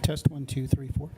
Test 1, 2, 3, 4.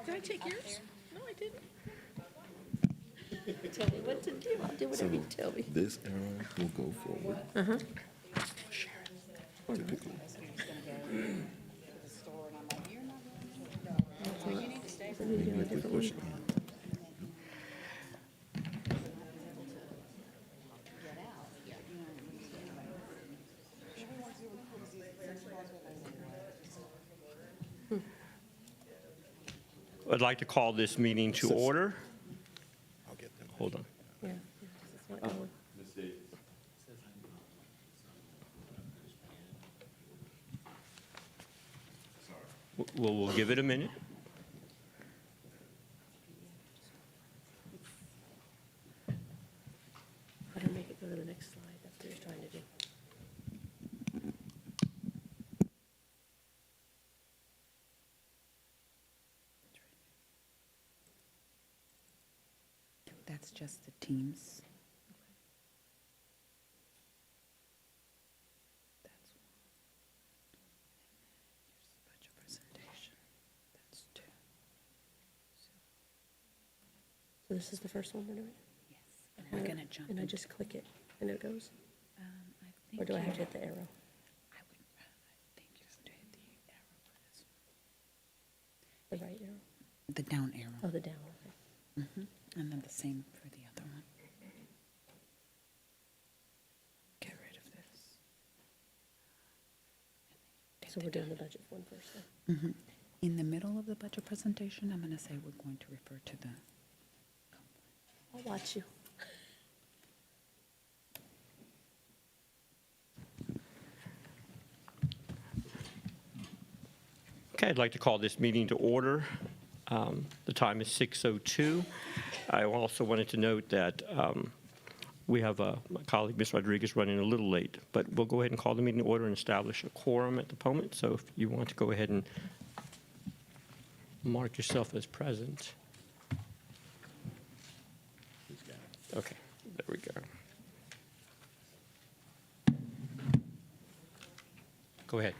Did I take yours? No, I didn't. Tell me what to do. I'll do whatever you tell me. This arrow will go forward. Typically. Push it. I'd like to call this meeting to order. I'll get them. Hold on. Yeah, it's not going. We'll give it a minute. Better make it go to the next slide. That's what you're trying to do. That's just the teams. That's one. Here's the budget presentation. That's two. So this is the first one we're doing? Yes. And we're going to jump And I into- just click it and it goes? I think Or do I have to you- hit the arrow? I think you have to hit the arrow for this The right arrow? one. The down arrow. Oh, the down, okay. And then the same for the other one. Get rid of this. So we're doing the budget one first then? In the middle of the budget presentation, I'm going to say we're going to refer to the. I'll watch you. Okay, I'd like to call this meeting to order. The time is 6:02. I also wanted to note that we have my colleague, Ms. Rodriguez, running a little late, but we'll go ahead and call the meeting to order and establish a quorum at the moment. So if you want to go ahead and mark yourself as present. Okay, there we go. Go ahead.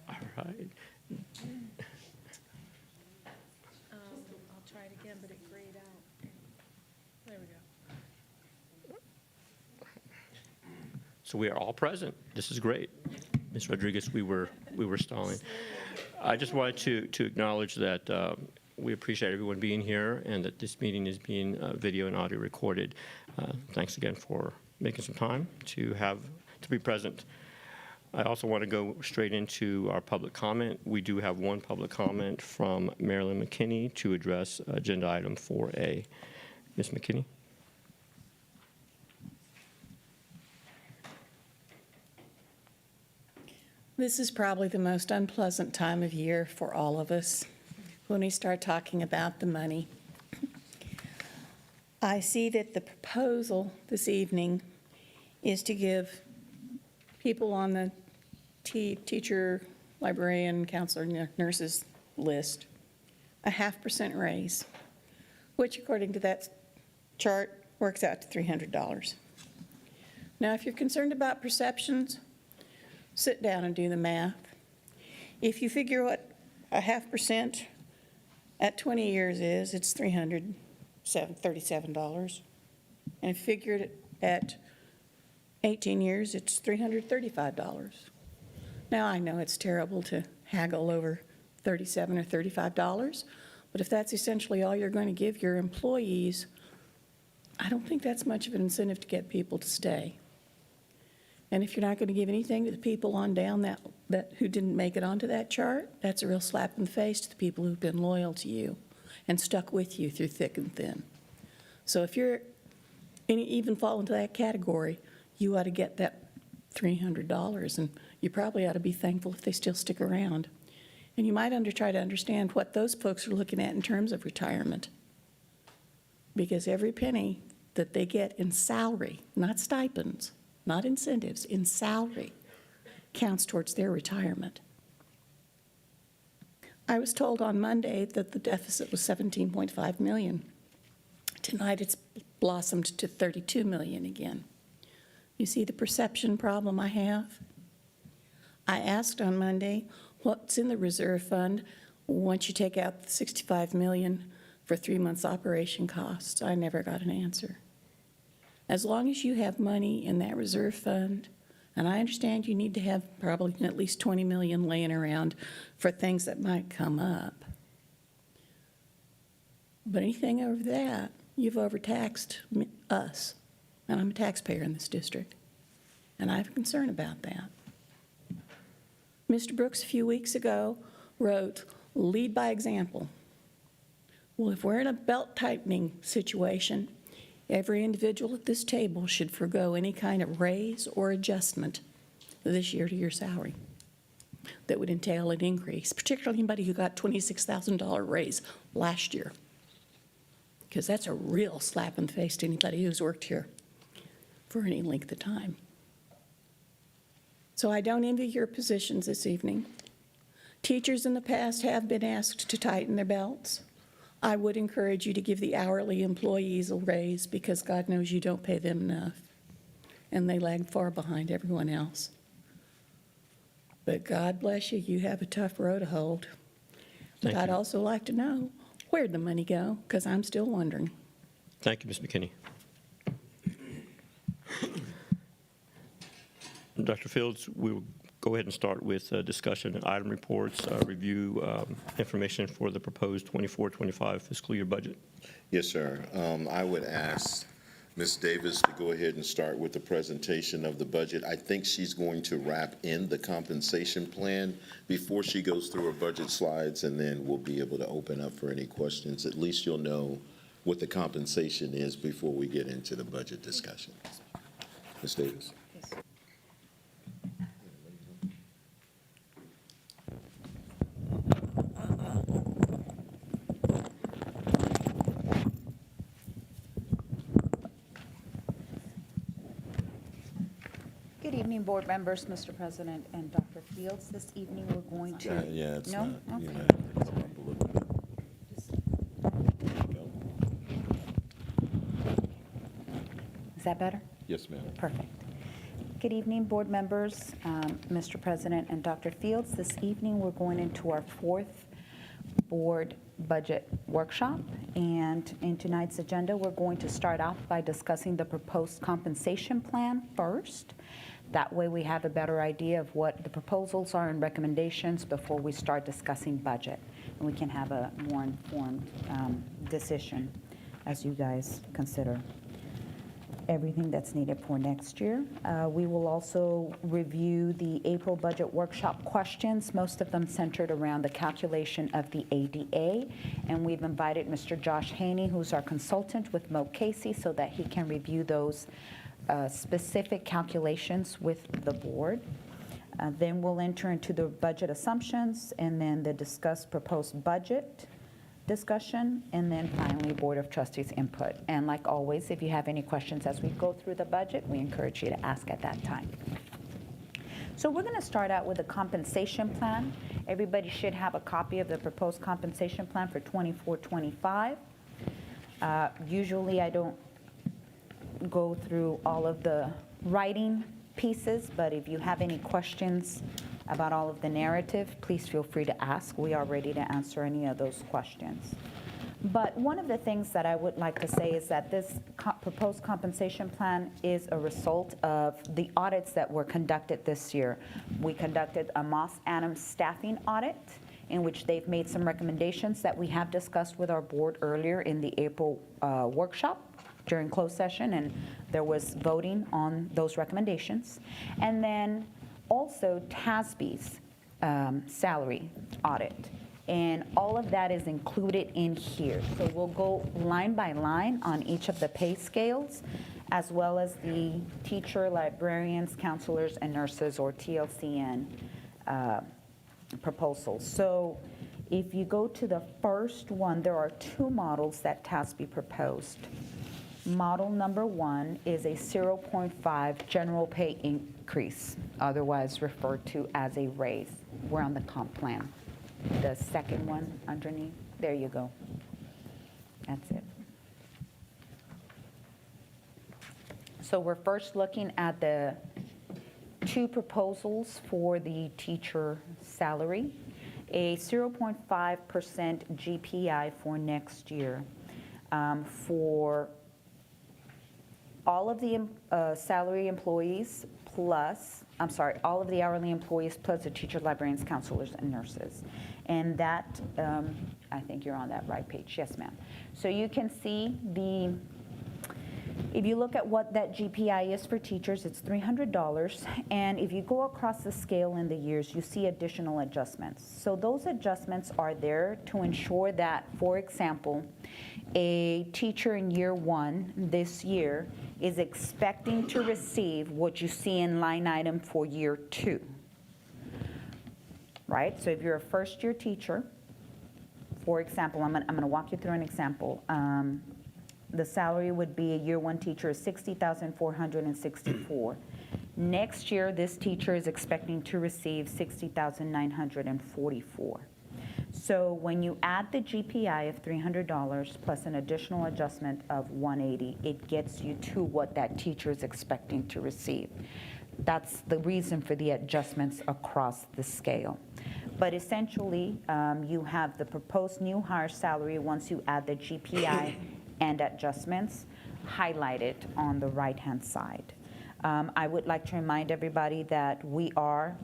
All right. I'll try it again, but it grayed out. There we go. So we are all present. This is great. Ms. Rodriguez, we were stalling. I just wanted to acknowledge that we appreciate everyone being here and that this meeting is being video and audio recorded. Thanks again for making some time to be present. I also want to go straight into our public comment. We do have one public comment from Marilyn McKinney to address agenda item 4A. Ms. McKinney? This is probably the most unpleasant time of year for all of us when we start talking about the money. I see that the proposal this evening is to give people on the teacher, librarian, counselor, nurses list a 0.5% raise, which according to that chart works out to $300. Now, if you're concerned about perceptions, sit down and do the math. If you figure what a 0.5% at 20 years is, it's $337. And if you figure it at 18 years, it's $335. Now, I know it's terrible to haggle over $37 or $35, but if that's essentially all you're going to give your employees, I don't think that's much of an incentive to get people to stay. And if you're not going to give anything to the people on down that who didn't make it onto that chart, that's a real slap in the face to the people who've been loyal to you and stuck with you through thick and thin. So if you're even fall into that category, you ought to get that $300, and you probably ought to be thankful if they still stick around. And you might try to understand what those folks are looking at in terms of retirement. Because every penny that they get in salary, not stipends, not incentives, in salary, counts towards their retirement. I was told on Monday that the deficit was $17.5 million. Tonight it's blossomed to $32 million again. You see the perception problem I have? I asked on Monday, what's in the reserve fund once you take out the $65 million for 3 months operation costs? I never got an answer. As long as you have money in that reserve fund, and I understand you need to have probably at least 20 million laying around for things that might come up. But anything over that, you've overtaxed us. And I'm a taxpayer in this district. And I have a concern about that. Mr. Brooks, a few weeks ago, wrote, "Lead by example." Well, if we're in a belt-tightening situation, every individual at this table should forego any kind of raise or adjustment this year to your salary that would entail an increase, particularly anybody who got $26,000 raise last year, because that's a real slap in the face to anybody who's worked here for any length of time. So I don't envy your positions this evening. Teachers in the past have been asked to tighten their belts. I would encourage you to give the hourly employees a raise, because God knows you don't pay them enough, and they lag far behind everyone else. But God bless you, you have a tough row to hold. But Thank I'd you. also like to know, where'd the money go? Because I'm still wondering. Thank you, Ms. McKinney. Dr. Fields, we will go ahead and start with discussion and item reports, review information for the proposed 24-25 fiscal year budget. Yes, sir. I would ask Ms. Davis to go ahead and start with the presentation of the budget. I think she's going to wrap in the compensation plan before she goes through her budget slides, and then we'll be able to open up for any questions. At least you'll know what the compensation is before we get into the budget discussion. Ms. Davis. Good evening, board members, Mr. President, and Dr. Fields. This evening, we're going to... Yeah, it's No? not. You're Okay. gonna have to come up a little bit. Is that better? Yes, ma'am. Perfect. Good evening, board members, Mr. President, and Dr. Fields. This evening, we're going into our fourth board budget workshop. And in tonight's agenda, we're going to start off by discussing the proposed compensation plan first. That way, we have a better idea of what the proposals are and recommendations before we start discussing budget. And we can have a more informed decision as you guys consider everything that's needed for next year. We will also review the April budget workshop questions, most of them centered around the calculation of the ADA. And we've invited Mr. Josh Haney, who's our consultant with Mo Casey, so that he can review those specific calculations with the board. Then we'll enter into the budget assumptions, and then the discussed proposed budget discussion, and then finally Board of Trustees input. And like always, if you have any questions as we go through the budget, we encourage you to ask at that time. So we're going to start out with a compensation plan. Everybody should have a copy of the proposed compensation plan for 24-25. Usually I don't go through all of the writing pieces, but if you have any questions about all of the narrative, please feel free to ask. We are ready to answer any of those questions. But one of the things that I would like to say is that this proposed compensation plan is a result of the audits that were conducted this year. We conducted a Moss Adams staffing audit in which they've made some recommendations that we have discussed with our board earlier in the April workshop during closed session, and there was voting on those recommendations. And then also TASB's salary audit. And all of that is included in here. So we'll go line by line on each of the pay scales, as well as the teacher, librarians, counselors, and nurses, or TLCN proposals. So if you go to the first one, there are two models that TASB proposed. Model number 1 is a 0.5 general pay increase, otherwise referred to as a raise. We're on the comp plan. The second one underneath, there you go. That's it. So we're first looking at the two proposals for the teacher salary, a 0.5% GPI for next year for all of the salary employees plus, all of the hourly employees plus the teachers, librarians, counselors, and nurses. And that, I think you're on that right page. Yes, ma'am. So you can see if you look at what that GPI is for teachers, it's $300. And if you go across the scale in the years, you see additional adjustments. So those adjustments are there to ensure that, for example, a teacher in year one this year is expecting to receive what you see in line item for year two, right? So if you're a first-year teacher, for example, I'm going to walk you through an example. The salary would be a year one teacher is $60,464. Next year, this teacher is expecting to receive $60,944. So when you add the GPI of $300 plus an additional adjustment of $180, it gets you to what that teacher is expecting to receive. That's the reason for the adjustments across the scale. But essentially, you have the proposed new hire salary once you add the GPI and adjustments highlighted on the right-hand side. I would like to remind everybody that we are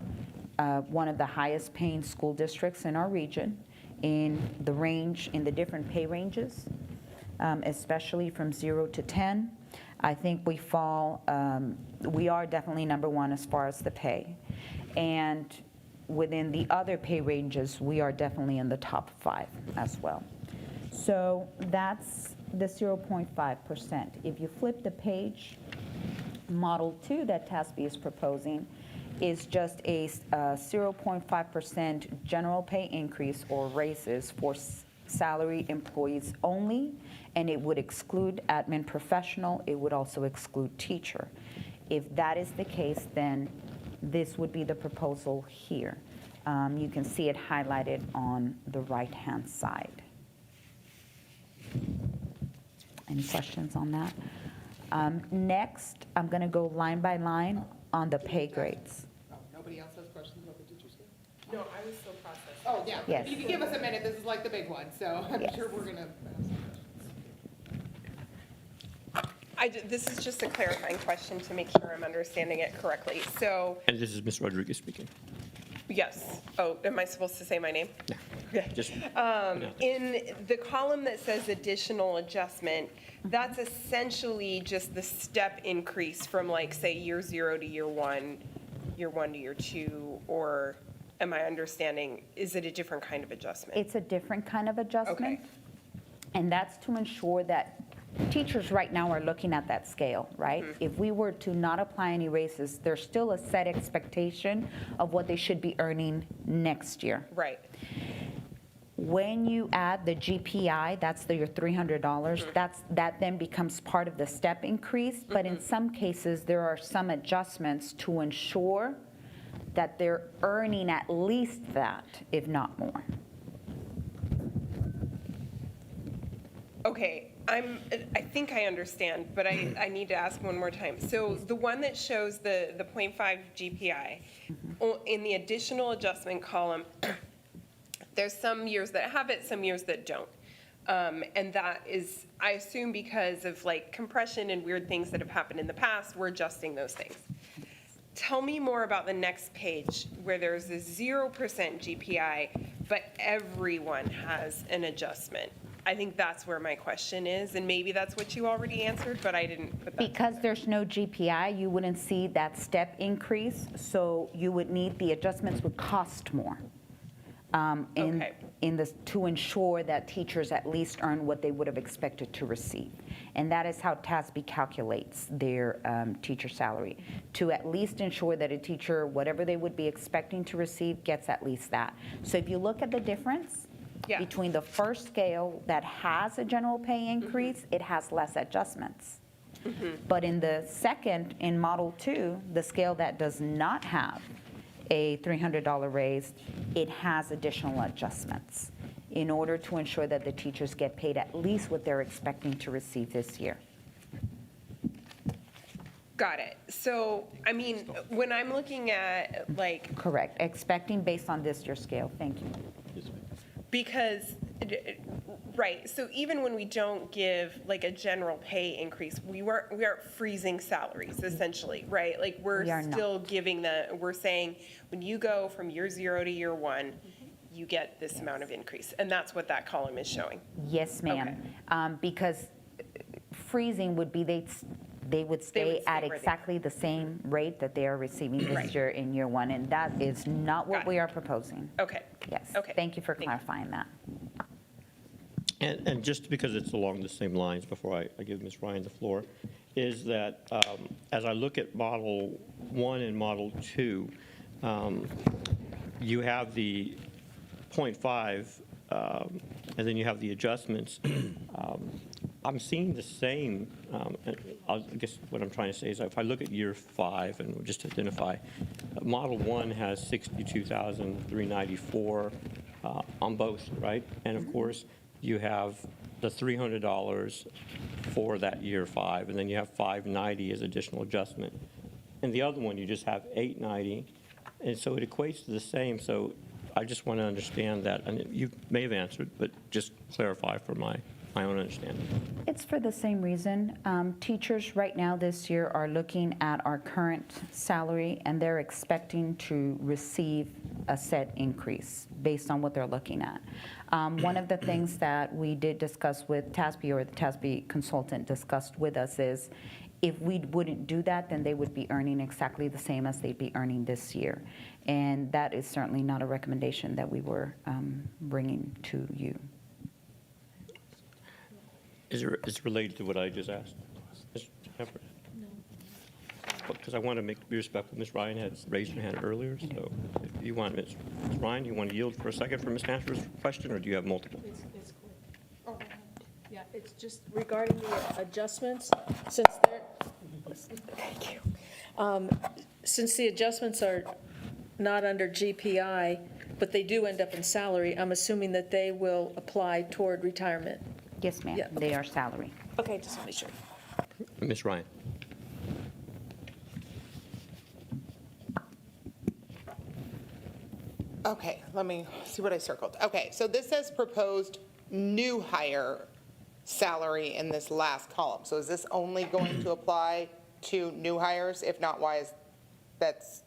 one of the highest paying school districts in our region in the different pay ranges, especially from 0 to 10. I think we are definitely number one as far as the pay. And within the other pay ranges, we are definitely in the top 5 as well. So that's the 0.5%. If you flip the page, Model 2 that TASB is proposing is just a 0.5% general pay increase or raises for salary employees only, and it would exclude admin professional. It would also exclude teacher. If that is the case, then this would be the proposal here. You can see it highlighted on the right-hand side. Any questions on that? Next, I'm going to go line by line on the pay grades. Oh, nobody else has questions about the teacher scale? No, I was still processing. Oh, yeah. Yes. You can give us a minute. This is like the big one, so I'm Yes. sure we're going to have some questions. This is just a clarifying question to make sure I'm understanding it correctly. So, And this is Ms. Rodriguez speaking. yes. Oh, am I supposed to say my name? No, Okay. just, In the column that says additional adjustment, that's essentially just the step increase from, like, say, year 0 to year 1 to year 2, or am I understanding, is it a different kind of adjustment? It's a different kind of adjustment. Okay. And that's to ensure that teachers right now are looking at that scale, right? If we were to not apply any raises, there's still a set expectation of what they should be earning next year. Right. When you add the GPI, that's your $300, that then becomes part of the step increase. But in some cases, there are some adjustments to ensure that they're earning at least that, if not more. Okay, I think I understand, but I need to ask one more time. So the one that shows the 0.5 GPI, in the additional adjustment column, there's some years that have it, some years that don't. And that is, I assume, because of like compression and weird things that have happened in the past, we're adjusting those things. Tell me more about the next page where there's a 0% GPI, but everyone has an adjustment. I think that's where my question is, and maybe that's what you already answered, but I didn't put that. Because there's no GPI, you wouldn't see that step increase, so you would need, the adjustments would cost more. Okay. To ensure that teachers at least earn what they would have expected to receive. And that is how TASB calculates their teacher salary, to at least ensure that a teacher, whatever they would be expecting to receive, gets at least that. So if you look at the difference between the first scale that has a general pay increase, it has less adjustments. But in the second, in Model 2, the scale that does not have a $300 raise, it has additional adjustments in order to ensure that the teachers get paid at least what they're expecting to receive this year. Got it. So, I mean, when I'm looking at, like, Correct, expecting based on this year's scale, thank you. because, right, so even when we don't give like a general pay increase, we aren't freezing salaries essentially, right? Like, we're We are not. still giving we're saying, when you go from year 0 to year 1, you get this amount of increase. And that's what that column is showing. Yes, ma'am. Because freezing would be, they would stay stay at where they are. exactly the same rate that they are receiving this Right. year in year 1, and that is not what Got we it. are proposing. Okay. Yes. Okay. Thank you for Thank you. clarifying that. And just because it's along the same lines, before I give Ms. Ryan the floor, is that as I look at Model 1 and Model 2, you have the .5, and then you have the adjustments. I'm seeing the same, I guess what I'm trying to say is if I look at year 5 and we'll just identify, Model 1 has $62,394 on both, right? And of course, you have the $300 for that year 5, and then you have $590 as additional adjustment. And the other one, you just have $890, and so it equates to the same. So I just want to understand that, and you may have answered, but just clarify for my own understanding. It's for the same reason. Teachers right now this year are looking at our current salary, and they're expecting to receive a set increase based on what they're looking at. One of the things that we did discuss with TASB, or the TASB consultant discussed with us, is if we wouldn't do that, then they would be earning exactly the same as they'd be earning this year. And that is certainly not a recommendation that we were bringing to you. Is it related to what I just asked? Ms. Hefford? No. Because I want to be respectful. Ms. Ryan had raised her hand earlier, so if you want, Ms. Ryan, you want to yield for a second for Ms. Nash's question, or do you have multiple? It's quick. Yeah, it's just regarding the adjustments, since they're, thank you. Since the adjustments are not under GPI, but they do end up in salary, I'm assuming that they will apply toward retirement. Yes, ma'am. Yeah, They are salary. Okay, just want to make sure. Ms. Ryan? Okay, let me see what I circled. Okay, so this says proposed new hire salary in this last column. So is this only going to apply to new hires? If not, why is, that's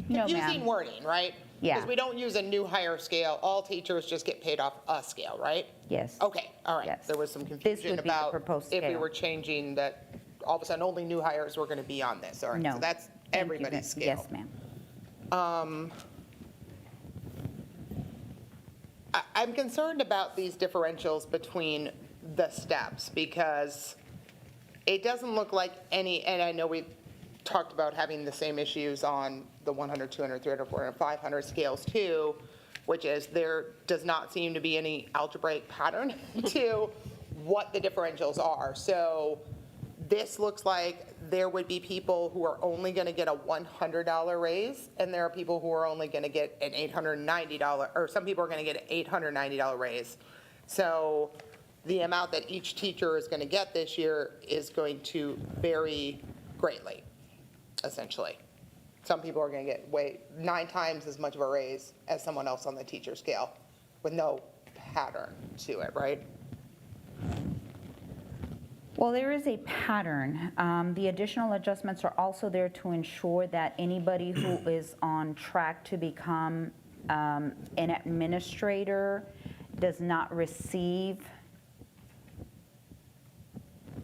No, confusing ma'am. wording, right? Yeah. Because we don't use a new hire scale. All teachers just get paid off a scale, right? Yes. Okay, all right. Yes. There was some This confusion would be the about proposed if we scale. were changing that, all of a sudden, only new hires were going to be on this. All right, No. so that's Thank you, everybody's scale. Yes, ma'am. I'm concerned about these differentials between the steps, because it doesn't look like any, and I know we talked about having the same issues on the 100, 200, 300, 400, 500 scales too, which is there does not seem to be any algebraic pattern to what the differentials are. So this looks like there would be people who are only going to get a $100 raise, and there are people who are only going to get an $890, or some people are going to get an $890 raise. So the amount that each teacher is going to get this year is going to vary greatly, essentially. Some people are going to get 9 times as much of a raise as someone else on the teacher scale with no pattern to it, right? Well, there is a pattern. The additional adjustments are also there to ensure that anybody who is on track to become an administrator does not receive.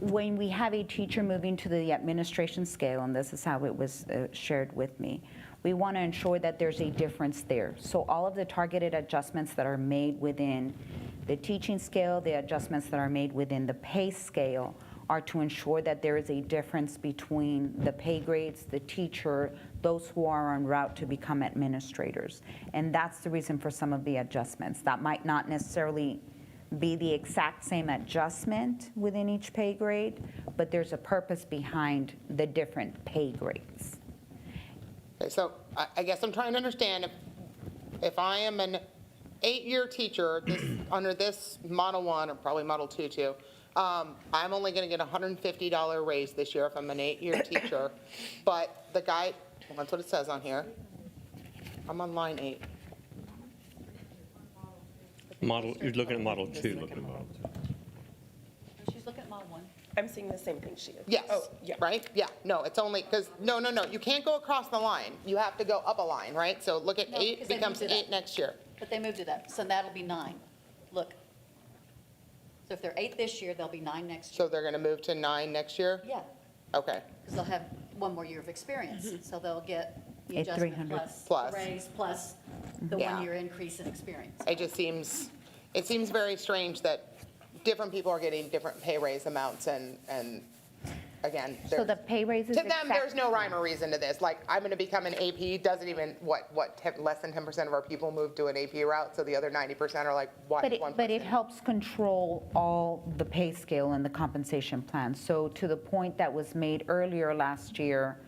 When we have a teacher moving to the administration scale, and this is how it was shared with me, we want to ensure that there's a difference there. So all of the targeted adjustments that are made within the teaching scale, the adjustments that are made within the pay scale, are to ensure that there is a difference between the pay grades, the teacher, those who are en route to become administrators. And that's the reason for some of the adjustments. That might not necessarily be the exact same adjustment within each pay grade, but there's a purpose behind the different pay grades. Okay, so I guess I'm trying to understand if I am an 8-year teacher under this Model 1, or probably Model 2 too, I'm only going to get a $150 raise this year if I'm an 8-year teacher. But the guy, well, that's what it says on here. I'm on line 8. Model, you're looking at model 2. She's looking at Model 1. I'm seeing the same thing she is. Yes, Oh, yeah. right? Yeah, no, it's only, because, no, you can't go across the line. You have to go up a line, right? So look at No, 8 because they becomes moved it 8 up. next year. But they moved it up, so that'll be 9. Look. So if they're 8 this year, they'll be 9 next year. So they're going to move to 9 next year? Yeah, Okay, because they'll have one more year of experience. So they'll get the A adjustment 300 plus. the raise plus the Yeah. 1-year increase in experience. it just seems, it seems very strange that different people are getting different pay raise amounts and again, So the there's- pay raises. to them, there's no rhyme or reason to this. Like, I'm going to become an AP, doesn't even, less than 10% of our people move to an AP route, so the other 90% are like, why But one it person? helps control all the pay scale and the compensation plan. So to the point that was made earlier last year,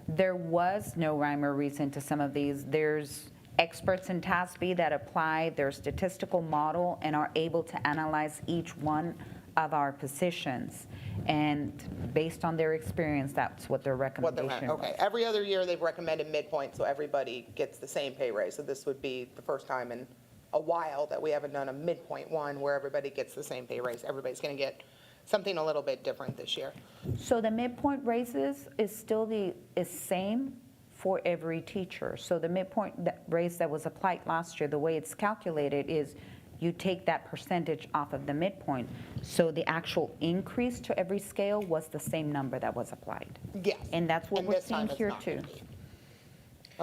there was no rhyme or reason to some of these. There's experts in TASB that apply their statistical model and are able to analyze each one of our positions. And based on their experience, that's what their What they're, recommendation was. okay, every other year, they've recommended midpoint, so everybody gets the same pay raise. So this would be the first time in a while that we haven't done a midpoint one where everybody gets the same pay raise. Everybody's going to get something a little bit different this year. So the midpoint raises is still is same for every teacher. So the midpoint raise that was applied last year, the way it's calculated is you take that percentage off of the midpoint. So the actual increase to every scale was the same number that was applied. Yes. And that's what And we're this time seeing it's here not too. gonna be.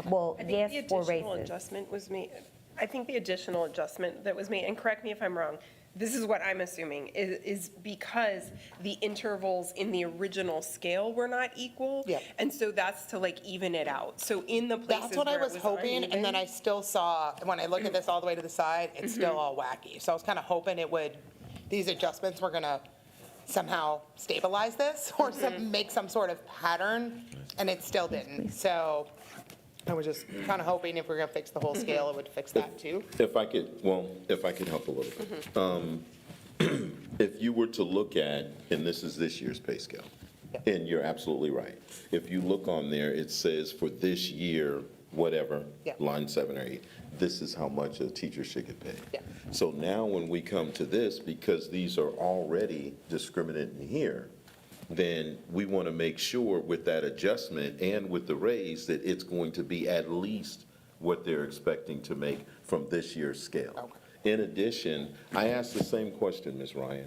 Well, I think yes, the for additional raises. adjustment was made, I think the additional adjustment that was made, and correct me if I'm wrong, this is what I'm assuming, is because the intervals in the original scale were not equal. Yep. And so that's to like even it out. So in the places That's what I where it was hoping, and then uneven- I still saw, when I look at this all the way to the side, it's still all wacky. So I was kind of hoping it would, these adjustments were going to somehow stabilize this or make some sort of pattern, and it still didn't. So I was just kind of hoping if we're going to fix the whole scale, it would fix that too. If I could help a little bit. If you were to look at, and this is this year's pay scale, and you're absolutely right. If you look on there, it says for this year, whatever, Yeah. line 7 or 8, this is how much a teacher should get paid. Yeah. So now when we come to this, because these are already discriminant in here, then we want to make sure with that adjustment and with the raise that it's going to be at least what they're expecting to make from this year's scale. In addition, I asked the same question, Ms. Ryan.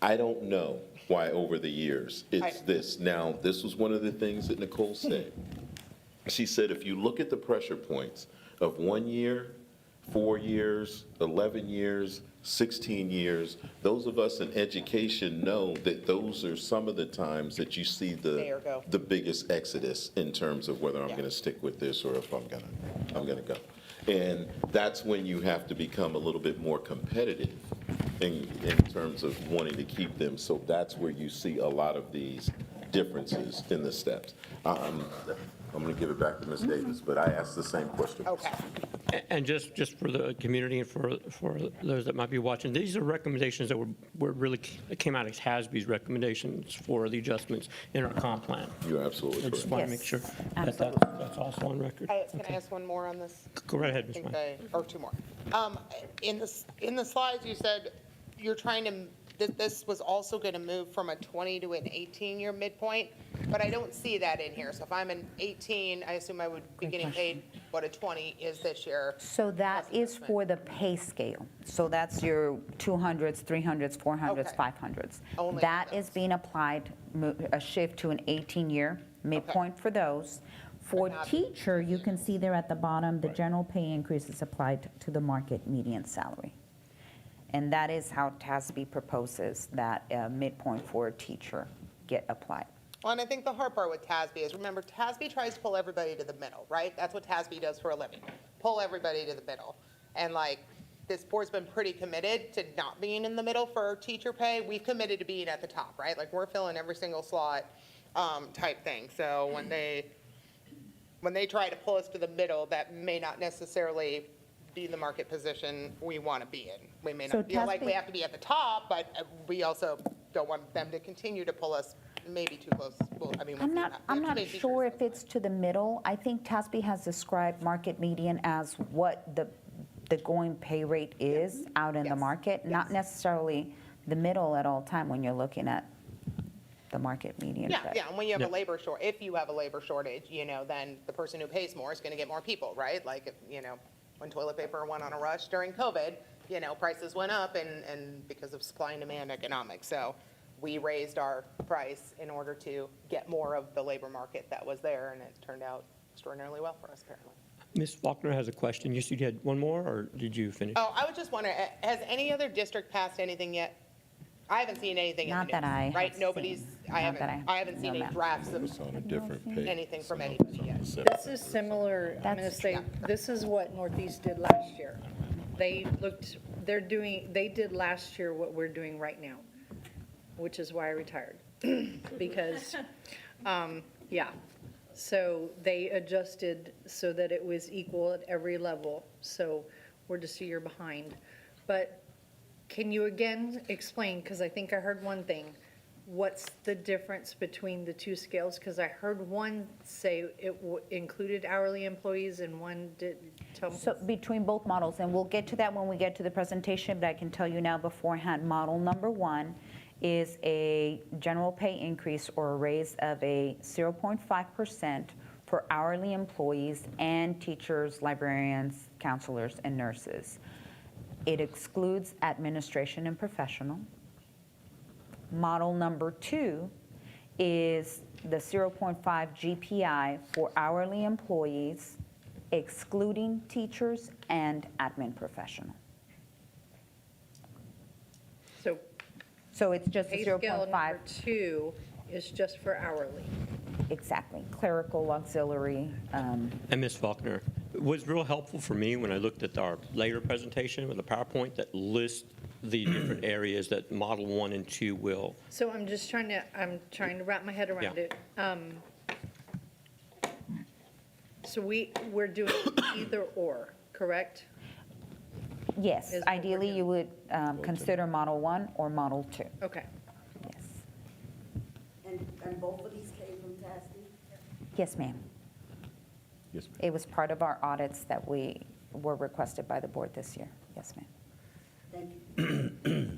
I don't know why over the years it's this. Now, this was one of the things that Nicole said. She said, if you look at the pressure points of 1 year, 4 years, 11 years, 16 years, those of us in education know that those are some of the times that you see Stay or go. the biggest exodus in terms of whether I'm Yeah. going to stick with this or if I'm going to go. And that's when you have to become a little bit more competitive in terms of wanting to keep them. So that's where you see a lot of these differences in the steps. I'm going to give it back to Ms. Davis, but I asked the same question. Okay. And just for the community and for those that might be watching, these are recommendations that were really, came out of TASB's recommendations for the adjustments in our comp plan. You're absolutely I just correct. want to Yes, make sure that absolutely. that's also on record. Can I ask one more on this? Go right ahead, I Ms. think Ryan. or two more. In the slides, you said you're trying to, this was also going to move from a 20 to an 18-year midpoint, but I don't see that in here. So if I'm an 18, I assume I would be getting paid what a 20 is this year. So that Plus is adjustment. for the pay scale. So that's your 200s, 300s, 400s, Okay. 500s. Only That for is those. being applied, a shift to an 18-year midpoint for those. For But not- teacher, you can see there at the bottom, the general pay increase is applied to the market median salary. And that is how TASB proposes that midpoint for a teacher get applied. Well, and I think the hard part with TASB is, remember, TASB tries to pull everybody to the middle, right? That's what TASB does for a living, pull everybody to the middle. And like, this board's been pretty committed to not being in the middle for teacher pay. We've committed to being at the top, right? Like, we're filling every single slot type thing. So when they try to pull us to the middle, that may not necessarily be the market position we want to be in. We may So not feel like we TASB have to be at the top, but we also don't want them to continue to pull us maybe too close. Well, I mean, we'll I'm see not, how- I'm too not many teachers, sure that's if it's to the middle. I think TASB has described market median as what the going pay rate is out in the Yes. market, not Yes. necessarily the middle at all time when you're looking at the market median. Yeah, but- yeah, and when you have Yeah. a labor short, if you have a labor shortage, then the person who pays more is going to get more people, right? Like, when toilet paper went on a rush during COVID, prices went up and because of supply and demand economics. So we raised our price in order to get more of the labor market that was there, and it turned out extraordinarily well for us, apparently. Ms. Faulkner has a question. You said you had one more, or did you finish? Oh, I was just wondering, has any other district passed anything yet? I haven't seen anything in the Not news, that I have right? Nobody's, seen. I Not that I haven't seen no, any ma'am. drafts of It's on a different page. anything from anybody yet. This is similar, I'm going to That's- say, this is what Northeast did last year. They did last year what we're doing right now, which is why I retired. Because, yeah, so they adjusted so that it was equal at every level. So we're just a year behind. But can you again explain, because I think I heard one thing, what's the difference between the two scales? Because I heard one say it included hourly employees and one did. Tell me. So between both models, and we'll get to that when we get to the presentation, but I can tell you now beforehand, model number one is a general pay increase or a raise of a 0.5% for hourly employees and teachers, librarians, counselors, and nurses. It excludes administration and professional. Model number two is the 0.5 GPI for hourly employees, excluding teachers and admin professional. So it's just a Pay scale 0.5, number two is just for hourly. exactly, clerical, auxiliary. And Ms. Faulkner, it was real helpful for me when I looked at our later presentation with the PowerPoint that lists the different areas that Model 1 and 2 will. So I'm trying to wrap my head around Yeah. it. So we're doing either or, correct? Yes, Is what we're ideally doing. you would consider Model 1 or Model 2, Okay. yes. And both of these came from TASB? Yes, ma'am. Yes, ma'am. It was part of our audits that we were requested by the board this year. Yes, ma'am. Thank you.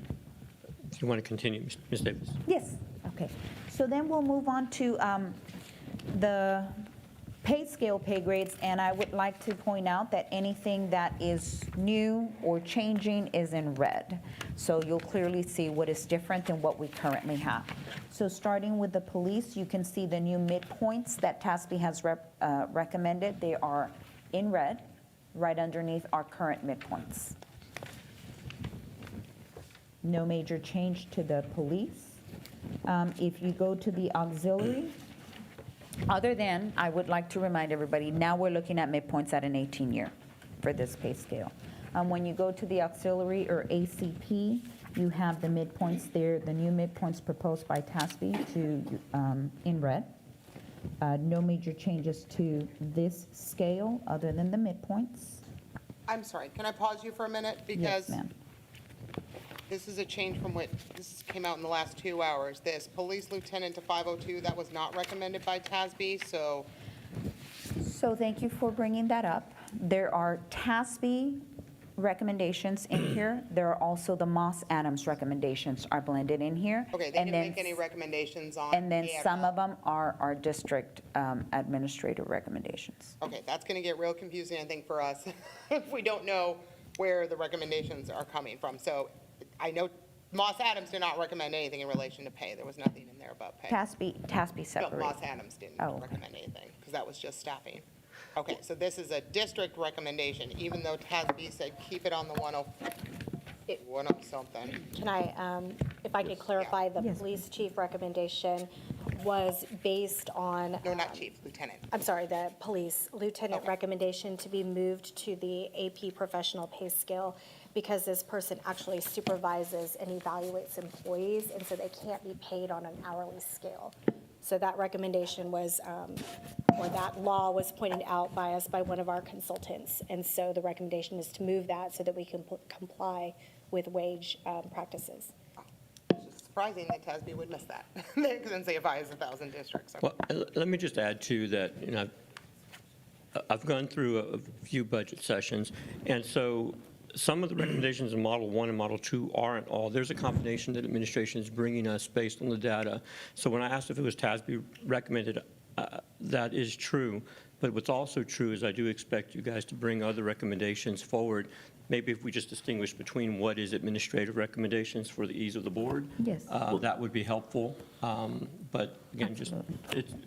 If you want to continue, Ms. Davis. Yes, okay. So then we'll move on to the pay scale pay grades, and I would like to point out that anything that is new or changing is in red. So you'll clearly see what is different than what we currently have. So starting with the police, you can see the new midpoints that TASB has recommended. They are in red, right underneath our current midpoints. No major change to the police. If you go to the auxiliary, other than, I would like to remind everybody, now we're looking at midpoints at an 18-year for this pay scale. When you go to the auxiliary or ACP, you have the midpoints there, the new midpoints proposed by TASB in red. No major changes to this scale other than the midpoints. I'm sorry, can I pause you for a minute? Yes, Because ma'am. this is a change from what, this came out in the last 2 hours. This police lieutenant to 502, that was not recommended by TASB, so So thank you for bringing that up. There are TASB recommendations in here. There are also the Moss Adams recommendations are blended in here. okay, they And didn't then make any recommendations on. And then some AML. of them are our district administrator recommendations. Okay, that's going to get real confusing, I think, for us, if we don't know where the recommendations are coming from. So I know Moss Adams did not recommend anything in relation to pay. There was nothing in there about pay. TASB No, separate. Moss Adams didn't Oh, okay. recommend anything, because that was just staffing. Okay, so this is a district recommendation, even though TASB said keep it on the 10 something. Can I, if I could clarify, the Yes. police chief recommendation was based on, No, not chief, lieutenant. I'm sorry, the police lieutenant Okay. recommendation to be moved to the AP professional pay scale because this person actually supervises and evaluates employees, and so they can't be paid on an hourly scale. So that recommendation was, or that law was pointed out by us by one of our consultants. And so the recommendation is to move that so that we can comply with wage practices. It's surprising that TASB would miss that, since CFI has 1,000 districts. Well, let me just add too that, I've gone through a few budget sessions, and so some of the recommendations in Model 1 and Model 2 aren't all. There's a combination that administration is bringing us based on the data. So when I asked if it was TASB recommended, that is true. But what's also true is I do expect you guys to bring other recommendations forward. Maybe if we just distinguish between what is administrative recommendations for the ease of the board. Yes. That would be helpful. But again, just move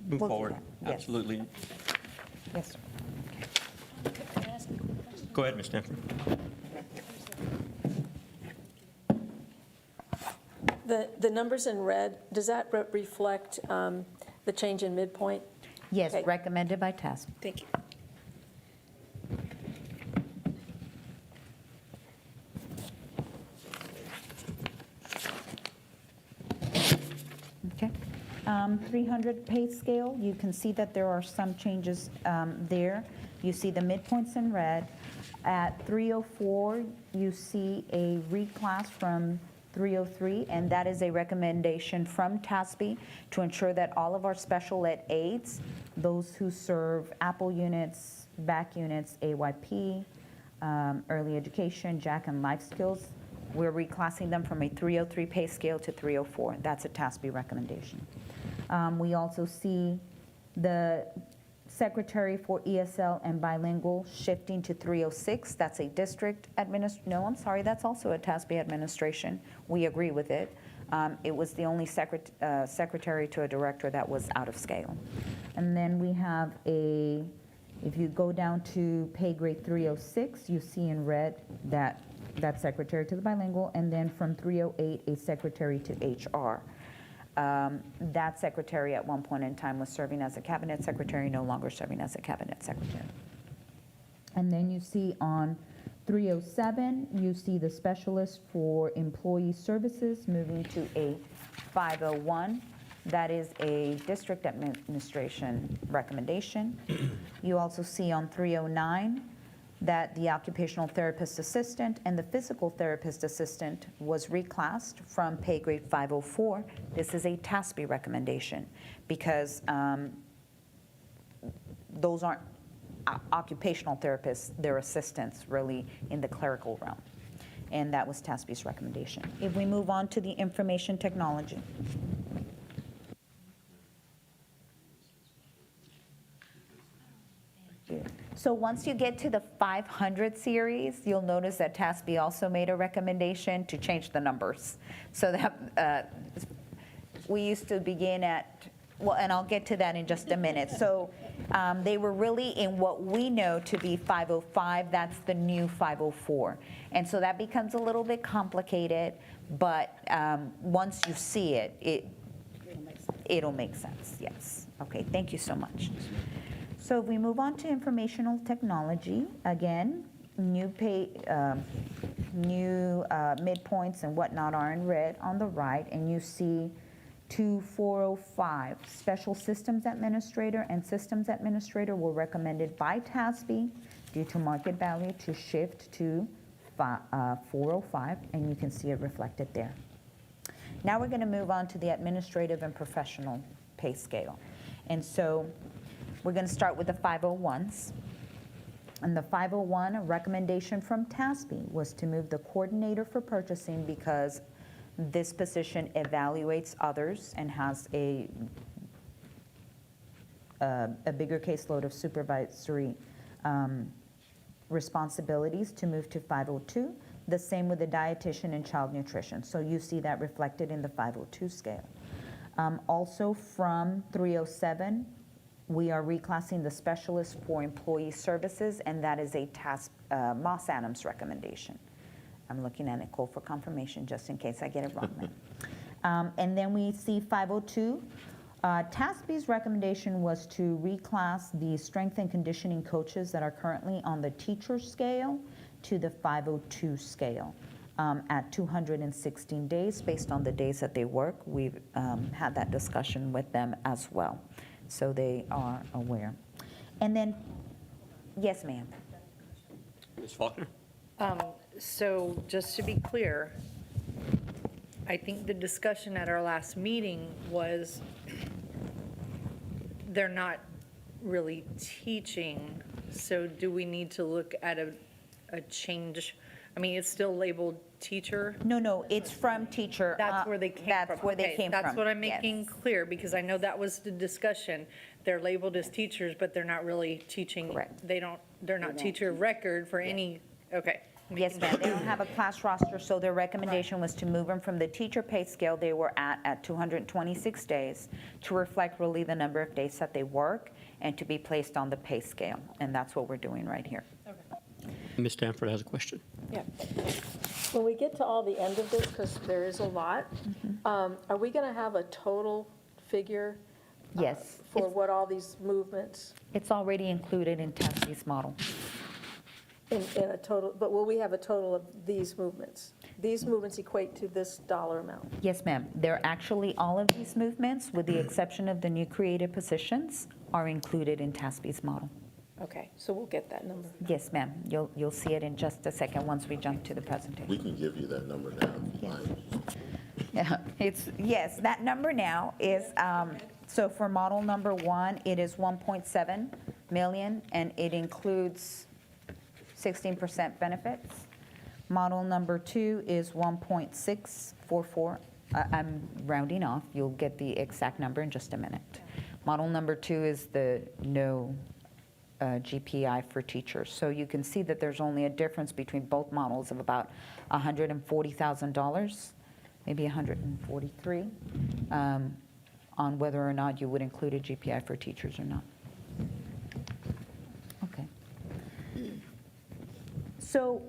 We'll do forward. that. Yes. Absolutely. Yes, sir. Go ahead, Ms. Stanford. The numbers in red, does that reflect the change in midpoint? Yes, Okay. recommended by TASB. Thank you. Okay. 300 pay scale, you can see that there are some changes there. You see the midpoints in red. At 304, you see a reclass from 303, and that is a recommendation from TASB to ensure that all of our special ed aides, those who serve Apple units, BAC units, AYP, early education, JAC, and life skills, we're reclassing them from a 303 pay scale to 304. That's a TASB recommendation. We also see the secretary for ESL and bilingual shifting to 306. That's a district no, I'm sorry, that's also a TASB administration. We agree with it. It was the only secretary to a director that was out of scale. And then we have if you go down to pay grade 306, you see in red that secretary to the bilingual, and then from 308, a secretary to HR. That secretary at one point in time was serving as a cabinet secretary, no longer serving as a cabinet secretary. And then you see on 307, you see the specialist for employee services moving to a 501. That is a district administration recommendation. You also see on 309 that the occupational therapist assistant and the physical therapist assistant was reclassed from pay grade 504. This is a TASB recommendation because those aren't occupational therapists, they're assistants really in the clerical realm. And that was TASB's recommendation. If we move on to the information technology. So once you get to the 500 series, you'll notice that TASB also made a recommendation to change the numbers. So that we used to begin at, well, and I'll get to that in just a minute. So they were really in what we know to be 505. That's the new 504. And so that becomes a little bit complicated, but once you see it, it'll make sense. Yes. Okay, thank you so much. So if we move on to informational technology, again, new midpoints and whatnot are in red on the right, and you see 2405, special systems administrator and systems administrator were recommended by TASB due to market value to shift to 405, and you can see it reflected there. Now we're going to move on to the administrative and professional pay scale. And so we're going to start with the 501s. And the 501, a recommendation from TASB was to move the coordinator for purchasing because this position evaluates others and has a bigger caseload of supervisory responsibilities to move to 502. The same with the dietitian and child nutrition. So you see that reflected in the 502 scale. Also from 307, we are reclassing the specialist for employee services, and that is a Moss Adams recommendation. I'm looking at Nicole for confirmation just in case I get it wrong now. And then we see 502. TASB's recommendation was to reclass the strength and conditioning coaches that are currently on the teacher scale to the 502 scale. at 216 days based on the days that they work. We've had that discussion with them as well, so they are aware. And then, yes, ma'am. Ms. Faulkner? So just to be clear, I think the discussion at our last meeting was they're not really teaching, so do we need to look at a change? I mean, it's still labeled teacher. No, it's from teacher. That's where they came from. That's where they Okay, came from. That's what I'm yes. making clear, because I know that was the discussion. They're labeled as teachers, but they're not really teaching. Correct. They're not teacher of record for any, okay. Yes, ma'am. They don't have a class roster, so their recommendation was to move them from the teacher pay scale they were at 226 days to reflect really the number of days that they work and to be placed on the pay scale. And that's what we're doing right here. Ms. Stanford has a question. Yeah. When we get to all the end of this, because there is a lot, are we going to have a total figure? Yes. For what all these movements, It's already included in TASB's model. in a total, but will we have a total of these movements? These movements equate to this dollar amount? Yes, ma'am. They're actually, all of these movements, with the exception of the new created positions, are included in TASB's model. Okay, so we'll get that number. Yes, ma'am. You'll see it in just a second once we jump to the presentation. We can give you that number now if you like. Yeah, yes, that number now is, so for model number 1, it is 1.7 million, and it includes 16% benefits. Model number 2 is 1.644. I'm rounding off. You'll get the exact number in just a minute. Model number 2 is the no GPI for teachers. So you can see that there's only a difference between both models of about $140,000, maybe 143, on whether or not you would include a GPI for teachers or not. Okay. So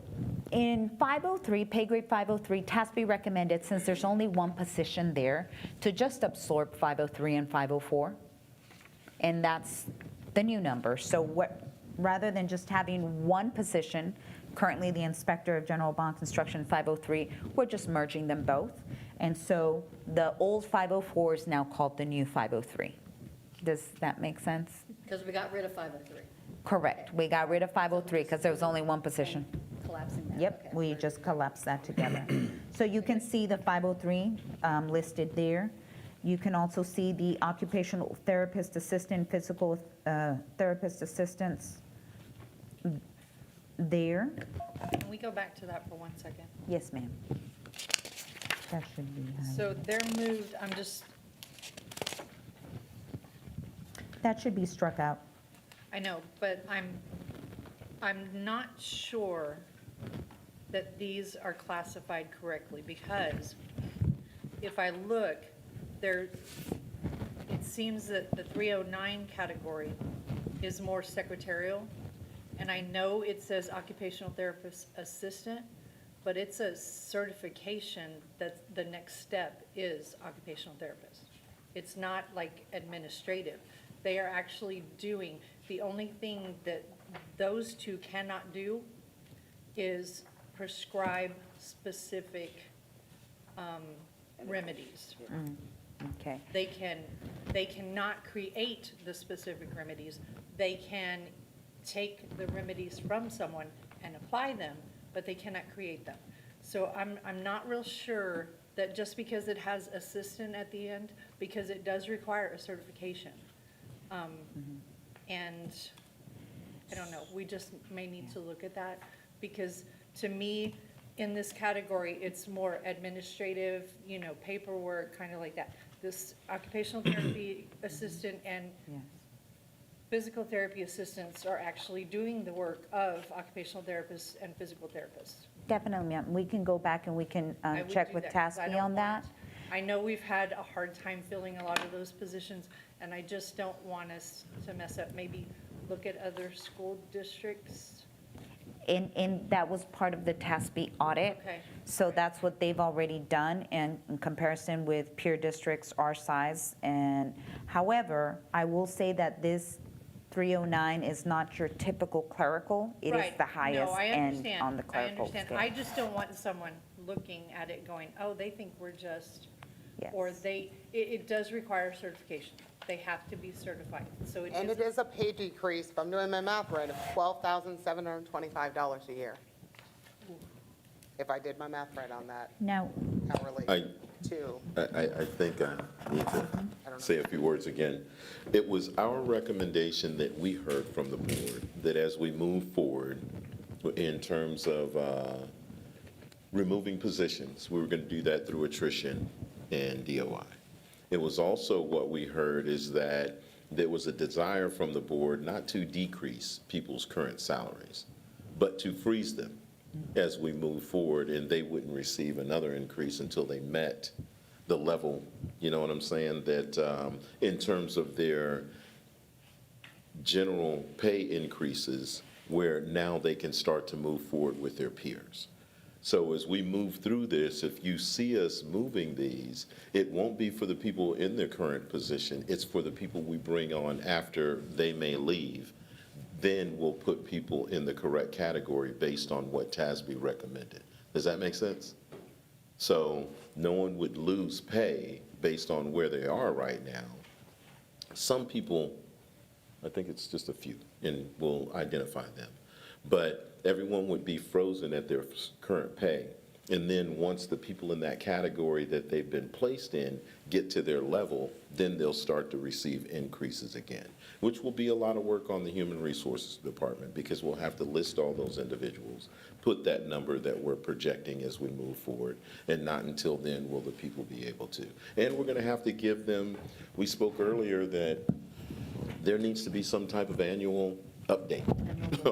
in 503, pay grade 503, TASB recommended, since there's only one position there, to just absorb 503 and 504. And that's the new number. So rather than just having one position, currently the Inspector of General Bond Construction 503, we're just merging them both. And so the old 504 is now called the new 503. Does that make sense? Because we got rid of 503. Correct. We got rid of 503 because there was only one position. Collapsing that. Yep, Okay, we great. just collapsed that together. So you can see the 503 listed there. You can also see the occupational therapist assistant, physical therapist assistants there. Can we go back to that for 1 second? Yes, ma'am. That should be, So they're moved, that should be struck out. I know, but I'm not sure that these are classified correctly, because if I look, it seems that the 309 category is more secretarial, and I know it says occupational therapist assistant, but it's a certification that the next step is occupational therapist. It's not like administrative. They are actually doing, the only thing that those two cannot do is prescribe specific remedies. Okay. They cannot create the specific remedies. They can take the remedies from someone and apply them, but they cannot create them. So I'm not real sure that just because it has assistant at the end, because it does require a certification. And I don't know, we just may need to look at that, because to me, in this category, it's more administrative, paperwork, kind of like that. This occupational therapy assistant and Yes. physical therapy assistants are actually doing the work of occupational therapists and physical therapists. Definitely, ma'am. We can go back and we can I would check do with that, 'cause I TASB don't on that. want- I know we've had a hard time filling a lot of those positions, and I just don't want us to mess up. Maybe look at other school districts. And that was part of the TASB audit. Okay. So that's what they've already done in comparison with peer districts our size. And however, I will say that this 309 is not your typical clerical. It is Right. the highest No, I end understand. on the clerical I understand. scale. I just don't want someone looking at it going, oh, they think we're just, or Yes. it does require certification. They have to be certified, so it And it is. is a pay decrease, if I'm doing my math right, of $12,725 a year. If I did my math right on that Now, hourly, too. I think I need to say a few words again. It was our recommendation that we heard from the board that as we move forward in terms of removing positions, we were going to do that through attrition and DOI. It was also what we heard is that there was a desire from the board not to decrease people's current salaries, but to freeze them as we move forward, and they wouldn't receive another increase until they met the level, you know what I'm saying, that in terms of their general pay increases, where now they can start to move forward with their peers. So as we move through this, if you see us moving these, it won't be for the people in their current position, it's for the people we bring on after they may leave. Then we'll put people in the correct category based on what TASB recommended. Does that make sense? So no one would lose pay based on where they are right now. Some people, I think it's just a few, and we'll identify them. But everyone would be frozen at their current pay. And then once the people in that category that they've been placed in get to their level, then they'll start to receive increases again, which will be a lot of work on the Human Resources Department because we'll have to list all those individuals, put that number that we're projecting as we move forward, and not until then will the people be able to. And we're going to have to give them, we spoke earlier that there needs to be some type of annual update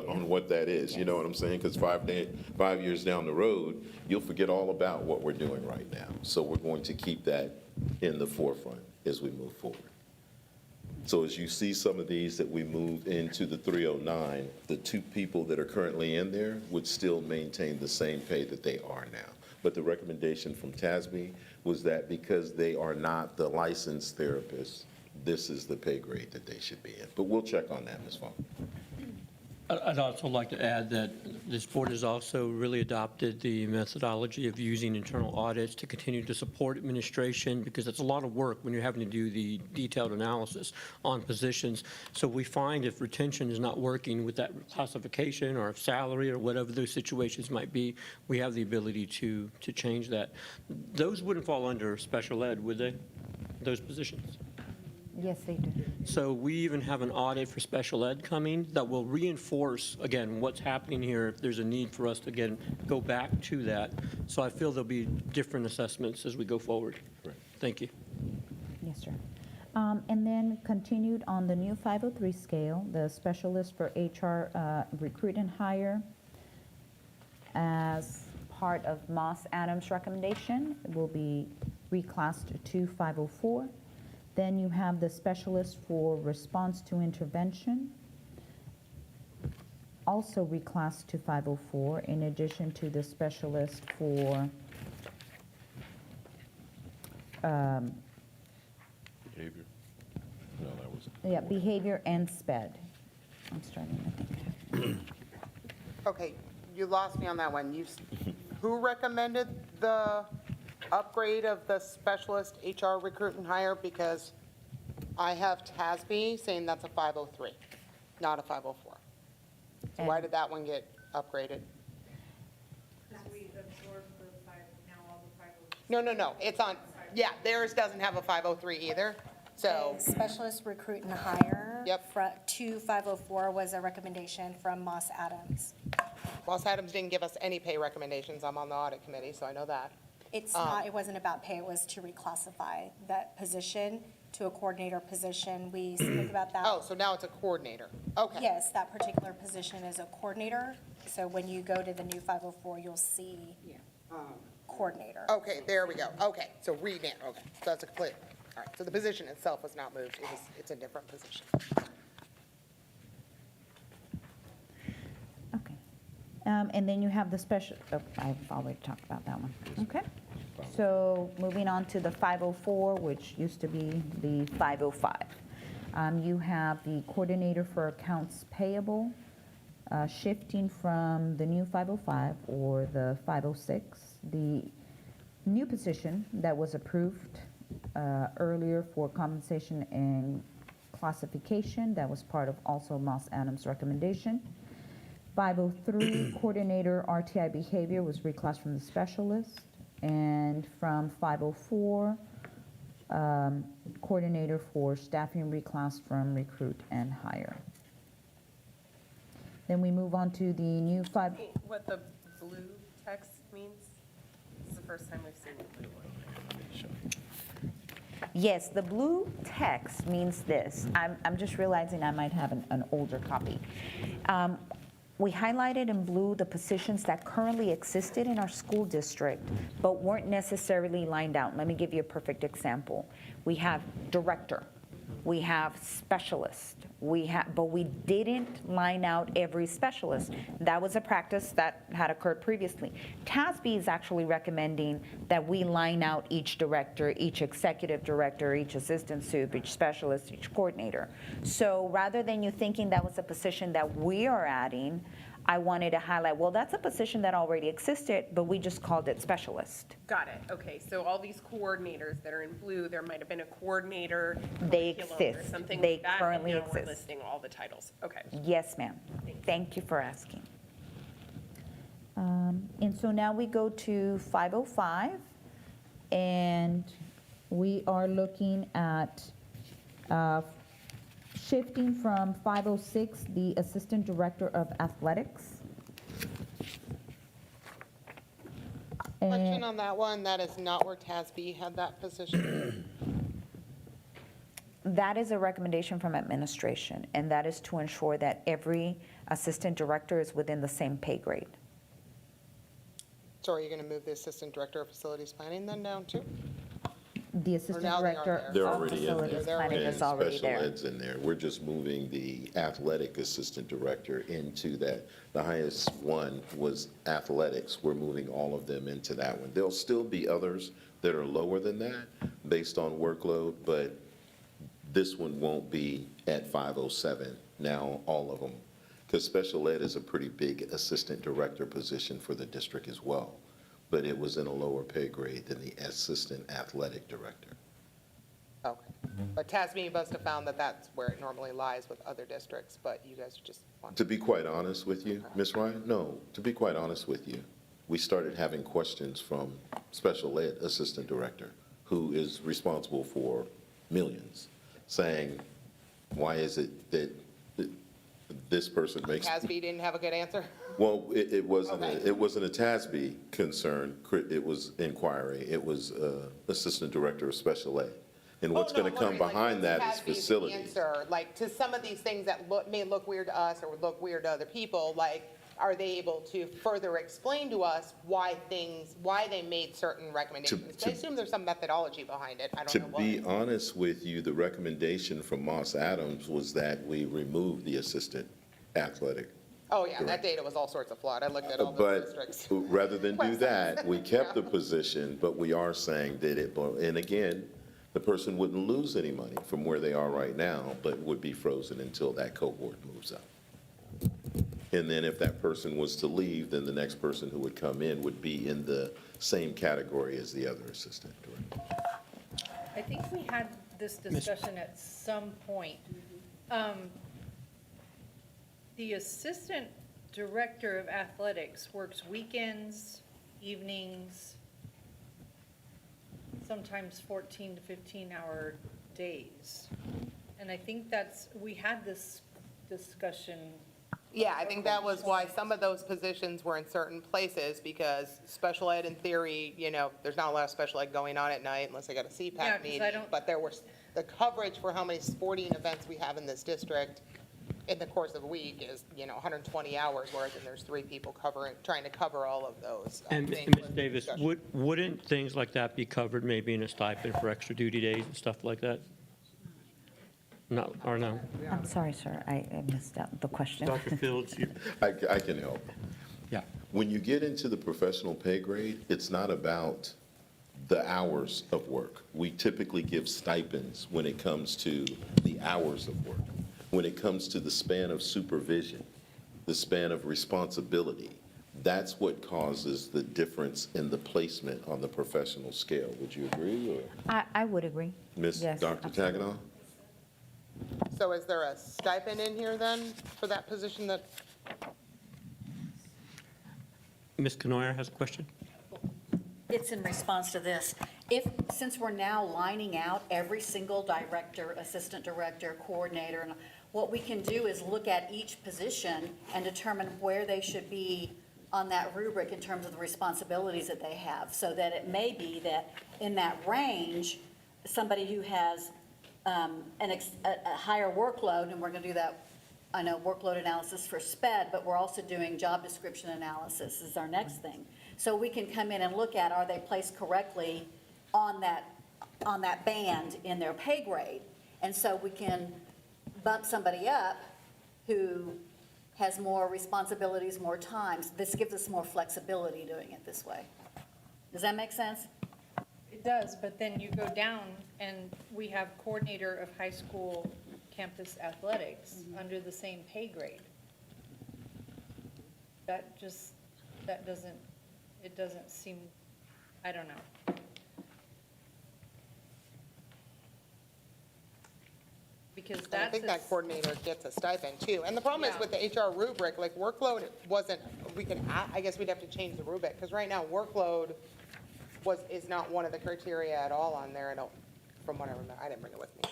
on what that is, you know what I'm saying? Because 5 years down the road, you'll forget all about what we're doing right now. So we're going to keep that in the forefront as we move forward. So as you see some of these that we move into the 309, the two people that are currently in there would still maintain the same pay that they are now. But the recommendation from TASB was that because they are not the licensed therapists, this is the pay grade that they should be in. But we'll check on that, Ms. Fong. I'd also like to add that this board has also really adopted the methodology of using internal audits to continue to support administration, because it's a lot of work when you're having to do the detailed analysis on positions. So we find if retention is not working with that classification or salary or whatever those situations might be, we have the ability to change that. Those wouldn't fall under special ed, would they, those positions? yes, they do. So we even have an audit for special ed coming that will reinforce, again, what's happening here, if there's a need for us to, again, go back to that. So I feel there'll be different assessments as we go forward. Right. Thank you. Yes, sir. And then continued on the new 503 scale, the specialist for HR recruit and hire as part of Moss Adams' recommendation will be reclassed to 504. Then you have the specialist for response to intervention, also reclassed to 504, in addition to the specialist for Behavior? No, that was. behavior and SPED. I'm starting to think. Okay, you lost me on that one. Who recommended the upgrade of the specialist HR recruit and hire? Because I have TASB saying that's a 503, not a 504. So why did that one get upgraded? Because we absorbed the all the 503. No, it's on, yeah, theirs doesn't have a 503 either, so, Specialist recruit and hire. Yep. To 504 was a recommendation from Moss Adams. Moss Adams didn't give us any pay recommendations. I'm on the audit committee, so I know that. It's not, it wasn't about pay, it was to reclassify that position to a coordinator position. We spoke about that. Oh, so now it's a coordinator. Okay. Yes, that particular position is a coordinator. So when you go to the new 504, you'll see coordinator. Okay, there we go. Okay, so rename, okay, so that's a complete, all right, so the position itself was not moved, it's a different position. Okay. And then you have the special, I've already talked about that one. Okay. So moving on to the 504, which used to be the 505. You have the coordinator for accounts payable, shifting from the new 505 or the 506. The new position that was approved earlier for compensation and classification, that was part of also Moss Adams' recommendation. 503, coordinator RTI behavior was reclassed from the specialist. And from 504, coordinator for staffing reclassed from recruit and hire. Then we move on to the new What the blue text means? This is the first time we've seen the blue one. Yes, the blue text means this. I'm just realizing I might have an older copy. We highlighted in blue the positions that currently existed in our school district, but weren't necessarily lined out. Let me give you a perfect example. We have director, we have specialist, but we didn't line out every specialist. That was a practice that had occurred previously. TASB is actually recommending that we line out each director, each executive director, each assistant sup, each specialist, each coordinator. So rather than you thinking that was a position that we are adding, I wanted to highlight, well, that's a position that already existed, but we just called it specialist. Got it, okay, so all these coordinators that are in blue, there might have been a coordinator. They curriculum or exist. Something They like that. currently And now we're exist. listing all the titles, okay. Yes, ma'am. Thank you for asking. And so now we go to 505, and we are looking at shifting from 506, the Assistant Director of Athletics. Question on that one, that is not where TASB had that position. That is a recommendation from administration, and that is to ensure that every assistant director is within the same pay grade. So are you going to move the Assistant Director of Facilities Planning then down too? The Assistant now they are Director They're of already in Facilities there. Planning already is already Special there. ed's in there. We're just moving the athletic assistant director into that. The highest one was athletics. We're moving all of them into that one. There'll still be others that are lower than that based on workload, but this one won't be at 507, now all of them. Because special ed is a pretty big assistant director position for the district as well, but it was in a lower pay grade than the assistant athletic director. Okay. But TASB must have found that that's where it normally lies with other districts, but you guys just want. To be quite honest with you, Ms. Ryan, no, to be quite honest with you, we started having questions from special ed assistant director, who is responsible for millions, saying, why is it that this person makes? TASB didn't have a good answer? Well, it wasn't, Okay. it wasn't a TASB concern, it was inquiry, it was assistant director of special ed. And what's Oh, no, gonna I'm come wondering, like, behind that what's is TASB's facilities. answer? Like, to some of these things that may look weird to us or would look weird to other people, like, are they able to further explain to us why they made certain recommendations? I assume there's some methodology behind it, I To don't know be what. honest with you, the recommendation from Moss Adams was that we remove the assistant athletic. Oh, yeah, that data was all sorts of flawed, I looked at all those But districts. rather than do that, Websites. we kept the Yeah. position, but we are saying that and again, the person wouldn't lose any money from where they are right now, but would be frozen until that cohort moves up. And then if that person was to leave, then the next person who would come in would be in the same category as the other assistant director. I think we had this discussion at some point. The assistant director of athletics works weekends, evenings, sometimes 14 to 15-hour days. And I think we had this discussion. Yeah, I think that was why some of those positions were in certain places, because special ed in theory, there's not a lot of special ed going on at night unless they got a Yeah, CPAC 'cause meeting. I don't- But there was, the coverage for how many sporting events we have in this district in the course of a week is, 120 hours, whereas then there's 3 people trying to cover all of those. And things Ms. with Davis, discussion. wouldn't things like that be covered maybe in a stipend for extra duty days and stuff like that? No, or no? I'm sorry, sir, I missed out the question. Dr. Fields, I can help. yeah. When you get into the professional pay grade, it's not about the hours of work. We typically give stipends when it comes to the hours of work. When it comes to the span of supervision, the span of responsibility, that's what causes the difference in the placement on the professional scale. Would you agree, or I would agree. Ms. Yes, Dr. absolutely. Taganoff? So is there a stipend in here then for that position that, Ms. Canoyer has a question? It's in response to this. Since we're now lining out every single director, assistant director, coordinator, and what we can do is look at each position and determine where they should be on that rubric in terms of the responsibilities that they have, so that it may be that in that range, somebody who has a higher workload, and we're going to do that, I know, workload analysis for SPED, but we're also doing job description analysis is our next thing. So we can come in and look at, are they placed correctly on that band in their pay grade? And so we can bump somebody up who has more responsibilities, more times. This gives us more flexibility doing it this way. Does that make sense? It does, but then you go down and we have coordinator of high school campus athletics under the same pay grade. It doesn't seem, I don't know. Because and I that's, think that coordinator gets a stipend too. And the problem is Yeah. with the HR rubric, like workload wasn't, I guess we'd have to change the rubric, because right now workload is not one of the criteria at all on there, from what I remember. I didn't bring it with me.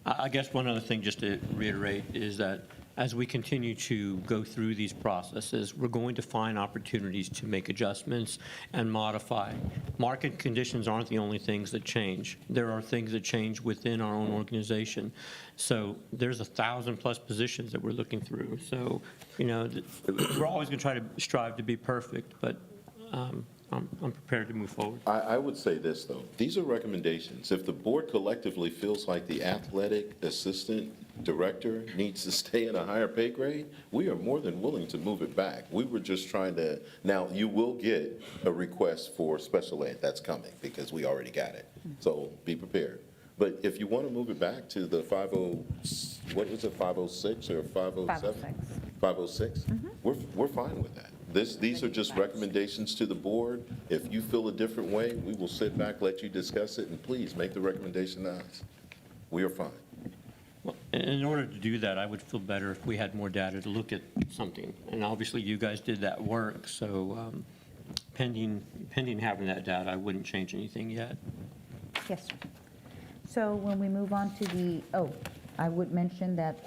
I guess one other thing, just to reiterate, is that as we continue to go through these processes, we're going to find opportunities to make adjustments and modify. Market conditions aren't the only things that change. There are things that change within our own organization. So there's 1,000+ positions that we're looking through. So, we're always going to try to strive to be perfect, but I'm prepared to move forward. I would say this, though. These are recommendations. If the board collectively feels like the athletic assistant director needs to stay in a higher pay grade, we are more than willing to move it back. We were just trying to, now, you will get a request for special ed. That's coming, because we already got it. So be prepared. But if you want to move it back to the 506 or 507? 506? We're fine with that. These are just recommendations to the board. If you feel a different way, we will sit back, let you discuss it, and please make the recommendation to us. We are fine. Well, in order to do that, I would feel better if we had more data to look at something. And obviously, you guys did that work, so pending having that data, I wouldn't change anything yet. Yes, sir. So when we move on to I would mention that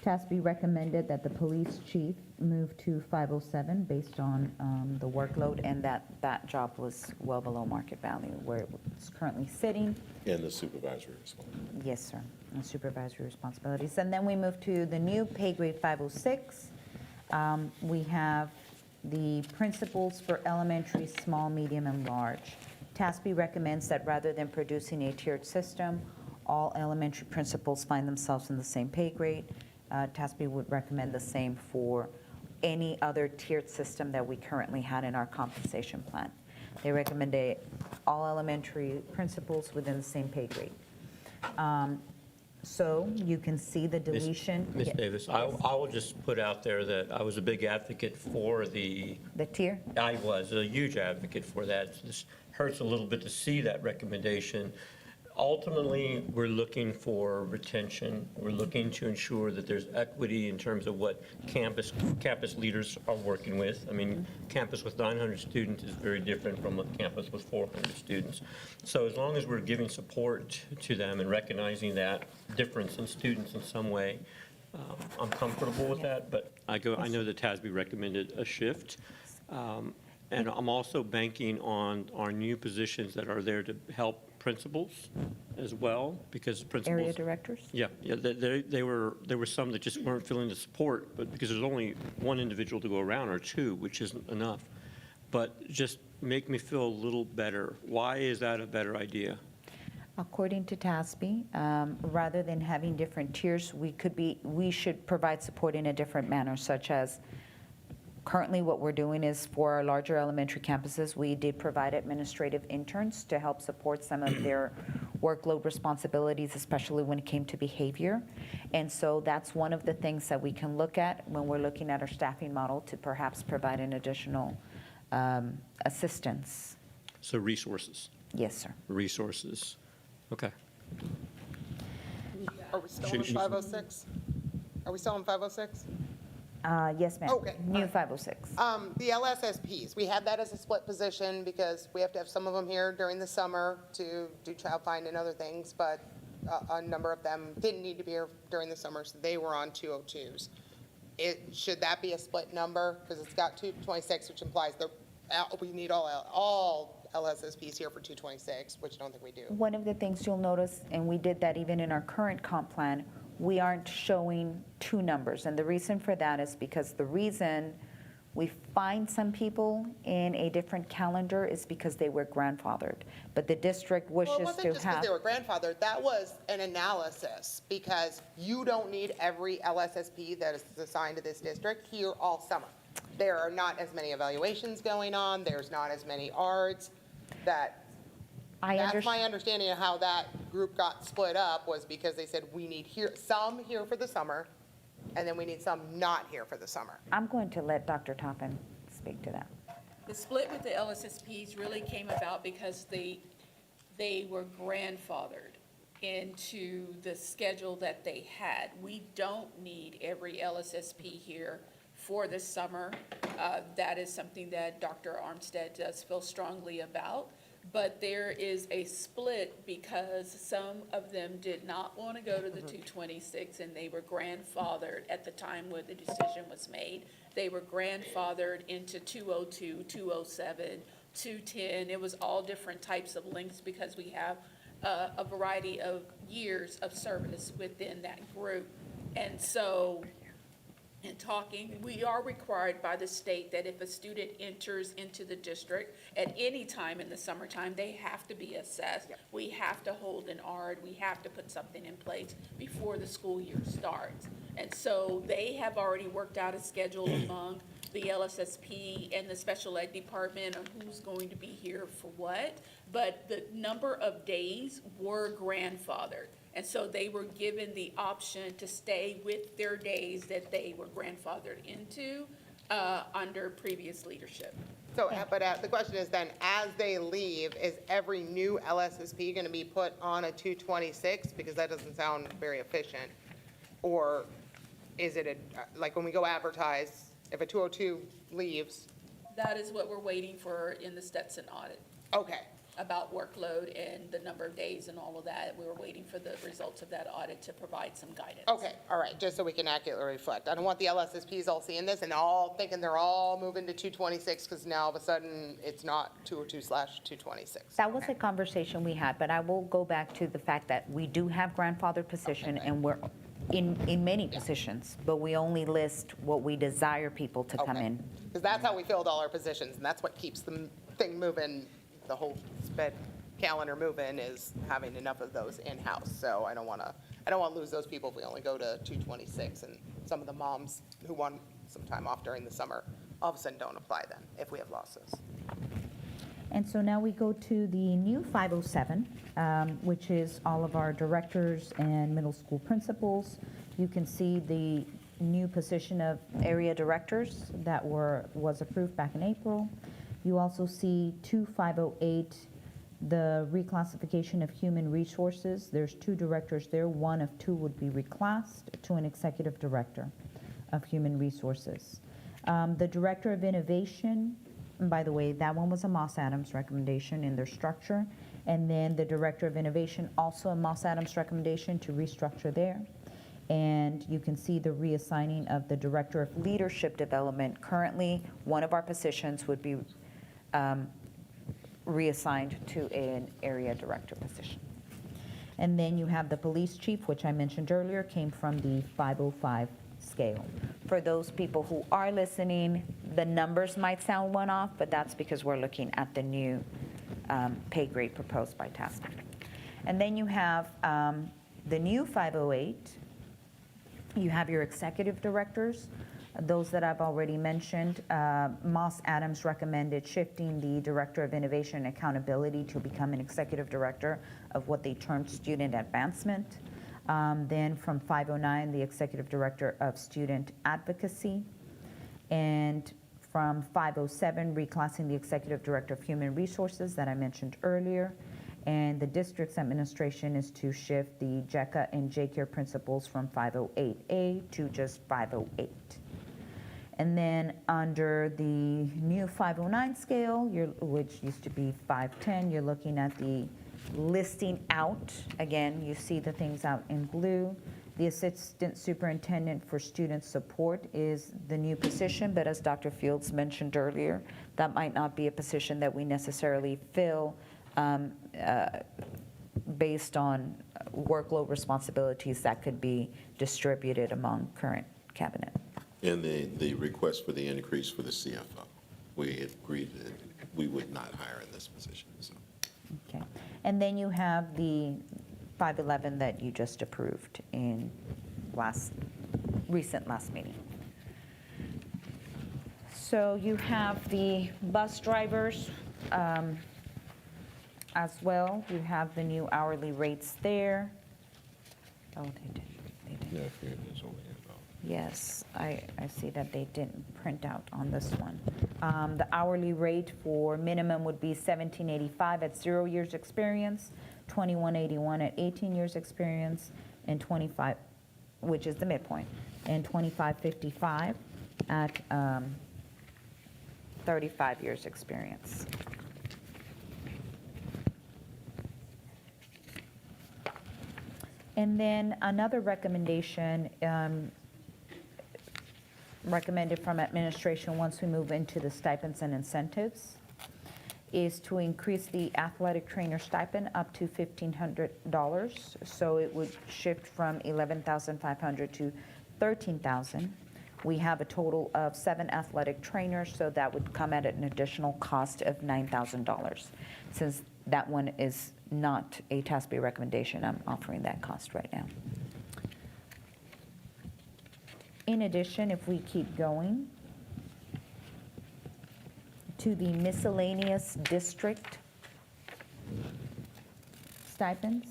TASB recommended that the police chief move to 507 based on the workload, and that job was well below market value where it's currently sitting. And the supervisory responsibility. Yes, sir, and supervisory responsibilities. And then we move to the new pay grade 506. We have the principals for elementary, small, medium, and large. TASB recommends that rather than producing a tiered system, all elementary principals find themselves in the same pay grade. TASB would recommend the same for any other tiered system that we currently had in our compensation plan. They recommend all elementary principals within the same pay grade. So you can see the deletion. Ms. Davis, I will just put out there that I was a big advocate for The tier? I was a huge advocate for that. This hurts a little bit to see that recommendation. Ultimately, we're looking for retention. We're looking to ensure that there's equity in terms of what campus leaders are working with. I mean, campus with 900 students is very different from a campus with 400 students. So as long as we're giving support to them and recognizing that difference in students in some way, I'm comfortable with that. But I know that TASB recommended a shift. And I'm also banking on our new positions that are there to help principals as well, because principals. Area directors? Yeah, there were some that just weren't feeling the support, but because there's only one individual to go around, or two, which isn't enough. But just make me feel a little better. Why is that a better idea? According to TASB, rather than having different tiers, we should provide support in a different manner, such as Currently, what we're doing is for our larger elementary campuses, we did provide administrative interns to help support some of their workload responsibilities, especially when it came to behavior. And so that's one of the things that we can look at when we're looking at our staffing model to perhaps provide an additional assistance. So resources, Yes, sir. resources. Okay. Are we still in 506? Are we still in 506? Yes, ma'am. Okay. New 506. The LSSPs, we had that as a split position because we have to have some of them here during the summer to do child find and other things, but a number of them didn't need to be here during the summer, so they were on 202s. Should that be a split number? Because it's got 226, which implies that we need all LSSPs here for 226, which I don't think we do. One of the things you'll notice, and we did that even in our current comp plan, we aren't showing two numbers. And the reason for that is because the reason we find some people in a different calendar is because they were grandfathered. But the district Well, wishes it wasn't to just because have. they were grandfathered, that was an analysis, because you don't need every LSSP that is assigned to this district here all summer. There are not as many evaluations going on, there's not as many ARDs, that's my understanding of how that group got split up, was because they said, we need some here for the summer, and then we need some not here for the summer. I'm going to let Dr. Toppin speak to that. The split with the LSSPs really came about because they were grandfathered into the schedule that they had. We don't need every LSSP here for this summer. That is something that Dr. Armstead does feel strongly about. But there is a split because some of them did not want to go to the 226, and they were grandfathered at the time where the decision was made. They were grandfathered into 202, 207, 210. It was all different types of links because we have a variety of years of service within that group. And so, in talking, we are required by the state that if a student enters into the district at any time in the summertime, they have to be assessed. Yep. We have to hold an ARD. We have to put something in place before the school year starts. And so they have already worked out a schedule among the LSSP and the special ed department of who's going to be here for what. But the number of days were grandfathered. And so they were given the option to stay with their days that they were grandfathered into under previous leadership. So, but the question is then, as they leave, is every new LSSP going to be put on a 226? Because that doesn't sound very efficient. Or is it like when we go advertise, if a 202 leaves? That is what we're waiting for in the Stetson audit, Okay. about workload and the number of days and all of that. We were waiting for the results of that audit to provide some guidance. Okay, all right, just so we can accurately reflect. I don't want the LSSPs all seeing this and all thinking they're all moving to 226, because now all of a sudden it's not 202/226. That was a conversation we had, but I will go back to the fact that we do have grandfathered position, and we're in many positions, but we only list what we desire people to come in. Because that's how we filled all our positions, and that's what keeps the thing moving, the whole sped calendar moving, is having enough of those in-house. So I don't want to lose those people if we only go to 226, and some of the moms who want some time off during the summer all of a sudden don't apply then, if we have losses. And so now we go to the new 507, which is all of our directors and middle school principals. You can see the new position of area directors that was approved back in April. You also see 2508, the reclassification of human resources. There's 2 directors there. 1 of 2 would be reclassed to an executive director of human resources. The director of innovation, and by the way, that one was a Moss Adams recommendation in their structure. And then the director of innovation, also a Moss Adams recommendation to restructure there. And you can see the reassigning of the director of leadership development. Currently, one of our positions would be reassigned to an area director position. And then you have the police chief, which I mentioned earlier, came from the 505 scale. For those people who are listening, the numbers might sound one off, but that's because we're looking at the new pay grade proposed by taskmaster. And then you have the new 508. You have your executive directors. Those that I've already mentioned, Moss Adams recommended shifting the Director of Innovation and Accountability to become an Executive Director of what they termed Student Advancement. Then from 509, the Executive Director of Student Advocacy. And from 507, reclassing the Executive Director of Human Resources that I mentioned earlier. And the district's administration is to shift the JECA and J-CARE principles from 508A to just 508. And then under the new 509 scale, which used to be 510, you're looking at the listing out. Again, you see the things out in blue. The Assistant Superintendent for Student Support is the new position, but as Dr. Fields mentioned earlier, that might not be a position that we necessarily fill based on workload responsibilities that could be distributed among current cabinet. And the request for the increase for the CFO, we had agreed that we would not hire in this position, so. Okay. And then you have the 511 that you just approved in recent last meeting. So you have the bus drivers as well. You have the new hourly rates there. Oh, they did. Yeah, here it is over here. Yes, I see that they didn't print out on this one. The hourly rate for minimum would be $17.85 at 0 years experience, $21.81 at 18 years experience, and 25, which is the midpoint, and $25.55 at 35 years experience. And then another recommendation recommended from administration once we move into the stipends and incentives is to increase the athletic trainer stipend up to $1,500. So it would shift from $11,500 to $13,000. We have a total of 7 athletic trainers, so that would come at an additional cost of $9,000. Since that one is not a TASB recommendation, I'm offering that cost right now. In addition, if we keep going to the miscellaneous district stipends.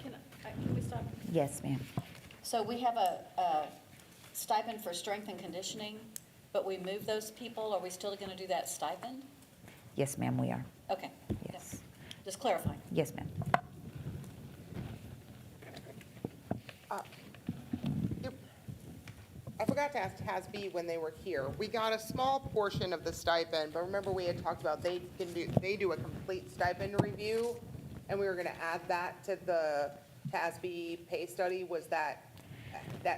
Can we stop? Yes, ma'am. So we have a stipend for strength and conditioning, but we move those people. Are we still going to do that stipend? Yes, ma'am, we are. Okay. Yes. Just clarifying. Yes, ma'am. I forgot to ask TASB when they were here. We got a small portion of the stipend, but remember we had talked about they do a complete stipend review, and we were going to add that to the TASB pay study. Was that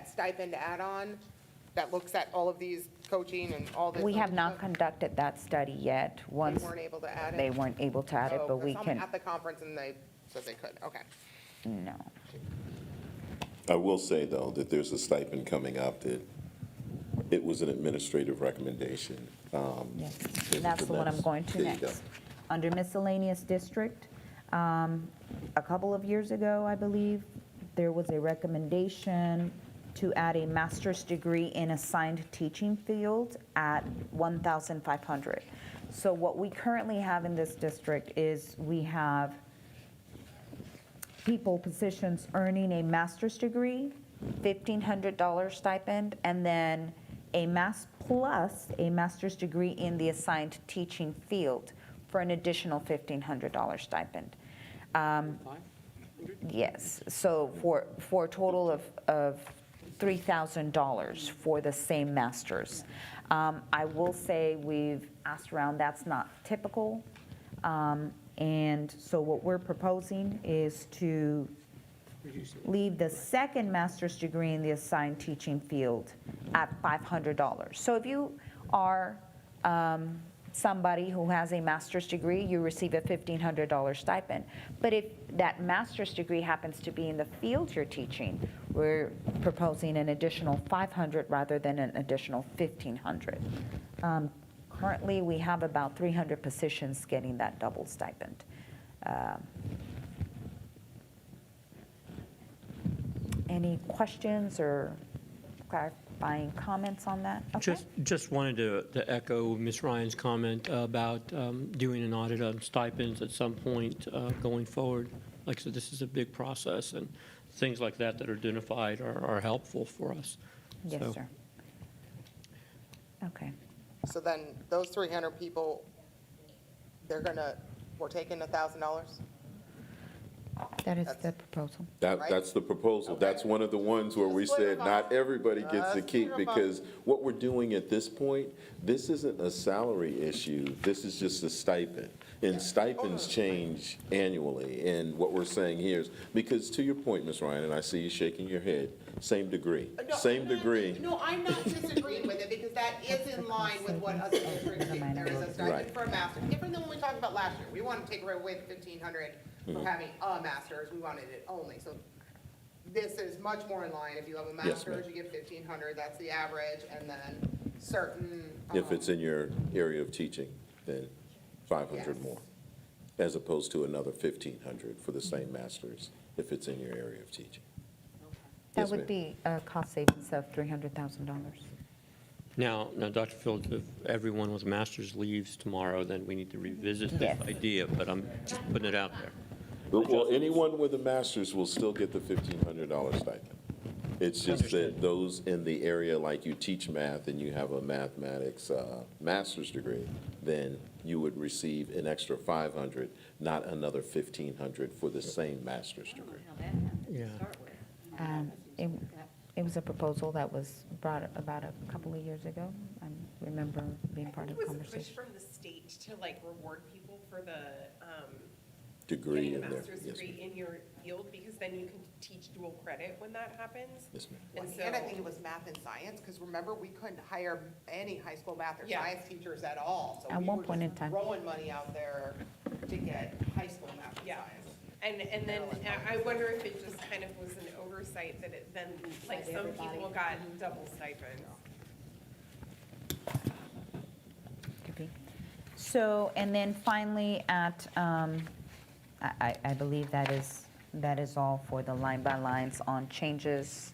stipend add-on that looks at all of these coaching and all this? We have other not stuff? conducted that study yet. They Once weren't able to add it? they weren't able to add it, but we I'm can, at the conference and they said they could. Okay. no. I will say, though, that there's a stipend coming up that it was an administrative recommendation. Yes, that's the one I'm going to There you go. next. Under miscellaneous district, a couple of years ago, I believe, there was a recommendation to add a master's degree in assigned teaching field at $1,500. So what we currently have in this district is we have people, positions earning a master's degree, $1,500 stipend, and then a master's degree in the assigned teaching field for an additional $1,500 stipend. Yes, so for a total of $3,000 for the same master's. I will say we've asked around, that's not typical. And so what we're proposing is to leave the second master's degree in the assigned teaching field at $500. So if you are somebody who has a master's degree, you receive a $1,500 stipend. But if that master's degree happens to be in the field you're teaching, we're proposing an additional $500 rather than an additional $1,500. Currently, we have about 300 positions getting that double stipend. Any questions or clarifying comments on that? Okay. Just wanted to echo Ms. Ryan's comment about doing an audit on stipends at some point going forward. Like I said, this is a big process, and things like that that are identified are helpful for us. Yes, So- sir. Okay. So then those 300 people, we're taking $1,000? That is the proposal. That's the proposal. That's one of the ones where we said not everybody gets to keep, because what we're doing at this point, this isn't a salary issue, this is just a stipend. And stipends change annually, and what we're saying here is, because to your point, Ms. Ryan, and I see you shaking your head, same degree, same degree. No, I'm not disagreeing with it, because that is in line with what other districts do. There is a stipend Right. for a master, different than when we talked about last year. We wanted to take away the 1,500 for having a master's, we wanted it only. So this is much more in line. If you have a Yes, ma'am. master's, you get 1,500, that's the average, and then certain. If it's in your area of teaching, then 500 Yes. more, as opposed to another 1,500 for the same master's, if it's in your area of teaching. That Yes, would ma'am. be a cost savings of $300,000. Now, Dr. Fields, if everyone with master's leaves tomorrow, then we need to revisit this Yes. idea, but I'm just putting it out there. Well, anyone with a master's will still get the $1,500 stipend. It's just that those in the area, like you teach math and you have a mathematics master's degree, then you would receive an extra 500, not another 1,500 for the same master's degree. Yeah. It was a proposal that was brought about a couple of years ago. I remember being part of the It was a push conversation. from the state to like reward people for the, Degree getting a in there. master's Yes, degree ma'am. in your field, because then you can teach dual credit when that happens. Yes, ma'am. And so, And I think it was math and science, because remember, we couldn't hire any high school math or Yeah. science teachers at all. So At we one were point just in time. throwing money out there to get high school math and Yeah. science. and then I wonder if it just kind of was an oversight that it then, like, some people got double stipends. Could be. So, and then finally at, I believe that is all for the line by lines on changes.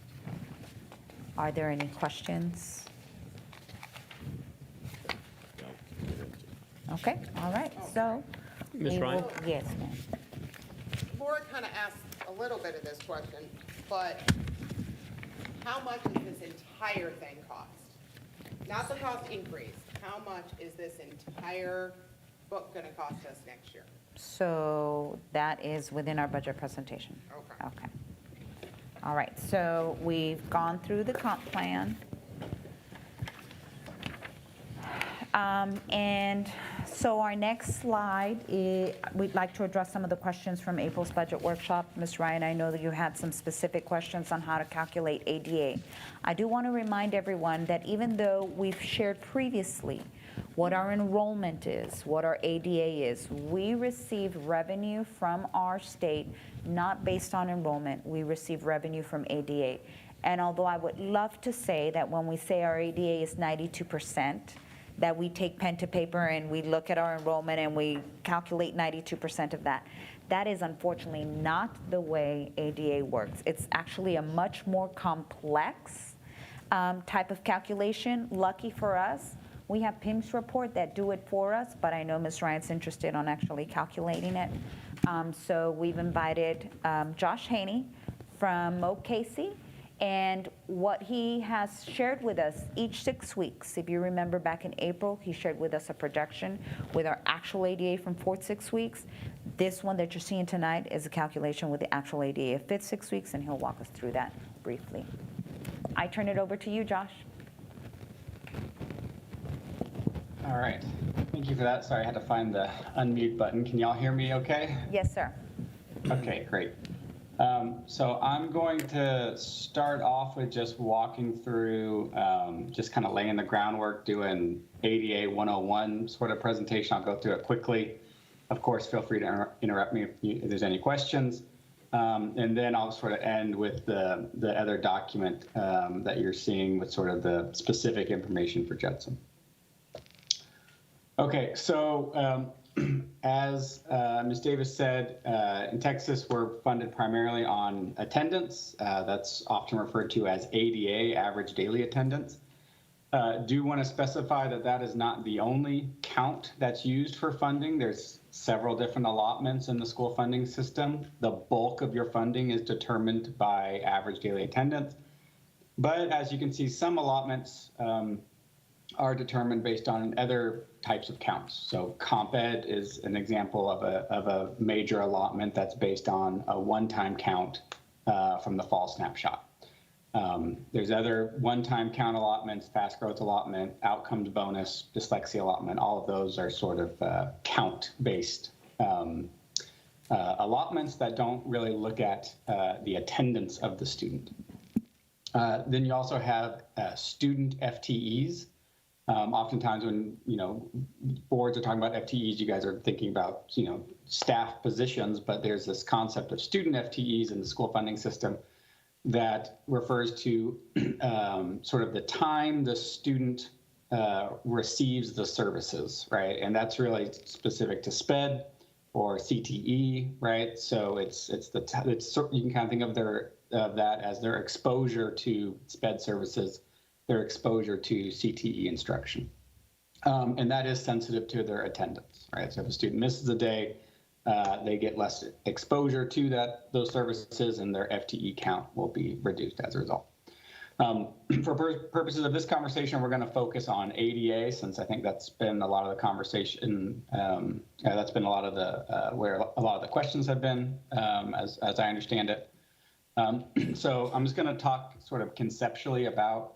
Are there any questions? Okay, all right, so. Ms. we Ryan? will- Yes, ma'am. Laura kind of asked a little bit of this question, but how much does this entire thing cost? Not the cost increase, how much is this entire book going to cost us next year? So that is within our budget presentation. Okay. Okay. All right, so we've gone through the comp plan. And so our next slide, we'd like to address some of the questions from April's budget workshop. Ms. Ryan, I know that you had some specific questions on how to calculate ADA. I do want to remind everyone that even though we've shared previously what our enrollment is, what our ADA is, we receive revenue from our state not based on enrollment. We receive revenue from ADA. And although I would love to say that when we say our ADA is 92%, that we take pen to paper and we look at our enrollment and we calculate 92% of that. That is unfortunately not the way ADA works. It's actually a much more complex type of calculation. Lucky for us, we have PIMS report that do it for us, but I know Ms. Ryan's interested on actually calculating it. So we've invited Josh Haney from Mo Casey. And what he has shared with us each 6 weeks, if you remember back in April, he shared with us a projection with our actual ADA from 4th 6 weeks. This one that you're seeing tonight is a calculation with the actual ADA of 5th 6 weeks, and he'll walk us through that briefly. I turn it over to you, Josh. All right, thank you for that. Sorry, I had to find the unmute button. Can y'all hear me okay? Yes, sir. Okay, great. So I'm going to start off with just walking through, just kind of laying the groundwork, doing ADA 101 sort of presentation. I'll go through it quickly. Of course, feel free to interrupt me if there's any questions. And then I'll sort of end with the other document that you're seeing with sort of the specific information for Judson. Okay, so As Ms. Davis said, in Texas, we're funded primarily on attendance. That's often referred to as ADA, average daily attendance. Do want to specify that that is not the only count that's used for funding. There's several different allotments in the school funding system. The bulk of your funding is determined by average daily attendance. But as you can see, some allotments are determined based on other types of counts. So comp ed is an example of a major allotment that's based on a one-time count from the fall snapshot. There's other one-time count allotments, fast growth allotment, outcomes bonus, dyslexia allotment. All of those are sort of count-based allotments that don't really look at the attendance of the student. Then you also have student FTEs. Oftentimes when, boards are talking about FTEs, you guys are thinking about, staff positions, but there's this concept of student FTEs in the school funding system that refers to sort of the time the student receives the services, right? And that's really specific to SPED or CTE, right? So you can kind of think of that as their exposure to SPED services, their exposure to CTE instruction. And that is sensitive to their attendance, right? So if a student misses a day, they get less exposure to those services, and their FTE count will be reduced as a result. For purposes of this conversation, we're going to focus on ADA, since I think that's been a lot of the conversation. That's been a lot of the where a lot of the questions have been, as I understand it. So I'm just going to talk sort of conceptually about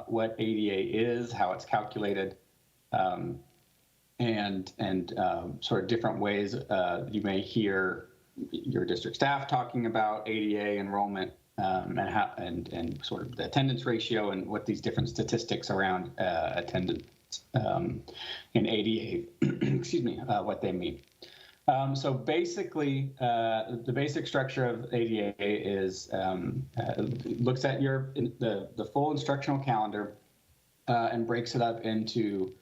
what ADA is, how it's calculated, and sort of different ways you may hear your district staff talking about ADA enrollment, and sort of the attendance ratio and what these different statistics around attendance in ADA, excuse me, what they mean. So basically, the basic structure of ADA is looks at the full instructional calendar and breaks it up into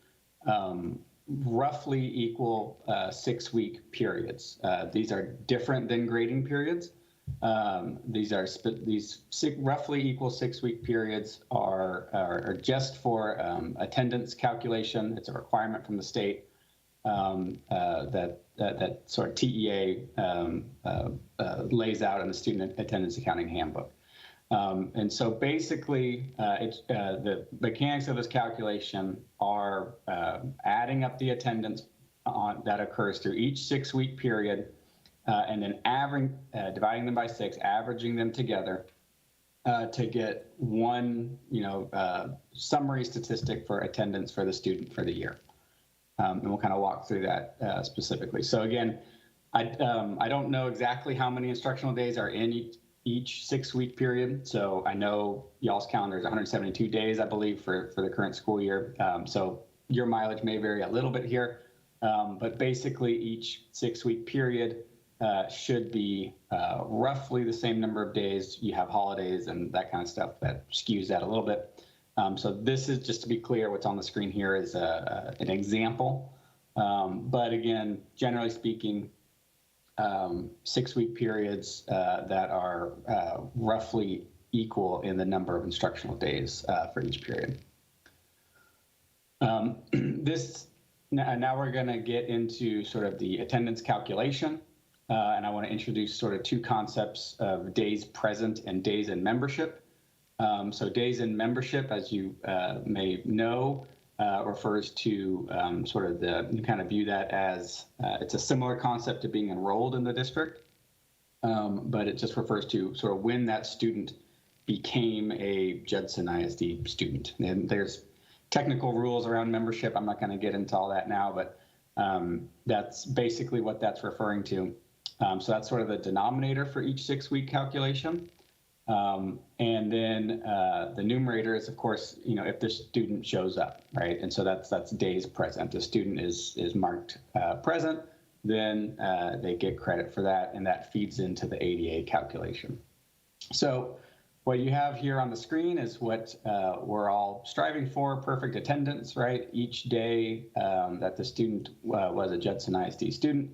roughly equal 6-week periods. These are different than grading periods. These roughly equal 6-week periods are just for attendance calculation. It's a requirement from the state that sort of TEA lays out in the Student Attendance Accounting Handbook. And so basically, the mechanics of this calculation are adding up the attendance that occurs through each 6-week period, and then dividing them by 6, averaging them together to get one, summary statistic for attendance for the student for the year. And we'll kind of walk through that specifically. So again, I don't know exactly how many instructional days are in each 6-week period. So I know y'all's calendar is 172 days, I believe, for the current school year. So your mileage may vary a little bit here, but basically each 6-week period should be roughly the same number of days. You have holidays and that kind of stuff that skews that a little bit. So this is, just to be clear, what's on the screen here is an example. But again, generally speaking, 6-week periods that are roughly equal in the number of instructional days for each period. Now we're going to get into sort of the attendance calculation. And I want to introduce sort of two concepts of days present and days in membership. So days in membership, as you may know, refers to sort of you kind of view that as, it's a similar concept to being enrolled in the district, but it just refers to sort of when that student became a Judson ISD student. And there's technical rules around membership. I'm not going to get into all that now, but that's basically what that's referring to. So that's sort of the denominator for each 6-week calculation. And then the numerator is, of course, if the student shows up, right? And so that's days present. The student is marked present, then they get credit for that, and that feeds into the ADA calculation. So What you have here on the screen is what we're all striving for, perfect attendance, right? Each day that the student was a Judson ISD student,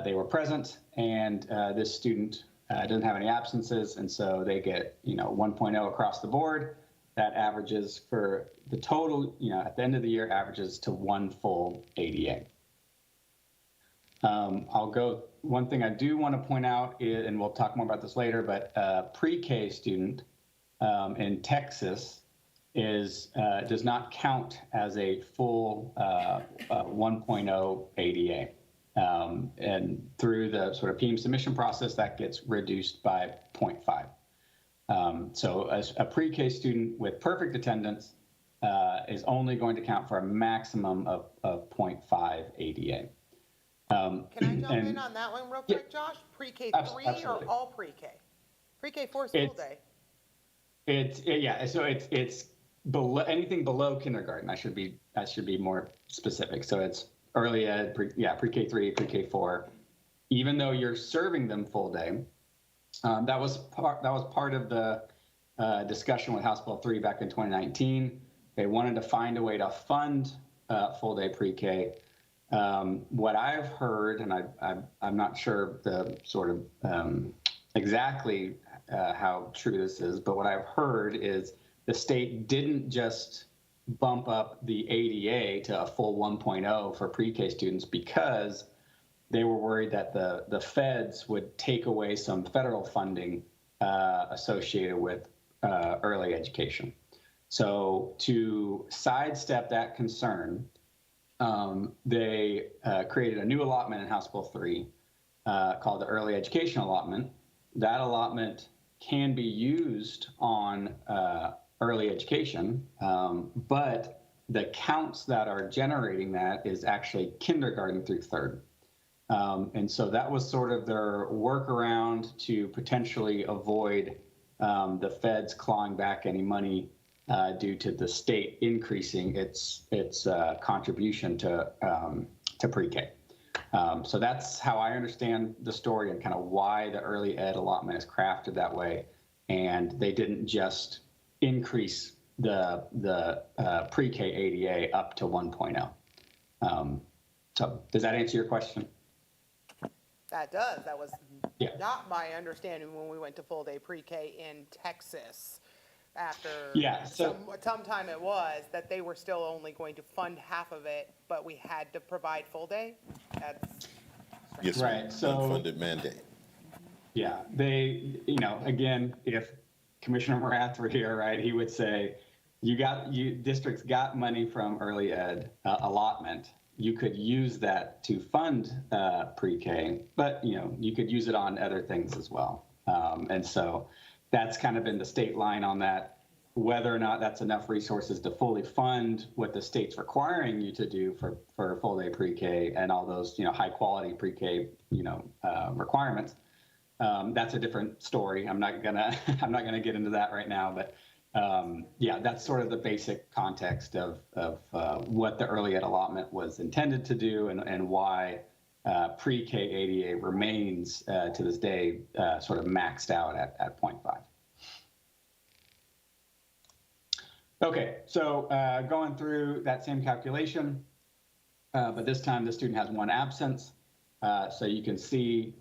they were present, and this student doesn't have any absences, and so they get, 1.0 across the board. That averages for the total, at the end of the year, averages to 1 full ADA. One thing I do want to point out is, and we'll talk more about this later, but a pre-K student in Texas does not count as a full 1.0 ADA. And through the sort of PM submission process, that gets reduced by 0.5. So a pre-K student with perfect attendance is only going to count for a maximum of 0.5 ADA. Can I jump in on that one real quick, Josh? Pre-K 3 Absolutely. or all pre-K? Pre-K 4 is full day. It's below anything below kindergarten. I should be more specific. So it's early ed, pre-K 3, pre-K 4. Even though you're serving them full day, that was part of the discussion with House Bill 3 back in 2019. They wanted to find a way to fund full day pre-K. What I've heard, and I'm not sure the sort of exactly how true this is, but what I've heard is the state didn't just bump up the ADA to a full 1.0 for pre-K students because they were worried that the feds would take away some federal funding associated with early education. So to sidestep that concern, they created a new allotment in House Bill 3 called the Early Education Allotment. That allotment can be used on early education, but the counts that are generating that is actually kindergarten through third. And so that was sort of their workaround to potentially avoid the feds clawing back any money due to the state increasing its contribution to pre-K. So that's how I understand the story and kind of why the early ed allotment is crafted that way. And they didn't just increase the pre-K ADA up to 1.0. So does that answer your question? That does. That was not my understanding when we went to full day pre-K in Texas. After some time it was that they were still only going to fund half of it, but we had to provide full day. That's Yes, right. So unfunded mandate. Yeah, they, again, if Commissioner Morath were here, right, he would say, districts got money from early ed allotment. You could use that to fund pre-K, but you could use it on other things as well. And so that's kind of been the state line on that. Whether or not that's enough resources to fully fund what the state's requiring you to do for full day pre-K and all those high quality pre-K requirements, that's a different story. I'm not gonna get into that right now, but that's sort of the basic context of what the early ed allotment was intended to do and why pre-K ADA remains to this day sort of maxed out at 0.5. Okay, so going through that same calculation, but this time the student has one absence. So you can see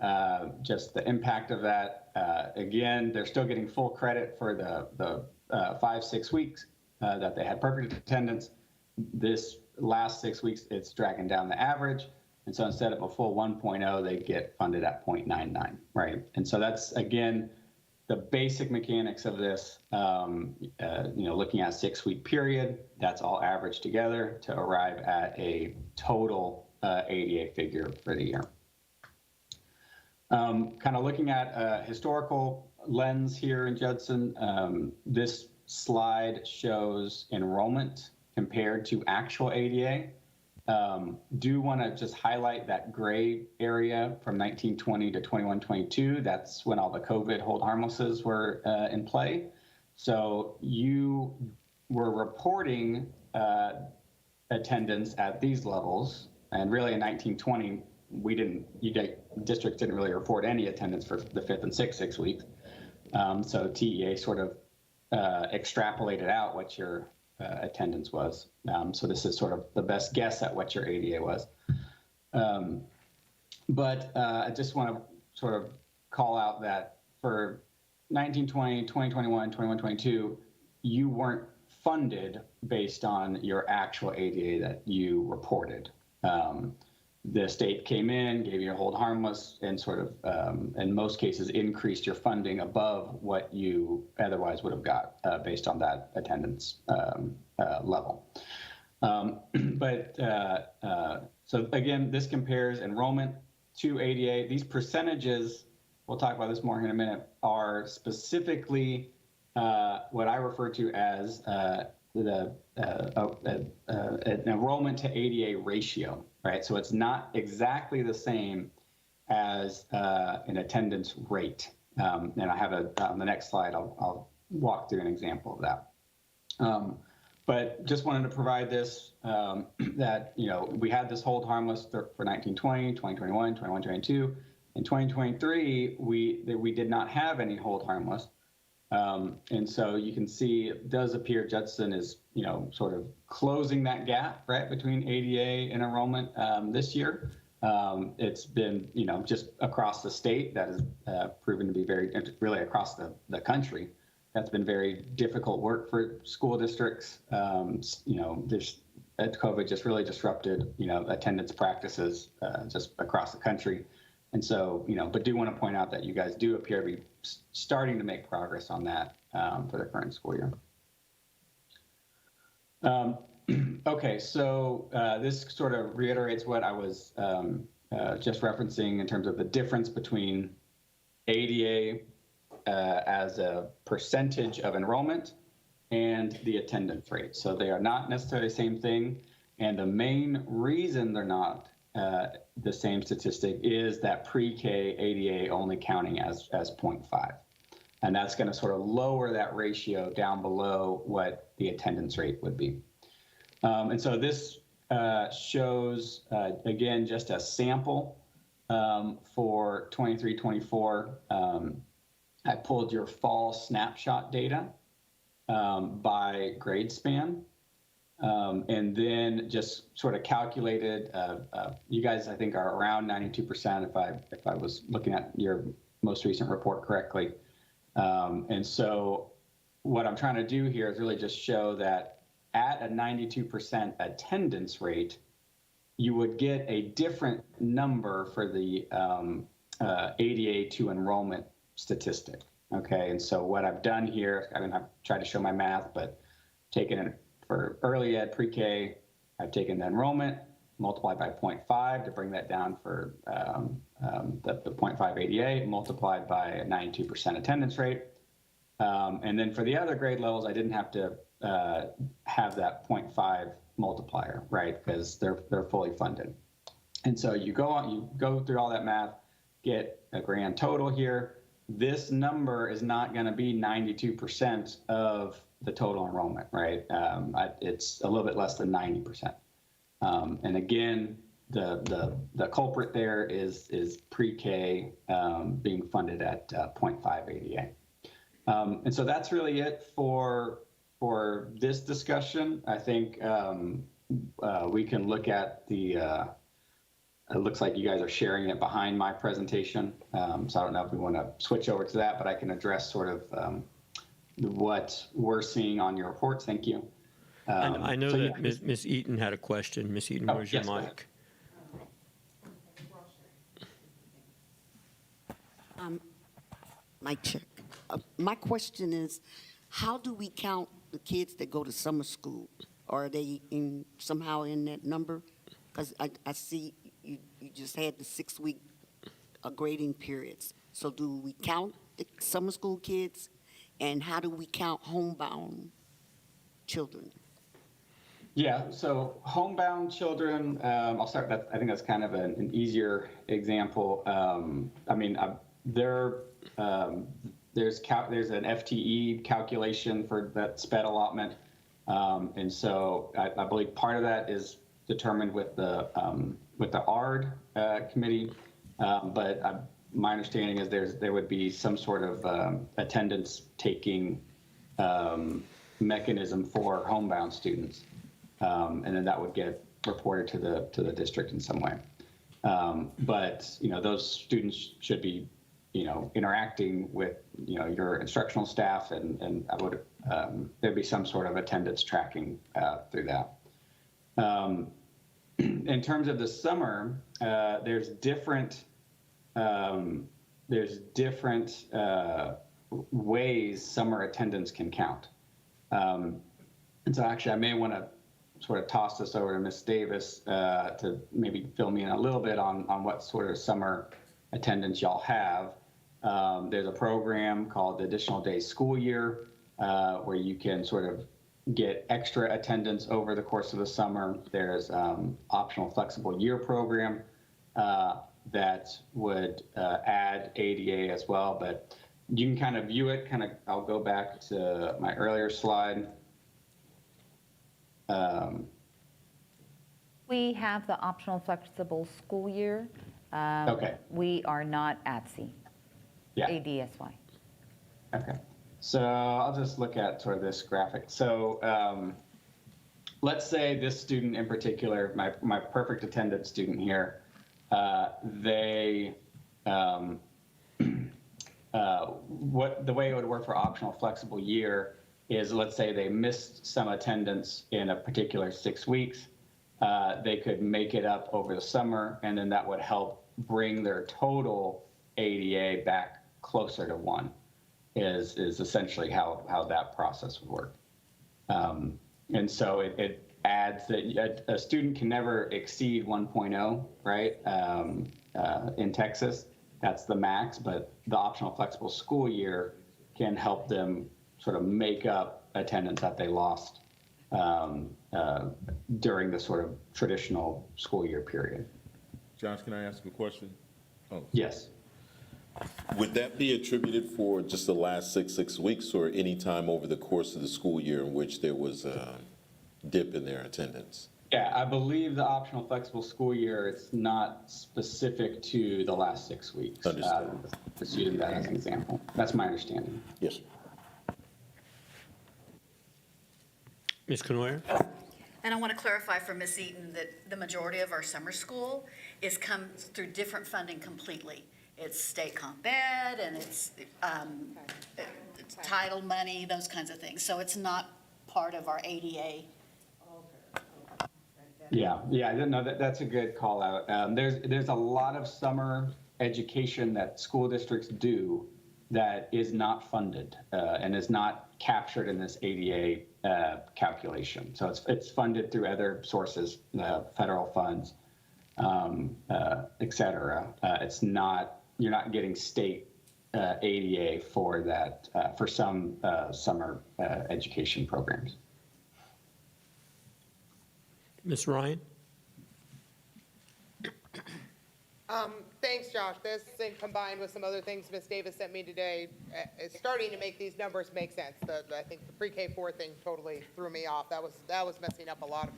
just the impact of that. Again, they're still getting full credit for the 5-6 weeks that they had perfect attendance. This last 6 weeks, it's dragging down the average. And so instead of a full 1.0, they get funded at 0.99, right? And so that's, again, the basic mechanics of this, looking at a 6-week period, that's all averaged together to arrive at a total ADA figure for the year. Kind of looking at a historical lens here in Judson, this slide shows enrollment compared to actual ADA. Do want to just highlight that gray area from 1920 to 21-22. That's when all the COVID hold harmlesses were in play. So you were reporting attendance at these levels, and really in 1920, districts didn't really report any attendance for the 5th and 6th 6 weeks. So TEA sort of extrapolated out what your attendance was. So this is sort of the best guess at what your ADA was. But I just want to sort of call out that for 1920, 2021, 21-22, you weren't funded based on your actual ADA that you reported. The state came in, gave you a hold harmless, and sort of, in most cases, increased your funding above what you otherwise would have got based on that attendance level. So again, this compares enrollment to ADA. These percentages, we'll talk about this more in a minute, are specifically what I refer to as an enrollment to ADA ratio, right? So it's not exactly the same as an attendance rate. And I have on the next slide, I'll walk through an example of that. But just wanted to provide this, that, we had this hold harmless for 1920, 2021, 21-22. In 2023, we did not have any hold harmless. And so you can see it does appear Judson is, sort of closing that gap, right, between ADA and enrollment this year. It's been, just across the state, that has proven to be really across the country. That's been very difficult work for school districts. COVID just really disrupted, attendance practices just across the country. And so, but do want to point out that you guys do appear to be starting to make progress on that for the current school year. Okay, so this sort of reiterates what I was just referencing in terms of the difference between ADA as a percentage of enrollment and the attendance rate. So they are not necessarily the same thing. And the main reason they're not the same statistic is that pre-K ADA only counting as 0.5. And that's going to sort of lower that ratio down below what the attendance rate would be. And so this shows, again, just a sample for 23-24. I pulled your fall snapshot data by grade span, and then just sort of calculated. You guys, I think, are around 92% if I was looking at your most recent report correctly. And so what I'm trying to do here is really just show that at a 92% attendance rate, you would get a different number for the ADA to enrollment statistic. Okay, and so what I've done here, I've tried to show my math, but taken it for early ed, pre-K, I've taken the enrollment, multiplied by 0.5 to bring that down for the 0.5 ADA, multiplied by a 92% attendance rate. And then for the other grade levels, I didn't have to have that 0.5 multiplier, right? Because they're fully funded. And so you go through all that math, get a grand total here. This number is not going to be 92% of the total enrollment, right? It's a little bit less than 90%. And again, the culprit there is pre-K being funded at 0.5 ADA. And so that's really it for this discussion. I think we can look at the, it looks like you guys are sharing it behind my presentation. So I don't know if we want to switch over to that, but I can address sort of what we're seeing on your reports. Thank you. I know that Ms. Eaton had a question. Ms. Eaton, where's your mic? Mic check. My question is, how do we count the kids that go to summer school? Are they somehow in that number? Because I see you just had the 6-week grading periods. So do we count the summer school kids? And how do we count homebound children? Yeah, so homebound children, I'll start that. I think that's kind of an easier example. I mean, there's an FTE calculation for that SPED allotment. And so I believe part of that is determined with the ARD committee. But my understanding is there would be some sort of attendance taking mechanism for homebound students. And then that would get reported to the district in some way. But, those students should be, interacting with, your instructional staff, and I would, there'd be some sort of attendance tracking through that. In terms of the summer, there's different ways summer attendance can count. And so actually, I may want to sort of toss this over to Ms. Davis to maybe fill me in a little bit on what sort of summer attendance y'all have. There's a program called the Additional Days School Year where you can sort of get extra attendance over the course of the summer. There's optional flexible year program that would add ADA as well, but you can kind of view it, I'll go back to my earlier slide. We have the optional flexible school year. Okay. We are not ADSY, Yeah. ADSY. Okay. So I'll just look at sort of this graphic. So let's say this student in particular, my perfect attendance student here, the way it would work for optional flexible year is, let's say they missed some attendance in a particular 6 weeks. They could make it up over the summer, and then that would help bring their total ADA back closer to 1, is essentially how that process would work. And so it adds that a student can never exceed 1.0, right? In Texas, that's the max, but the optional flexible school year can help them sort of make up attendance that they lost during the sort of traditional school year period. Josh, can I ask a question? Oh. Yes. Would that be attributed for just the last six weeks, or any time over the course of the school year in which there was a dip in their attendance? Yeah, I believe the optional flexible school year, it's not specific to the last 6 weeks. Understood. Just using that as an example. That's my understanding. Yes. Ms. Canoyer? And I want to clarify for Ms. Eaton that the majority of our summer school comes through different funding completely. It's state comp ed, and it's title money, those kinds of things. So it's not part of our ADA. Yeah, no, that's a good call out. There's a lot of summer education that school districts do that is not funded and is not captured in this ADA calculation. So it's funded through other sources, federal funds, et cetera. You're not getting state ADA for that, for some summer education programs. Ms. Ryan? Thanks, Josh. This thing combined with some other things Ms. Davis sent me today is starting to make these numbers make sense. I think the pre-K4 thing totally threw me off. That was messing up a lot of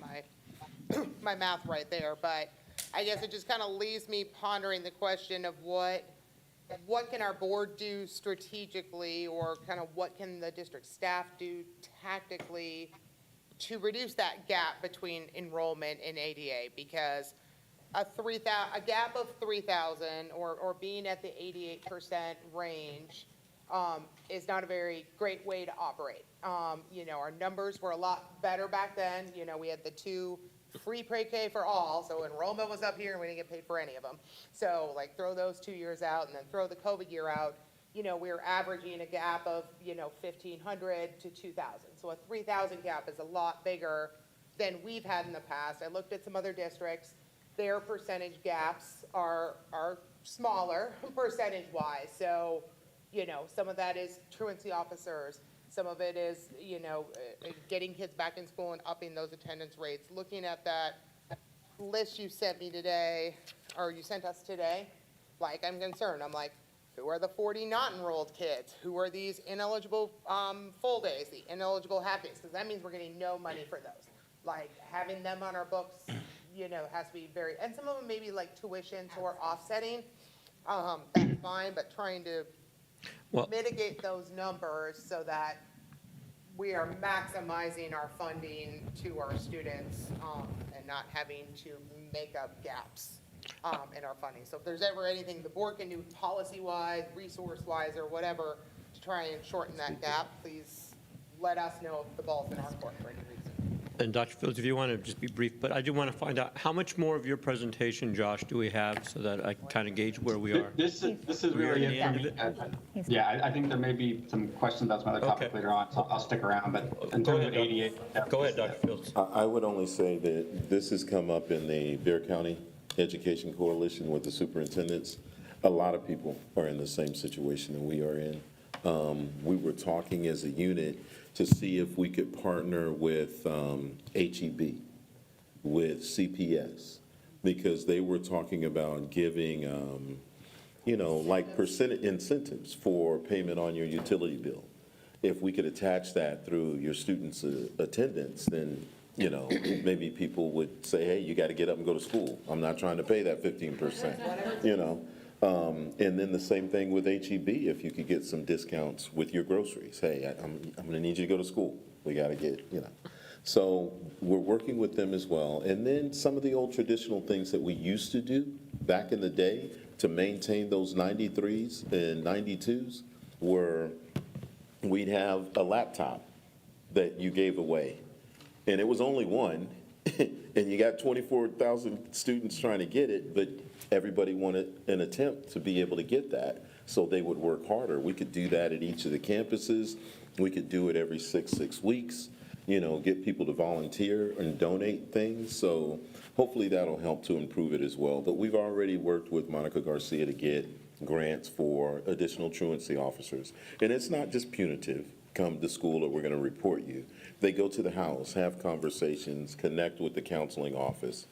my math right there. But I guess it just kind of leaves me pondering the question of what can our board do strategically, or kind of what can the district staff do tactically to reduce that gap between enrollment and ADA? Because a gap of 3,000 or being at the 88% range is not a very great way to operate. Our numbers were a lot better back then. We had the 2 free pre-K for all, so enrollment was up here and we didn't get paid for any of them. So throw those 2 years out and then throw the COVID year out, we were averaging a gap of, 1,500 to 2,000. So a 3,000 gap is a lot bigger than we've had in the past. I looked at some other districts. Their percentage gaps are smaller percentage-wise. So, some of that is truancy officers. Some of it is, getting kids back in school and upping those attendance rates. Looking at that list you sent me today, or you sent us today, I'm concerned. I'm like, who are the 40 not enrolled kids? Who are these ineligible full days, the ineligible half days? Because that means we're getting no money for those. Having them on our books, has to be and some of them maybe tuitions or offsetting. that's fine, but trying to Well- mitigate those numbers so that we are maximizing our funding to our students, and not having to make up gaps, in our funding. So if there's ever anything the board can do policy-wise, resource-wise, or whatever, to try and shorten that gap, please let us know if the ball's in our court for any reason. And Dr. Fields, if you want to just be brief, but I do want to find out, how much more of your presentation, Josh, do we have so that I can kind of gauge where we are? This is We are at really the it for end me. of Yeah, I think there may be some questions about some other topics Okay. later on, so I'll stick around, but in Go terms of ahead, Doc. ADA. Go ahead, Dr. Fields. I would only say that this has come up in the Bear County Education Coalition with the superintendents. A lot of people are in the same situation that we are in. We were talking as a unit to see if we could partner with HEB, with CPS, because they were talking about giving, like percentage incentives for payment on your utility bill. If we could attach that through your students' attendance, then, maybe people would say, hey, you got to get up and go to school. I'm not trying to pay that 15%, And then the same thing with HEB, if you could get some discounts with your groceries. Hey, I'm going to need you to go to school. We got to get, So we're working with them as well. And then some of the old traditional things that we used to do back in the day to maintain those 93s and 92s were we'd have a laptop that you gave away. And it was only one, and you got 24,000 students trying to get it, but everybody wanted an attempt to be able to get that, so they would work harder. We could do that at each of the campuses. We could do it every six weeks, get people to volunteer and donate things. So hopefully that'll help to improve it as well. But we've already worked with Monica Garcia to get grants for additional truancy officers. And it's not just punitive, come to school or we're going to report you. They go to the house, have conversations, connect with the counseling office,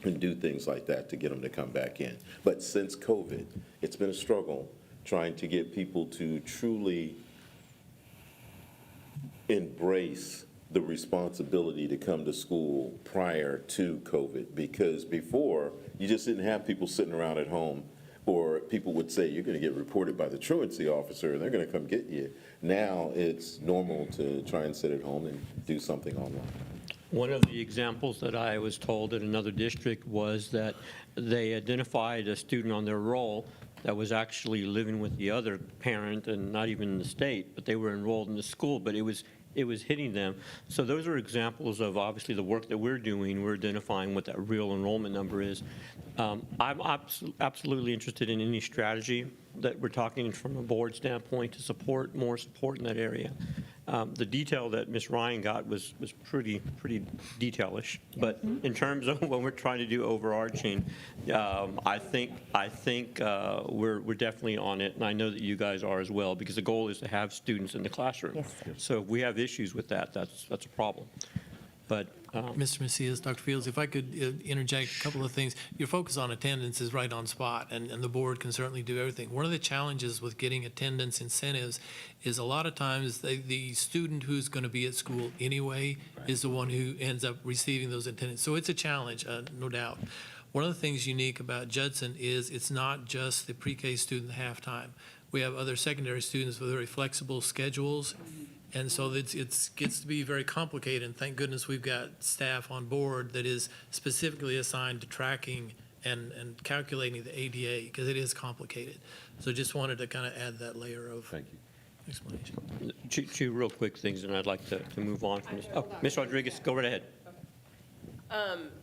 and do things like that to get them to come back in. But since COVID, it's been a struggle trying to get people to truly embrace the responsibility to come to school prior to COVID, because before, you just didn't have people sitting around at home, or people would say, you're going to get reported by the truancy officer, and they're going to come get you. Now, it's normal to try and sit at home and do something online. One of the examples that I was told in another district was that they identified a student on their roll that was actually living with the other parent and not even in the state, but they were enrolled in the school, but it was hitting them. So those are examples of obviously the work that we're doing. We're identifying what that real enrollment number is. I'm absolutely interested in any strategy that we're talking from a board standpoint to support more support in that area. The detail that Ms. Ryan got was pretty detailish, but in terms of what we're trying to do overarching, I think we're definitely on it, and I know that you guys are as well, because the goal is to have students in the classroom. Yes, sir. So if we have issues with that, that's a problem. But Mr. Macias, Dr. Fields, if I could interject a couple of things. Your focus on attendance is right on spot, and the board can certainly do everything. One of the challenges with getting attendance incentives is a lot of times the student who's going to be at school anyway is the one who ends up receiving those attendance. So it's a challenge, no doubt. One of the things unique about Judson is it's not just the pre-K student half-time. We have other secondary students with very flexible schedules. And so it gets to be very complicated, and thank goodness we've got staff on board that is specifically assigned to tracking and calculating the ADA, because it is complicated. So just wanted to kind of add that layer of explanation. two real quick things, and I'd like to move on from this. Oh, Ms. Rodriguez, go right ahead.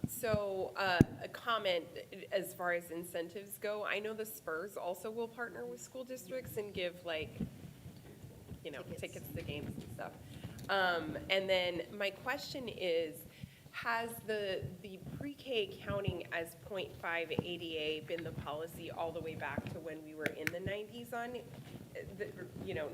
So a comment as far as incentives go, I know the Spurs also will partner with school districts and give tickets to games and stuff. And then my question is, has the pre-K counting as 0.5 ADA been the policy all the way back to when we were in the 90s on,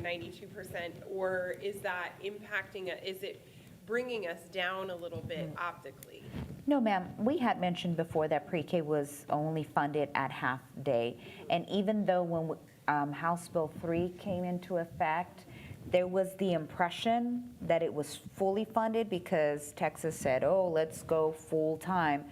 92%? Or is that impacting, is it bringing us down a little bit optically? No, ma'am. We had mentioned before that pre-K was only funded at half day. And even though when House Bill 3 came into effect, there was the impression that it was fully funded because Texas said, oh, let's go full time.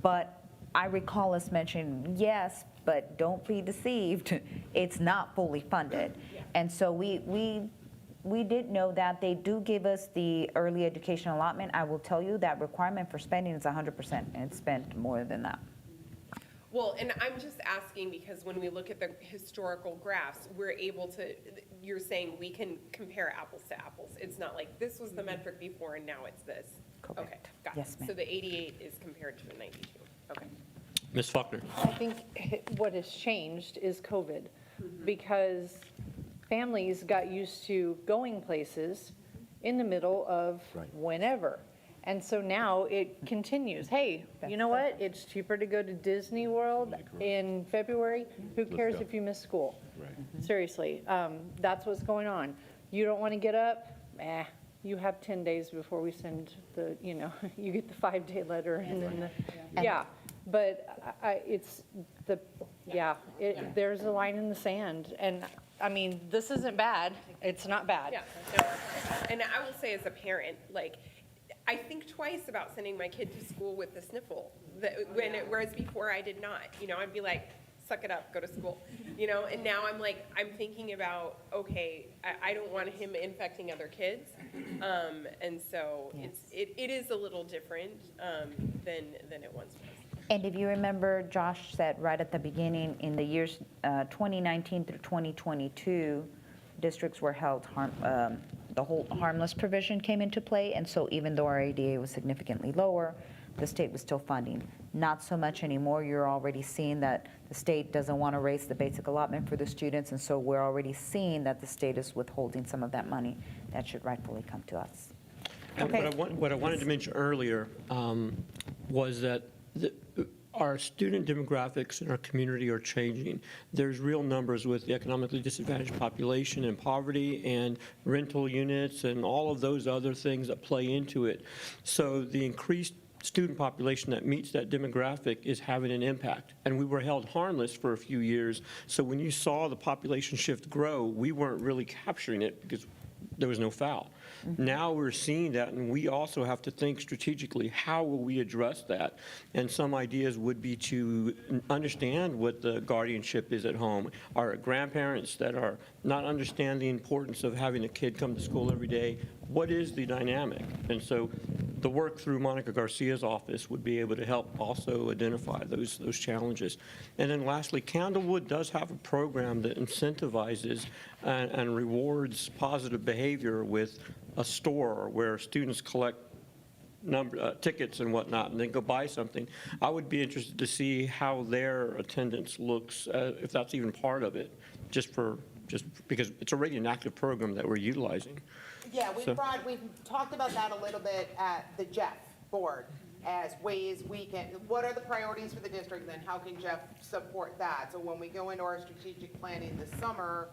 But I recall us mentioning, yes, but don't be deceived, it's not fully funded. And so we did know that they do give us the early education allotment. I will tell you that requirement for spending is 100%, and it's spent more than that. Well, and I'm just asking because when we look at the historical graphs, we're able to, you're saying we can compare apples to apples. It's not like this was the metric before and now it's this. Correct. Okay, got it. Yes, ma'am. So the 88 is compared to the 92. Okay. Ms. Faulkner? I think what has changed is COVID, because families got used to going places in the middle of whenever. And so now it continues. Hey, you know what? It's cheaper to go to Disney World in February. Who cares if you miss school? Seriously, that's what's going on. You don't want to get up? You have 10 days before we send the, you get the 5-day letter and then the, But it's the, there's a line in the sand. And I mean, this isn't bad. It's not bad. Yeah, no. And I will say as a parent, like, I think twice about sending my kid to school with the sniffle, whereas before I did not. I'd be like, suck it up, go to school. And now I'm like, I'm thinking about, okay, I don't want him infecting other kids. And so it is a little different than it once was. And if you remember, Josh said right at the beginning, in the years 2019 through 2022, districts were held the whole harmless provision came into play, and so even though our ADA was significantly lower, the state was still funding. Not so much anymore. You're already seeing that the state doesn't want to raise the basic allotment for the students, and so we're already seeing that the state is withholding some of that money that should rightfully come to us. Okay. What I wanted to mention earlier was that our student demographics in our community are changing. There's real numbers with the economically disadvantaged population and poverty and rental units and all of those other things that play into it. So the increased student population that meets that demographic is having an impact. And we were held harmless for a few years. So when you saw the population shift grow, we weren't really capturing it because there was no foul. Now we're seeing that, and we also have to think strategically, how will we address that? And some ideas would be to understand what the guardianship is at home. Our grandparents that are not understand the importance of having a kid come to school every day, what is the dynamic? And so the work through Monica Garcia's office would be able to help also identify those challenges. And then lastly, Candlewood does have a program that incentivizes and rewards positive behavior with a store where students collect tickets and whatnot, and then go buy something. I would be interested to see how their attendance looks, if that's even part of it, just because it's already an active program that we're utilizing. Yeah, we've talked about that a little bit at the Jeff board as ways we can, what are the priorities for the district, then how can Jeff support that? So when we go into our strategic planning this summer,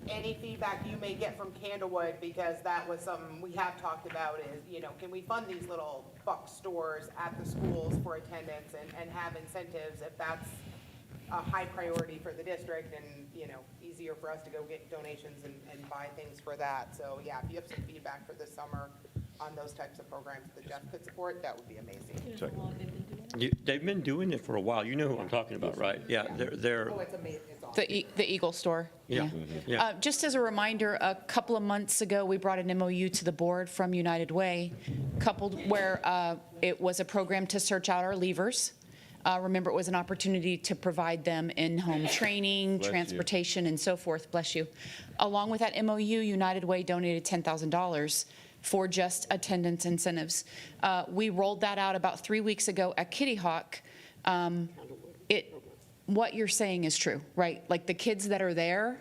any feedback you may get from Candlewood, because that was something we have talked about is, can we fund these little buck stores at the schools for attendance and have incentives if that's a high priority for the district and, easier for us to go get donations and buy things for that. So yeah, if you have some feedback for this summer on those types of programs that Jeff could support, that would be amazing. They've been doing it for a while. You know who I'm talking about, right? Yeah, they're. Oh, it's amazing. It's awesome. The Eagle Store. Yeah. Yeah. Just as a reminder, a couple of months ago, we brought an MOU to the board from United Way, coupled where it was a program to search out our leavers. Remember, it was an opportunity to provide them in-home training, transportation, and so forth. Bless you. Along with that MOU, United Way donated $10,000 for just attendance incentives. We rolled that out about 3 weeks ago at Kitty Hawk. What you're saying is true, right? Like the kids that are there,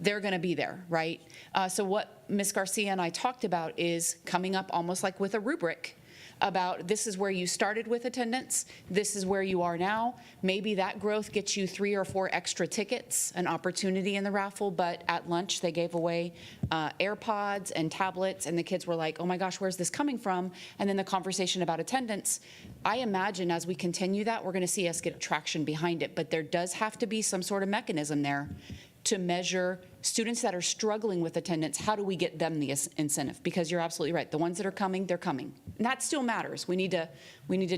they're going to be there, right? So what Ms. Garcia and I talked about is coming up almost like with a rubric about this is where you started with attendance, this is where you are now. Maybe that growth gets you 3 or 4 extra tickets, an opportunity in the raffle, but at lunch they gave away AirPods and tablets, and the kids were like, oh my gosh, where's this coming from? And then the conversation about attendance, I imagine as we continue that, we're gonna see us get traction behind it, but there does have to be some sort of mechanism there to measure students that are struggling with attendance. How do we get them the incentive? Because you're absolutely right. The ones that are coming, they're coming. And that still matters. We need to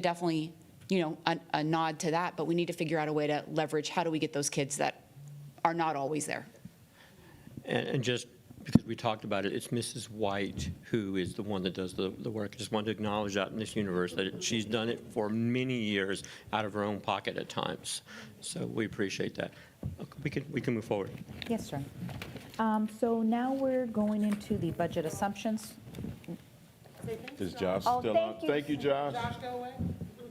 definitely a nod to that, but we need to figure out a way to leverage, how do we get those kids that are not always there? And just because we talked about it, it's Mrs. White who is the one that does the work. I just wanted to acknowledge that in this universe, that she's done it for many years out of her own pocket at times. So we appreciate that. Okay, we can move forward. Yes, sir. So now we're going into the budget assumptions. Is Josh Oh, still thank on? you. Thank you, Josh. Josh go away?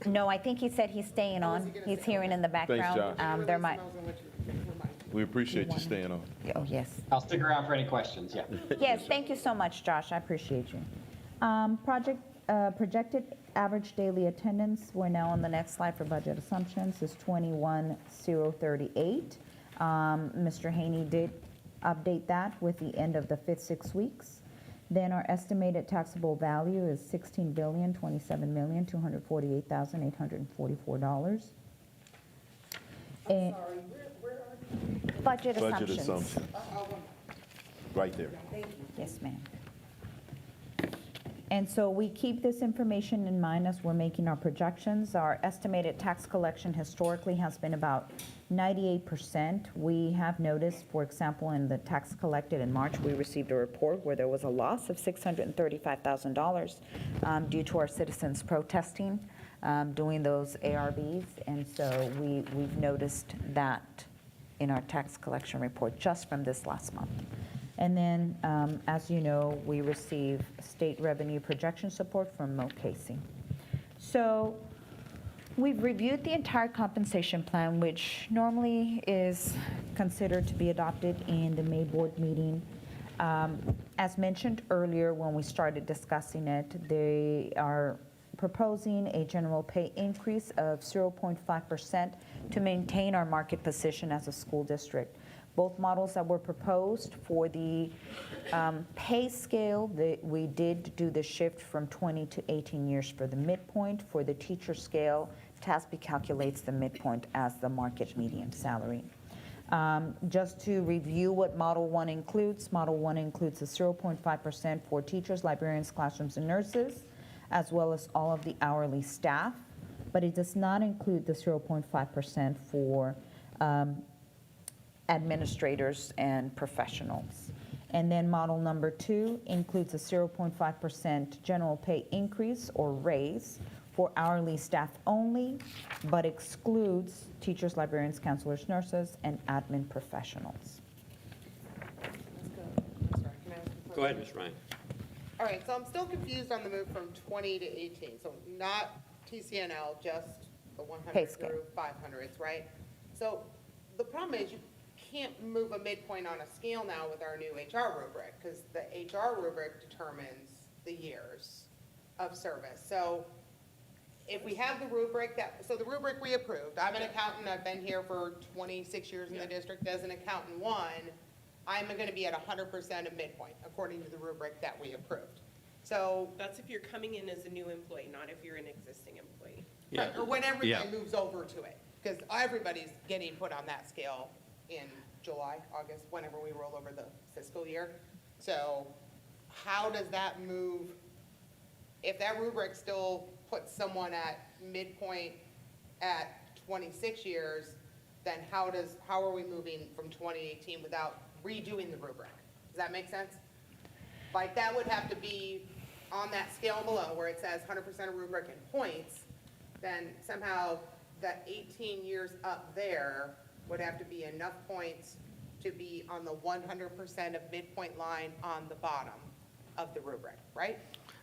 No, I think he said he's staying on. He's hearing in the background. Josh. There might, We appreciate you staying on. oh, yes. I'll stick around for any questions, yeah. Yes, thank you so much, Josh. I appreciate you. Projected average daily attendance, we're now on the next slide for budget assumptions, is 21,038. Mr. Haney did update that with the end of the fifth 6 weeks. Then our estimated taxable value is $16,027,248,844. And budget Budget assumptions. assumption. Right there. Yes, ma'am. And so we keep this information in mind as we're making our projections. Our estimated tax collection historically has been about 98%. We have noticed, for example, in the tax collected in March, we received a report where there was a loss of $635,000 due to our citizens protesting, doing those ARVs. And so we've noticed that in our tax collection report just from this last month. And then, as you know, we receive state revenue projection support from Mo Casey. So we've reviewed the entire compensation plan, which normally is considered to be adopted in the May board meeting. As mentioned earlier when we started discussing it, they are proposing a general pay increase of 0.5% to maintain our market position as a school district. Both models that were proposed for the pay scale, we did do the shift from 20 to 18 years for the midpoint. For the teacher scale, TASB calculates the midpoint as the market median salary. Just to review what Model 1 includes, Model 1 includes a 0.5% for teachers, librarians, classrooms, and nurses, as well as all of the hourly staff, but it does not include the 0.5% for administrators and professionals. And then model number 2 includes a 0.5% general pay increase or raise for hourly staff only, but excludes teachers, librarians, counselors, nurses, and admin professionals. Go ahead, Ms. Ryan. All right, so I'm still confused on the move from 20 to 18. So not TCNL, just the Pay 100 scale. through 500s, right? So the problem is you can't move a midpoint on a scale now with our new HR rubric, because the HR rubric determines the years of service. So if we have the rubric so the rubric we approved, I'm an accountant, I've been here for 26 years in the district as an accountant 1, I'm gonna be at 100% of midpoint, according to the rubric that we approved. So, That's if you're coming in as a new employee, not if you're an existing employee. right, or when Yeah. everybody moves over to it, because everybody's getting put on that scale in July, August, whenever we roll over the fiscal year. So how does that move, if that rubric still puts someone at midpoint at 26 years, then how are we moving from 2018 without redoing the rubric? Does that make sense? Like, that would have to be on that scale below where it says 100% of rubric and points, then somehow that 18 years up there would have to be enough points to be on the 100% of midpoint line on the bottom of the rubric, right?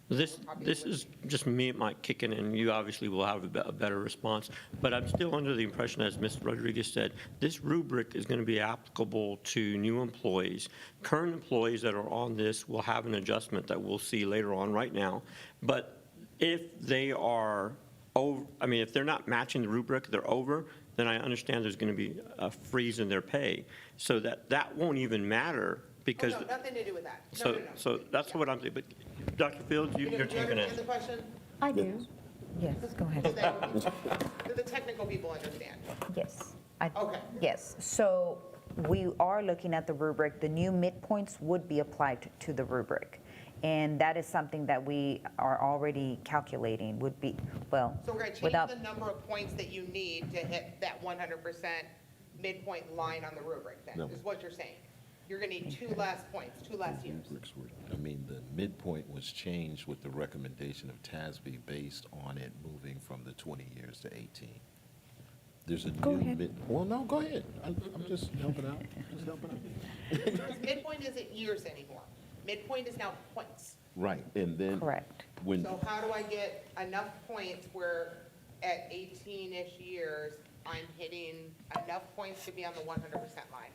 This is just me, Mike, kicking in. You obviously will have a better response. But I'm still under the impression, as Ms. Rodriguez said, this rubric is going to be applicable to new employees. Current employees that are on this will have an adjustment that we'll see later on right now. But if they are over, if they're not matching the rubric, they're over, then I understand there's going to be a freeze in their pay. So that won't even matter because. Oh, no, nothing to do with that. No. So that's what I'm saying. But Dr. Fields, Do you're you taking understand it. the question? I do. Yes, go ahead. Do the technical people understand? Yes. Okay. Yes, so we are looking at the rubric. The new midpoints would be applied to the rubric. And that is something that we are already calculating would be, well, So we're going to change without, the number of points that you need to hit that 100% midpoint line on the rubric then, No. is what you're saying. You're going to need 2 less points, 2 less years. I mean, the midpoint was changed with the recommendation of TASB based on it moving from the 20 years to 18. There's a Go new ahead. well, no, go ahead. I'm just helping out, just helping out. Because midpoint isn't years anymore. Midpoint is now points. Right, and then. correct. When, So how do I get enough points where at 18-ish years, I'm hitting enough points to be on the 100% line?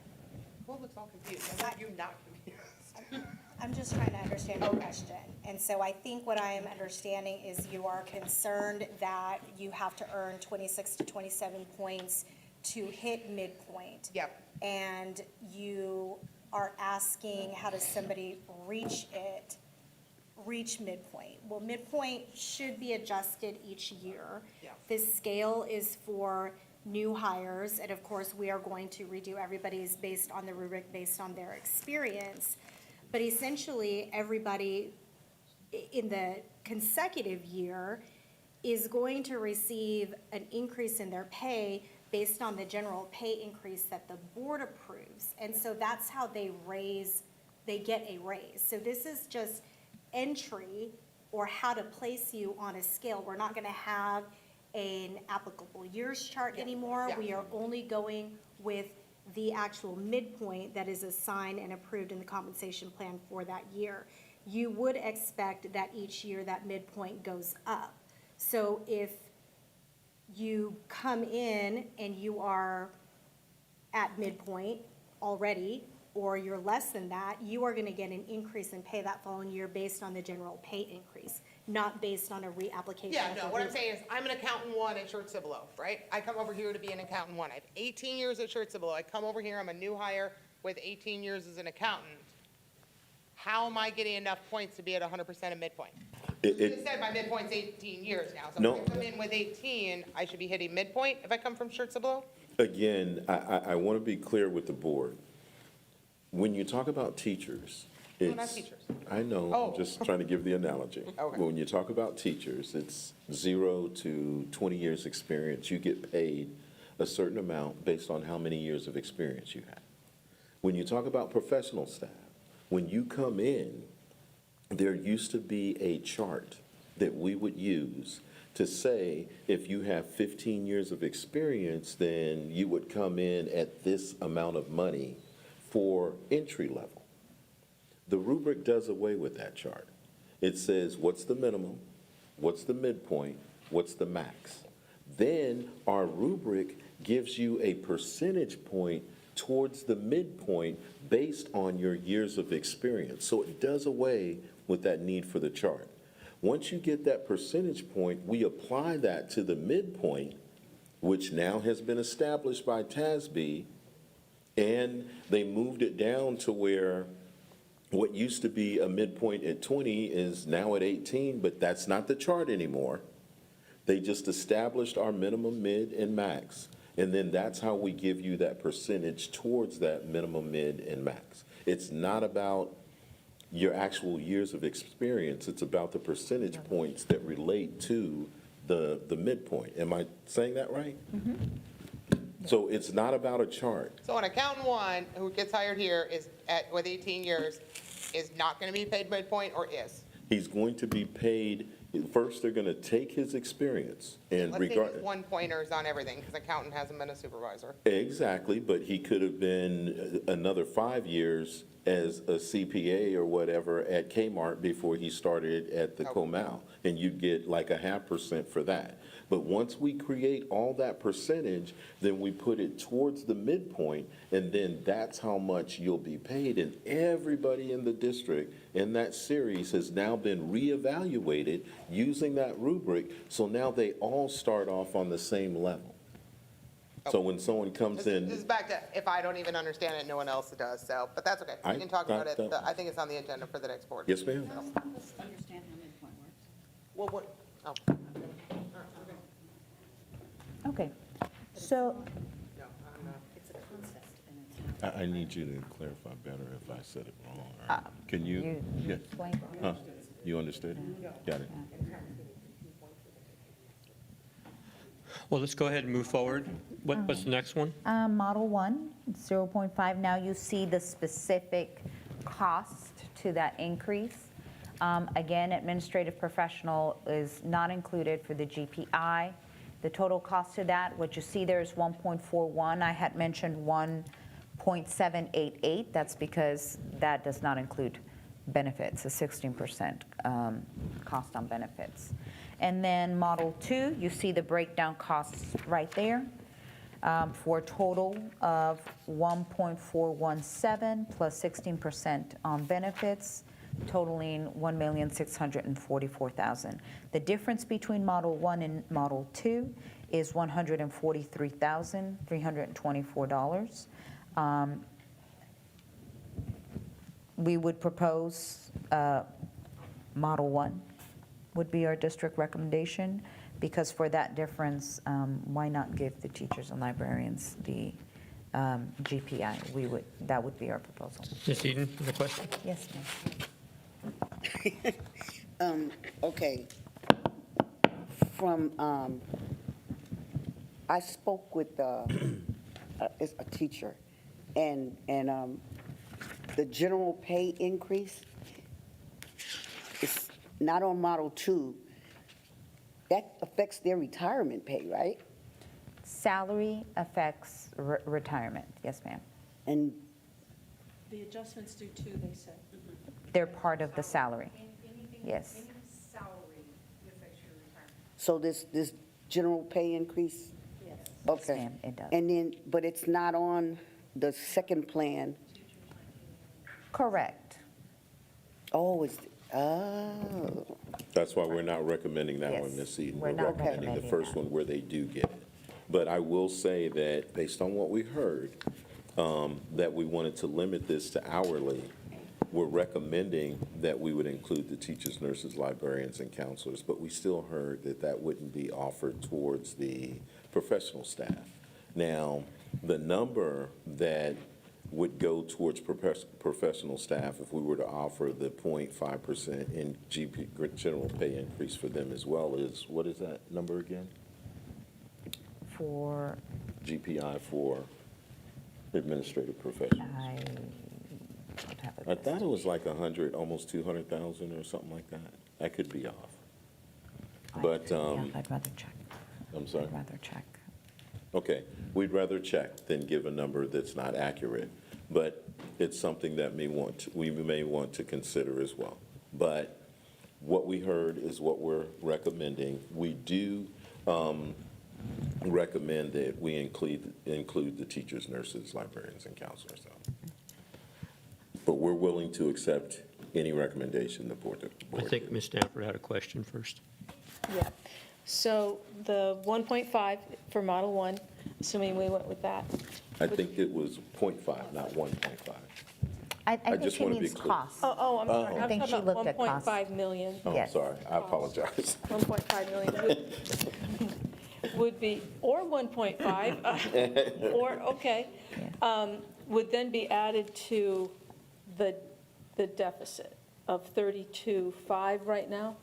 Well, looks all confused. You're not confused. I'm just trying to understand your question. And so I think what I am understanding is you are concerned that you have to earn 26 to 27 points to hit midpoint. Yep. And you are asking, how does somebody reach midpoint? Well, midpoint should be adjusted each year. Yeah. This scale is for new hires, and of course, we are going to redo everybody's based on the rubric, based on their experience. But essentially, everybody in the consecutive year is going to receive an increase in their pay based on the general pay increase that the board approves. And so that's how they get a raise. So this is just entry or how to place you on a scale. We're not gonna have an applicable years chart anymore. Yeah. We are only going with the actual midpoint that is assigned and approved in the compensation plan for that year. You would expect that each year that midpoint goes up. So if you come in and you are at midpoint already, or you're less than that, you are gonna get an increase in pay that following year based on the general pay increase, not based on a reapplication. Yeah, of no, the what I'm rubric. saying is, I'm an accountant 1 at Shirt Cibolo, right? I come over here to be an accountant 1. I have 18 years at Shirt Cibolo. I come over here, I'm a new hire with 18 years as an accountant. How am I getting enough points to be at 100% of midpoint? You just said my midpoint's 18 years now, so No. if I come in with 18, I should be hitting midpoint if I come from Shirt Cibolo? again, I want to be clear with the board. When you talk about teachers, No, it's. not teachers. I know, Oh. I'm just trying to give the analogy. Okay. When you talk about teachers, it's 0 to 20 years' experience. You get paid a certain amount based on how many years of experience you have. When you talk about professional staff, when you come in, there used to be a chart that we would use to say, if you have 15 years of experience, then you would come in at this amount of money for entry level. The rubric does away with that chart. It says, what's the minimum? What's the midpoint? What's the max? Then our rubric gives you a percentage point towards the midpoint based on your years of experience. So it does away with that need for the chart. Once you get that percentage point, we apply that to the midpoint, which now has been established by TASB, and they moved it down to where what used to be a midpoint at 20 is now at 18, but that's not the chart anymore. They just established our minimum, mid, and max. And then that's how we give you that percentage towards that minimum, mid, and max. It's not about your actual years of experience. It's about the percentage points that relate to the midpoint. Am I saying that right? So it's not about a chart. So an accountant 1 who gets hired here with 18 years is not going to be paid midpoint, or is? He's going to be paid, first, they're going to take his experience and Let's say his 1 pointers on everything, because accountant hasn't been a supervisor. Exactly, but he could have been another 5 years as a CPA or whatever at Kmart before he started at the Comal, and you'd get like a 0.5% for that. But once we create all that percentage, then we put it towards the midpoint, and then that's how much you'll be paid. And everybody in the district in that series has now been reevaluated using that rubric, so now they all start off on the same level. So when someone comes This in, is back to, if I don't even understand it, no one else does, so, but that's okay. We can talk about it. I think it's on the agenda for the next board. yes, ma'am? Let's understand how midpoint works. Well, what, oh. Okay, so, No, I'm not. It's a concept, and it's I need you to clarify better if I said it wrong. All right. Can you? Yeah. explain. Huh? You understood? Got it. Well, let's go ahead and move forward. What's the next one? Model 1, 0.5, now you see the specific cost to that increase. Again, administrative professional is not included for the GPI. The total cost to that, what you see there is 1.41. I had mentioned 1.788. That's because that does not include benefits, a 16% cost on benefits. And then Model 2, you see the breakdown costs right there for a total of 1.417 plus 16% on benefits, totaling $1,644,000. The difference between Model 1 and Model 2 is $143,324. We would propose Model 1 would be our district recommendation, because for that difference, why not give the teachers and librarians the GPI? That would be our proposal. Ms. Eden, the question? Yes, ma'am. Okay. I spoke with a teacher, and the general pay increase is not on Model 2. That affects their retirement pay, right? Salary affects retirement, yes, ma'am. And The adjustments do too, they said. They're part of the salary, yes. so this general pay increase? Yes. Okay. ma'am, it does. And then, but it's not on the second plan? Correct. Oh, oh. That's why we're not recommending that one, Yes, Ms. Eden. we're We're not recommending the recommending first that. one where they do get it. But I will say that, based on what we heard, that we wanted to limit this to hourly. We're recommending that we would include the teachers, nurses, librarians, and counselors, but we still heard that that wouldn't be offered towards the professional staff. Now, the number that would go towards professional staff, if we were to offer the 0.5% in general pay increase for them as well, is, what is that number again? For, GPI for administrative professionals. I don't have it. I thought it was like 100, almost 200,000 or something like that. I could be off. But, Yeah, I'd rather check. I'm sorry? I'd rather check. Okay, we'd rather check than give a number that's not accurate, but it's something that we may want to consider as well. But what we heard is what we're recommending. We do recommend that we include the teachers, nurses, librarians, and counselors. But we're willing to accept any recommendation the board. I think Ms. Stanford had a question first. Yeah. So the 1.5 for Model 1, assuming we went with that. I think it was 0.5, not 1.5. I think just she wanna be means clear. cost. Oh, I'm sorry. I I'm think she talking about looked at cost. 1.5 million. Oh, I'm Yes. sorry, I apologize. 1.5 million would be, or 1.5, or, okay, would then be added to the deficit of 32.5 right now?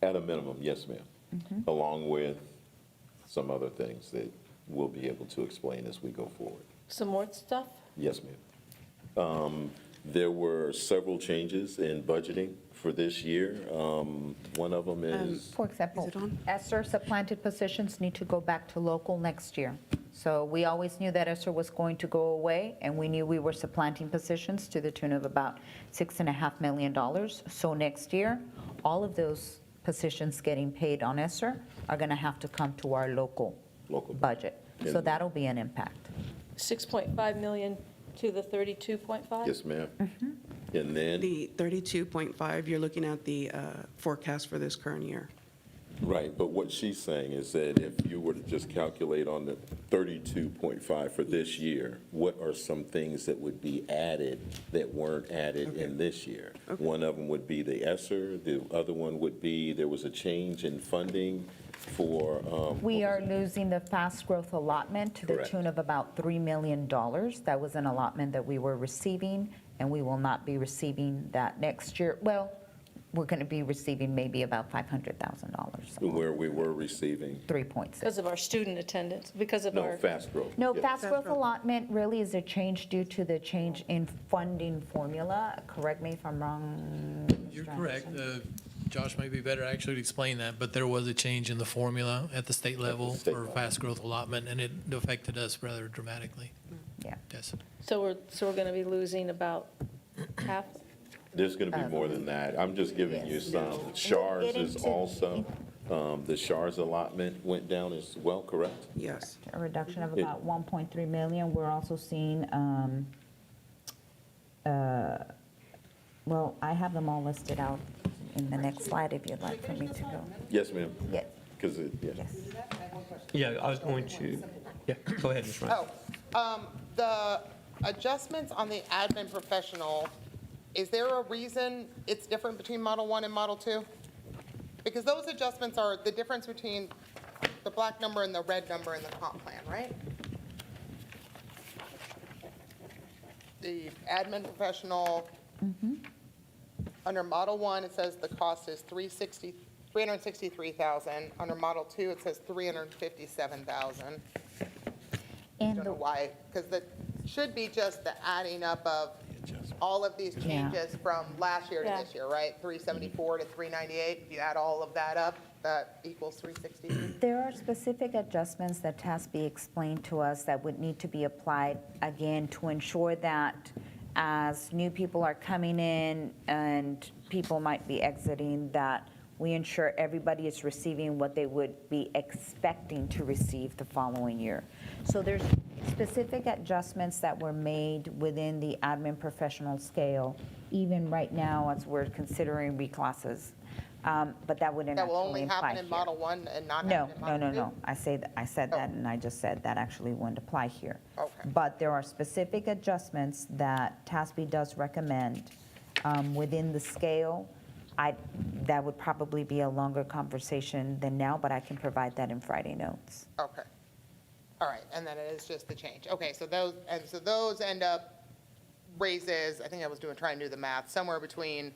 At a minimum, yes, ma'am. Along with some other things that we'll be able to explain as we go forward. Some more stuff? Yes, ma'am. There were several changes in budgeting for this year. One of them is, For example, ESSER supplanted positions need to go back to local next year. So we always knew that ESSER was going to go away, and we knew we were supplanting positions to the tune of about $6.5 million. So next year, all of those positions getting paid on ESSER are going to have to come to our local budget. So that'll be an impact. 6.5 million to the 32.5? yes, ma'am. And then, The 32.5, you're looking at the forecast for this current year. right, but what she's saying is that if you were to just calculate on the 32.5 for this year, what are some things that would be added that weren't added in this year? One of them would be the ESSER, the other one would be, there was a change in funding for. We are losing the fast growth allotment to the Correct. tune of about $3 million. That was an allotment that we were receiving, and we will not be receiving that next year. Well, we're going to be receiving maybe about $500,000, Where we were receiving, 3.6. Because of our student attendance, because of no, our. fast growth. No, Yeah. fast growth allotment really is a change due to the change in funding formula. Correct me if I'm wrong. You're Mr. correct. Anderson. Josh may be better actually to explain that, but there was a change in the formula at the state level state for level. fast growth allotment, and it affected us rather dramatically. Yeah. Yes. So we're going to be losing about half? There's going to be more than that. I'm just giving you some. SHARS get is into- also, the SHARS allotment went down as well, correct? Yes. A reduction of about 1.3 million. We're also seeing, well, I have them all listed out in the next slide if you'd like for me to go. Yes, ma'am. Yes, Because yeah. yes. Yeah, I was going to, yeah, go ahead, Ms. Ryan. The adjustments on the admin professional, is there a reason it's different between Model 1 and Model 2? Because those adjustments are the difference between the black number and the red number in the comp plan, right? The admin professional, under Model 1, it says the cost is $363,000. Under Model 2, it says $357,000. And Don't know the, why, because that should be just the adding up of all of these changes from last year to Yeah. this year, right? 374 to 398, if you add all of that up, that equals 360. there are specific adjustments that TASB explained to us that would need to be applied again to ensure that as new people are coming in and people might be exiting, that we ensure everybody is receiving what they would be expecting to receive the following year. So there's specific adjustments that were made within the admin professional scale, even right now as we're considering reclasses. But that wouldn't That will actually only apply happen in here. Model 1 and not No, happen in no, Model no, 2? no. I said that, and I just said that actually wouldn't apply here. Okay. But there are specific adjustments that TASB does recommend within the scale. That would probably be a longer conversation than now, but I can provide that in Friday notes. Okay. All right, and then it is just the change. Okay, so those end up raises, I think I was trying to do the math, somewhere between,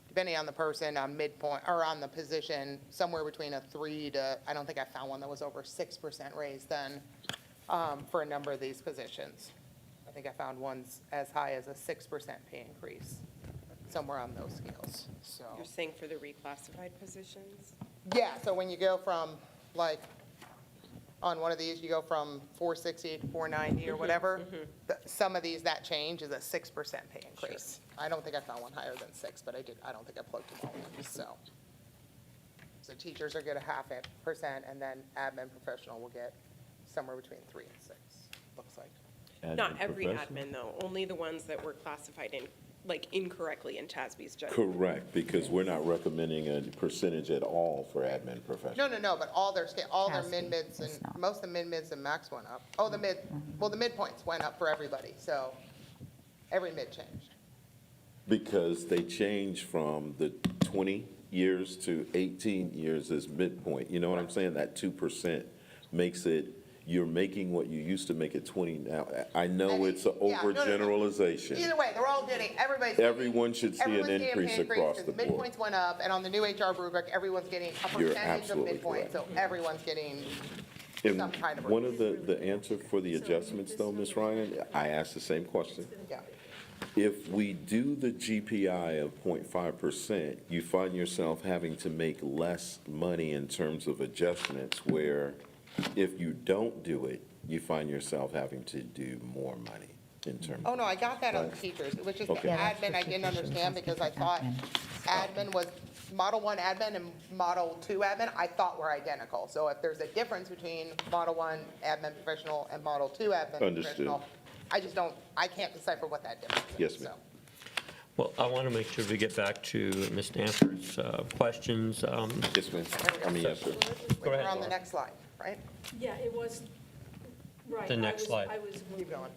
depending on the person, on midpoint, or on the position, somewhere between a 3 to, I don't think I found one that was over 6% raise then for a number of these positions. I think I found ones as high as a 6% pay increase, somewhere on those scales, so. You're saying for the reclassified positions? Yeah, so when you go from, like, on one of these, you go from 460 to 490 or whatever, some of these, that change is a 6% pay increase. I don't think I found one higher than 6, but I don't think I plugged them all in, so. So teachers are get a 0.5%, and then admin professional will get somewhere between 3 and 6, looks like. Not Admin every professional? admin, though, only the ones that were classified incorrectly in TASB's judgment. Correct, because we're not recommending a percentage at all for admin professionals. No, but all their Cassie, min-mids it's and, not. most of the min-mids and max went up. Oh, the midpoints went up for everybody, so every mid changed. Because they changed from the 20 years to 18 years as midpoint. You know what I'm saying? That 2% makes it, you're making what you used to make at 20 now. I know it's an Yeah, no. overgeneralization. Either way, they're all getting, Everyone should see an everyone's getting a increase pay across because the board. midpoints went up, and on the new HR rubric, everyone's getting a You're percentage of absolutely midpoint, so everyone's getting And some kind of one of the answer for the adjustments though, Ms. Ryan, I asked the same question. Yeah. If we do the GPI of 0.5%, you find yourself having to make less money in terms of adjustments, where if you don't do it, you find yourself having to do more money in terms. Oh, no, I got that on the teachers. It was just the Okay. Yeah, that's admin I for didn't teachers. understand That's because I different thought admin was, Model 1 admin and Model 2 admin, I thought were identical. So if there's a difference between Model 1 admin professional and Model 2 admin Understood. professional, I can't decipher what that difference is. Yes, ma'am. so. Well, I want to make sure we get back to Ms. Stanford's questions. Yes, ma'am. I mean, yes, sir. Go ahead, We're on the Laura. next slide, right? Yeah, it was, right. The next slide. Keep going.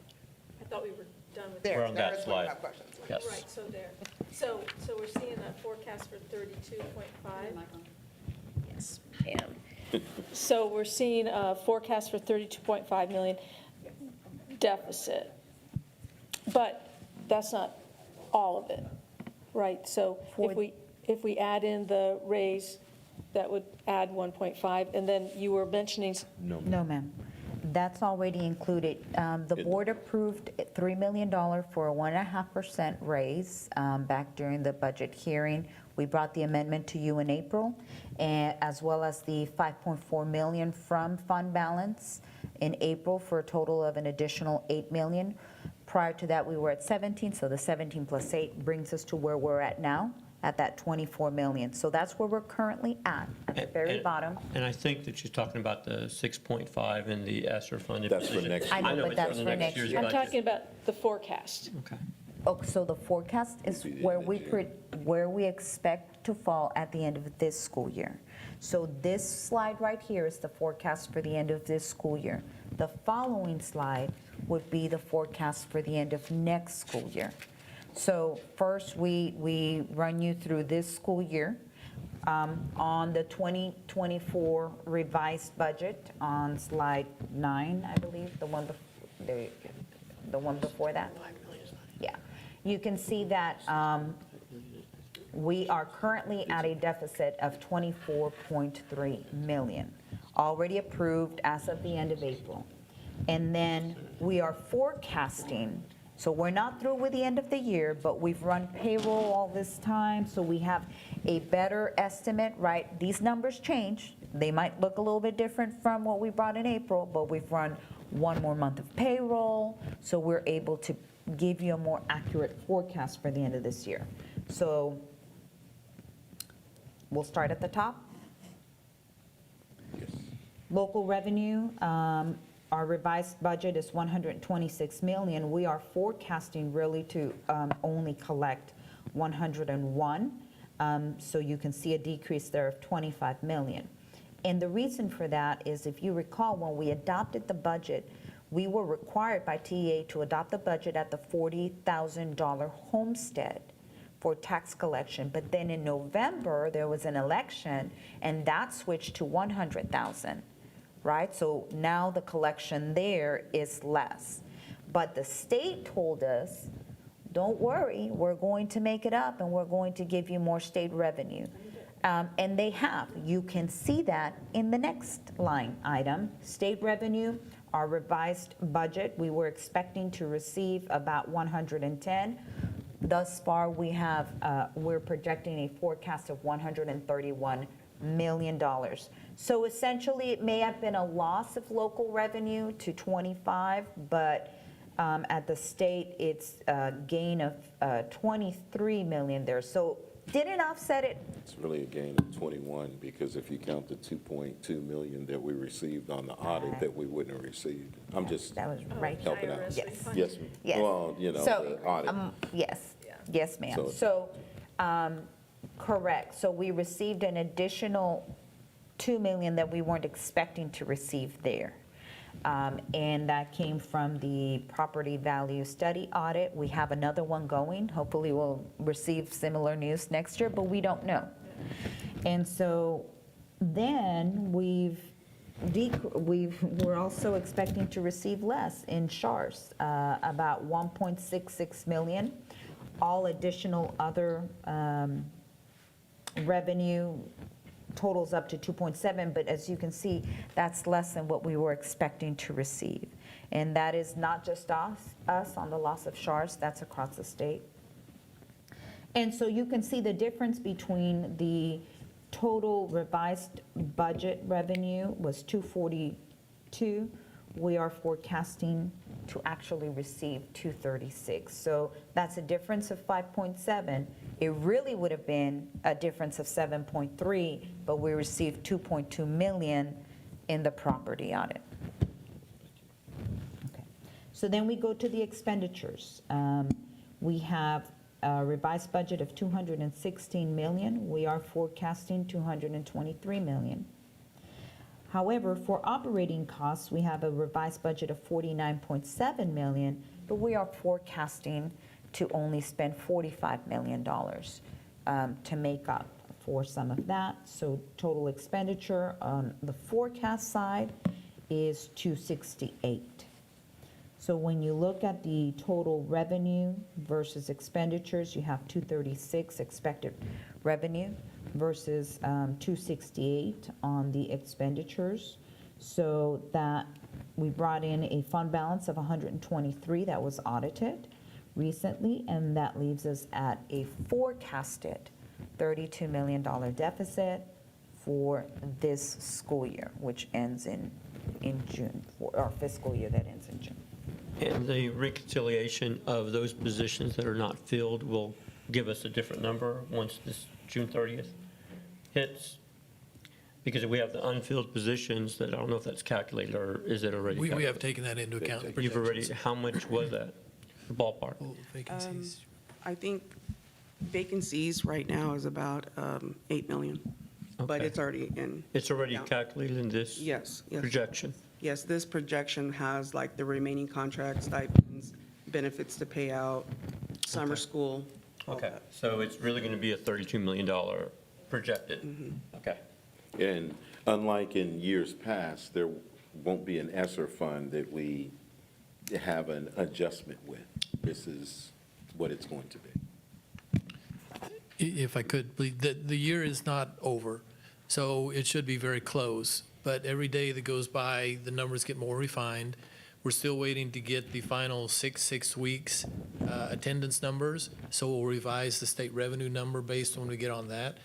I thought we were done with There, We're on that there's when you slide. have questions. Yes. Right, so there. So we're seeing a forecast for 32.5. Yes, Pam. So we're seeing a forecast for 32.5 million deficit. But that's not all of it, right? So if we add in the raise, that would add 1.5, and then you were mentioning, No, ma'am. That's already included. The board approved $3 million for a 1.5% raise back during the budget hearing. We brought the amendment to you in April, and as well as the $5.4 million from fund balance in April for a total of an additional $8 million. Prior to that, we were at 17, so the 17 plus 8 brings us to where we're at now, at that 24 million. So that's where we're currently at the very bottom. And I think that she's talking about the 6.5 in the ESSER fund. That's for next year. I know, know, but it's that's for next year's year. I'm budget. talking about the forecast. Okay. Oh, so the forecast is where we expect to fall at the end of this school year. So this slide right here is the forecast for the end of this school year. The following slide would be the forecast for the end of next school year. So first, we run you through this school year. On the 2024 revised budget on slide 9, I believe, the one before that. Yeah, you can see that we are currently at a deficit of 24.3 million, already approved as of the end of April. And then we are forecasting, so we're not through with the end of the year, but we've run payroll all this time, so we have a better estimate, right? These numbers change. They might look a little bit different from what we brought in April, but we've run one more month of payroll, so we're able to give you a more accurate forecast for the end of this year. So we'll start at the top. Local revenue, our revised budget is 126 million. We are forecasting really to only collect 101. So you can see a decrease there of 25 million. And the reason for that is, if you recall, when we adopted the budget, we were required by TEA to adopt the budget at the $40,000 homestead for tax collection. But then in November, there was an election, and that switched to 100,000, right? So now the collection there is less. But the state told us, don't worry, we're going to make it up, and we're going to give you more state revenue. And they have. You can see that in the next line item. State revenue, our revised budget, we were expecting to receive about 110. Thus far, we're projecting a forecast of $131 million. So essentially, it may have been a loss of local revenue to 25, but at the state, it's a gain of 23 million there. So didn't offset it. It's really a gain of 21, because if you count the 2.2 million that we received on the audit that we wouldn't have received. I'm just That was right. helping out. Yes. Yes, Yes. well, you know, So, the audit. yes, ma'am. So, correct. So we received an additional 2 million that we weren't expecting to receive there. And that came from the property value study audit. We have another one going. Hopefully we'll receive similar news next year, but we don't know. And so then we're also expecting to receive less in SHARS, about 1.66 million. All additional other revenue totals up to 2.7, but as you can see, that's less than what we were expecting to receive. And that is not just us on the loss of SHARS, that's across the state. And so you can see the difference between the total revised budget revenue was 242. We are forecasting to actually receive 236. So that's a difference of 5.7. It really would have been a difference of 7.3, but we received 2.2 million in the property audit. Okay. So then we go to the expenditures. We have a revised budget of 216 million. We are forecasting 223 million. However, for operating costs, we have a revised budget of 49.7 million, but we are forecasting to only spend $45 million to make up for some of that. So total expenditure on the forecast side is 268. So when you look at the total revenue versus expenditures, you have 236 expected revenue versus 268 on the expenditures. So that we brought in a fund balance of 123 that was audited recently, and that leaves us at a forecasted $32 million deficit for this school year, which ends in June, for our fiscal year that ends in June. And the reconciliation of those positions that are not filled will give us a different number once this June 30th hits? Because we have the unfilled positions that, I don't know if that's calculated, or is it already We have calculated? taken that into account. in the You've already, projections. how much was that, the ballpark? Vacancies. I think vacancies right now is about 8 million, but Okay. it's already in. It's already Yeah. calculated in this Yes, yes. projection? Yes, this projection has like the remaining contract stipends, benefits to pay out, summer school. all Okay, that. so it's really going to be a $32 million projected? Okay. And unlike in years past, there won't be an ESSER fund that we have an adjustment with. This is what it's going to be. If I could, please, the year is not over, so it should be very close. But every day that goes by, the numbers get more refined. We're still waiting to get the final six weeks attendance numbers, so we'll revise the state revenue number based on when we get on that.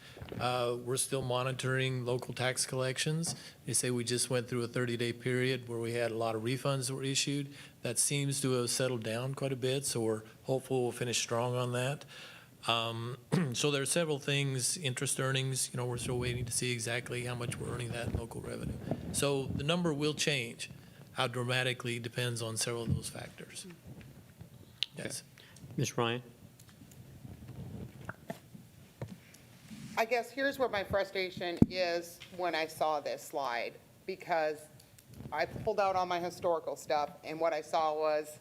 We're still monitoring local tax collections. They say we just went through a 30-day period where we had a lot of refunds that were issued. That seems to have settled down quite a bit, so we're hopeful we'll finish strong on that. So there are several things, interest earnings, we're still waiting to see exactly how much we're earning that in local revenue. So the number will change. How dramatically depends on several of those factors. Yes. Ms. Ryan? I guess here's where my frustration is when I saw this slide, because I pulled out all my historical stuff, and what I saw was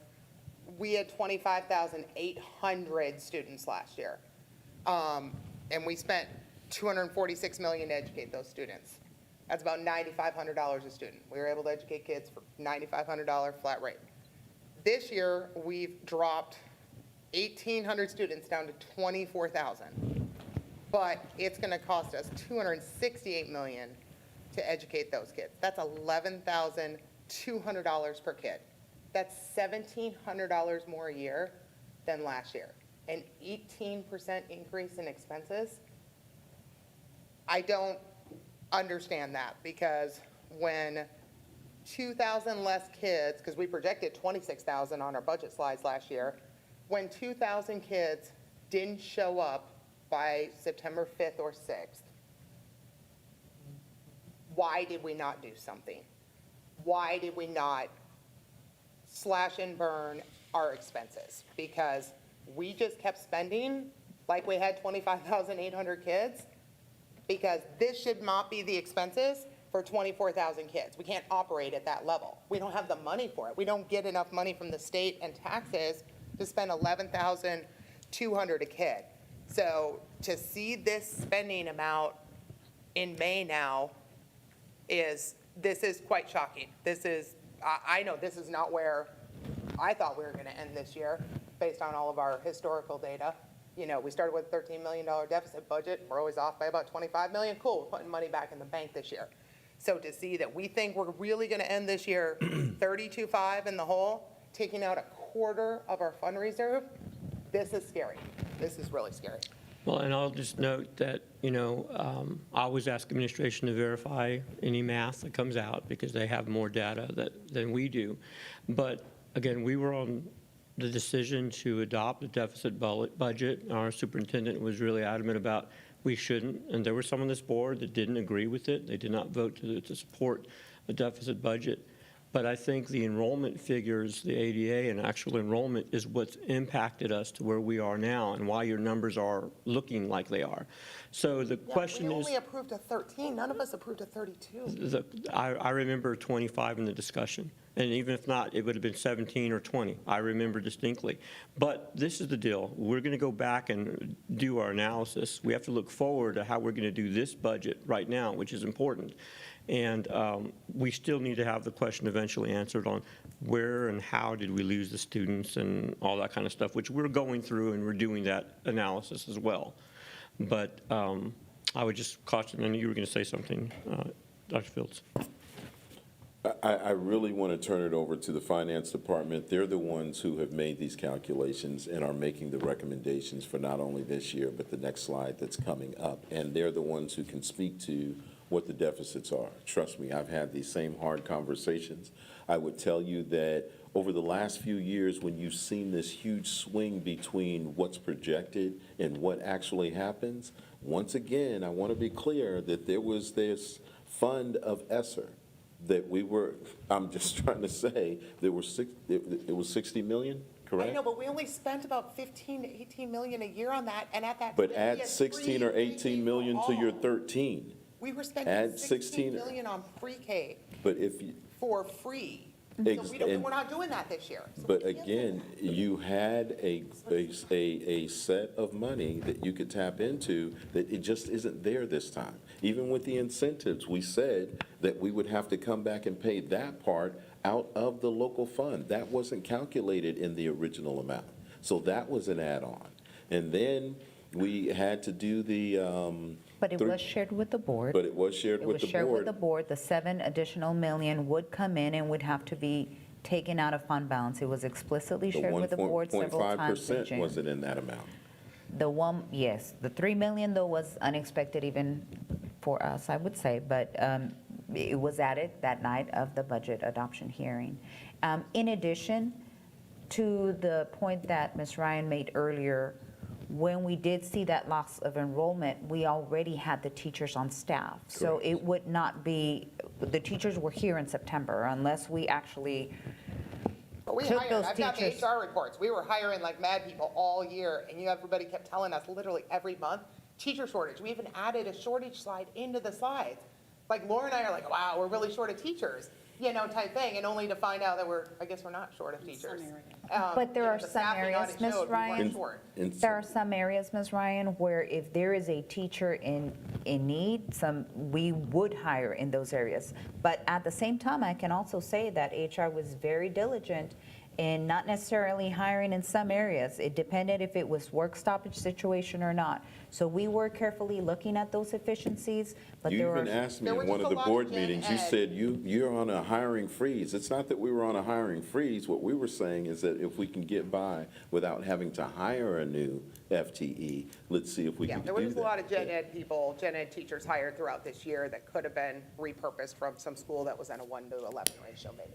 we had 25,800 students last year. And we spent $246 million to educate those students. That's about $9,500 a student. We were able to educate kids for $9,500 flat rate. This year, we've dropped 1,800 students down to 24,000. But it's going to cost us $268 million to educate those kids. That's $11,200 per kid. That's $1,700 more a year than last year. An 18% increase in expenses. I don't understand that, because when 2,000 less kids, because we projected 26,000 on our budget slides last year, when 2,000 kids didn't show up by September 5th or 6th, why did we not do something? Why did we not slash and burn our expenses? Because we just kept spending like we had 25,800 kids, because this should not be the expenses for 24,000 kids. We can't operate at that level. We don't have the money for it. We don't get enough money from the state and taxes to spend $11,200 a kid. So to see this spending amount in May now this is quite shocking. I know this is not where I thought we were going to end this year based on all of our historical data. We started with a $13 million deficit budget. We're always off by about $25 million. Cool, we're putting money back in the bank this year. So to see that we think we're really going to end this year 32.5 in the hole, taking out a quarter of our fund reserve, this is scary. This is really scary. Well, and I'll just note that, I always ask administration to verify any math that comes out, because they have more data than we do. But again, we were on the decision to adopt a deficit budget. Our superintendent was really adamant about we shouldn't, and there were some on this board that didn't agree with it. They did not vote to support a deficit budget. But I think the enrollment figures, the ADA and actual enrollment is what's impacted us to where we are now and why your numbers are looking like they are. So the question We is, only approved a 13, none of us approved a 32. I remember 25 in the discussion, and even if not, it would have been 17 or 20. I remember distinctly. But this is the deal. We're going to go back and do our analysis. We have to look forward to how we're going to do this budget right now, which is important. And we still need to have the question eventually answered on where and how did we lose the students and all that kind of stuff, which we're going through and we're doing that analysis as well. But I would just caution, I knew you were going to say something, Dr. Fields. I really want to turn it over to the finance department. They're the ones who have made these calculations and are making the recommendations for not only this year, but the next slide that's coming up. And they're the ones who can speak to what the deficits are. Trust me, I've had these same hard conversations. I would tell you that over the last few years, when you've seen this huge swing between what's projected and what actually happens, once again, I want to be clear that there was this fund of ESSER that we were, I'm just trying to say, it was 60 million, correct? I know, but we only spent about 15 to 18 million a year on that, and at that. But time, we add had 16 or 18 million to your 13. We were spending Add 16 million on pre-K But if you, for free. So we're not doing that this year. So but we can't do again, you had a set of money that you could tap into that it just isn't there this time. Even with the incentives, we said that we would have to come back and pay that part out of the local fund. That wasn't calculated in the original amount. So that was an add-on. And then we had to do the, But it was shared with the board. but it was shared with the It was shared with the board. board. The 7 additional million would come in and would have to be taken out of fund balance. It was explicitly The shared with the board several times in 1.5% June. wasn't in that amount. The one, yes, the 3 million though was unexpected even for us, I would say, but it was added that night of the budget adoption hearing. In addition to the point that Ms. Ryan made earlier, when we did see that loss of enrollment, we already had the teachers on staff. So it would not be, the teachers were here in September unless we actually But we took hired, those I've got the teachers. HR reports, we were hiring like mad people all year, and everybody kept telling us literally every month, teacher shortage. We even added a shortage slide into the slides. Like Laura and I are like, wow, we're really short of teachers, type thing, and only to find out that I guess we're not short of teachers. But there are The some staffing areas, audit Ms. showed we weren't Ryan, short. there are some areas, Ms. Ryan, where if there is a teacher in need, we would hire in those areas. But at the same time, I can also say that HR was very diligent in not necessarily hiring in some areas. It depended if it was work stoppage situation or not. So we were carefully looking at those efficiencies, but You there were. even asked me There were in one just of a the lot of board gen meetings, you ed. said you're on a hiring freeze. It's not that we were on a hiring freeze. What we were saying is that if we can get by without having to hire a new FTE, let's see if we Yeah, can do there that. was just a lot of gen ed teachers hired throughout this year that could have been repurposed from some school that was in a 1-to-11 ratio maybe.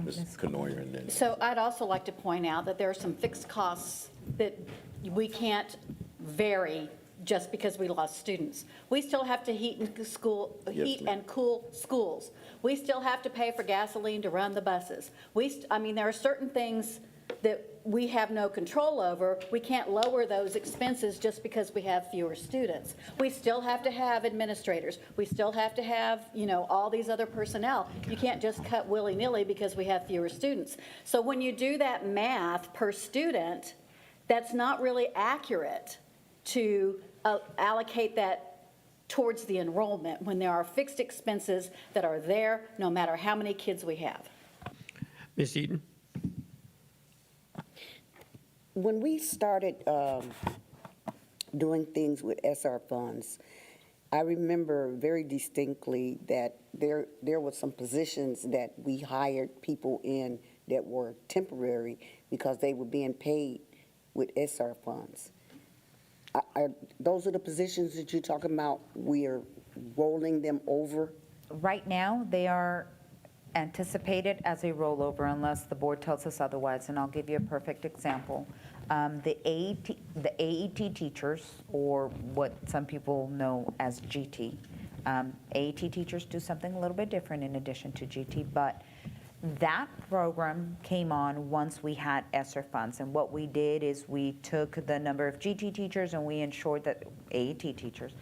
Ms. Canoyer and then. So I'd also like to point out that there are some fixed costs that we can't vary just because we lost students. We still have to heat ma'am. and cool schools. We still have to pay for gasoline to run the buses. There are certain things that we have no control over. We can't lower those expenses just because we have fewer students. We still have to have administrators. We still have to have, all these other personnel. You can't just cut willy-nilly because we have fewer students. So when you do that math per student, that's not really accurate to allocate that towards the enrollment when there are fixed expenses that are there no matter how many kids we have. Ms. Eaton? When we started doing things with SR funds, I remember very distinctly that there were some positions that we hired people in that were temporary because they were being paid with SR funds. Those are the positions that you're talking about, we are rolling them over? Right now, they are anticipated as a rollover unless the board tells us otherwise, and I'll give you a perfect example. The AET teachers, or what some people know as GT, AET teachers do something a little bit different in addition to GT, but that program came on once we had ESSER funds. And what we did is we took the number of GT teachers and we ensured that, AET teachers,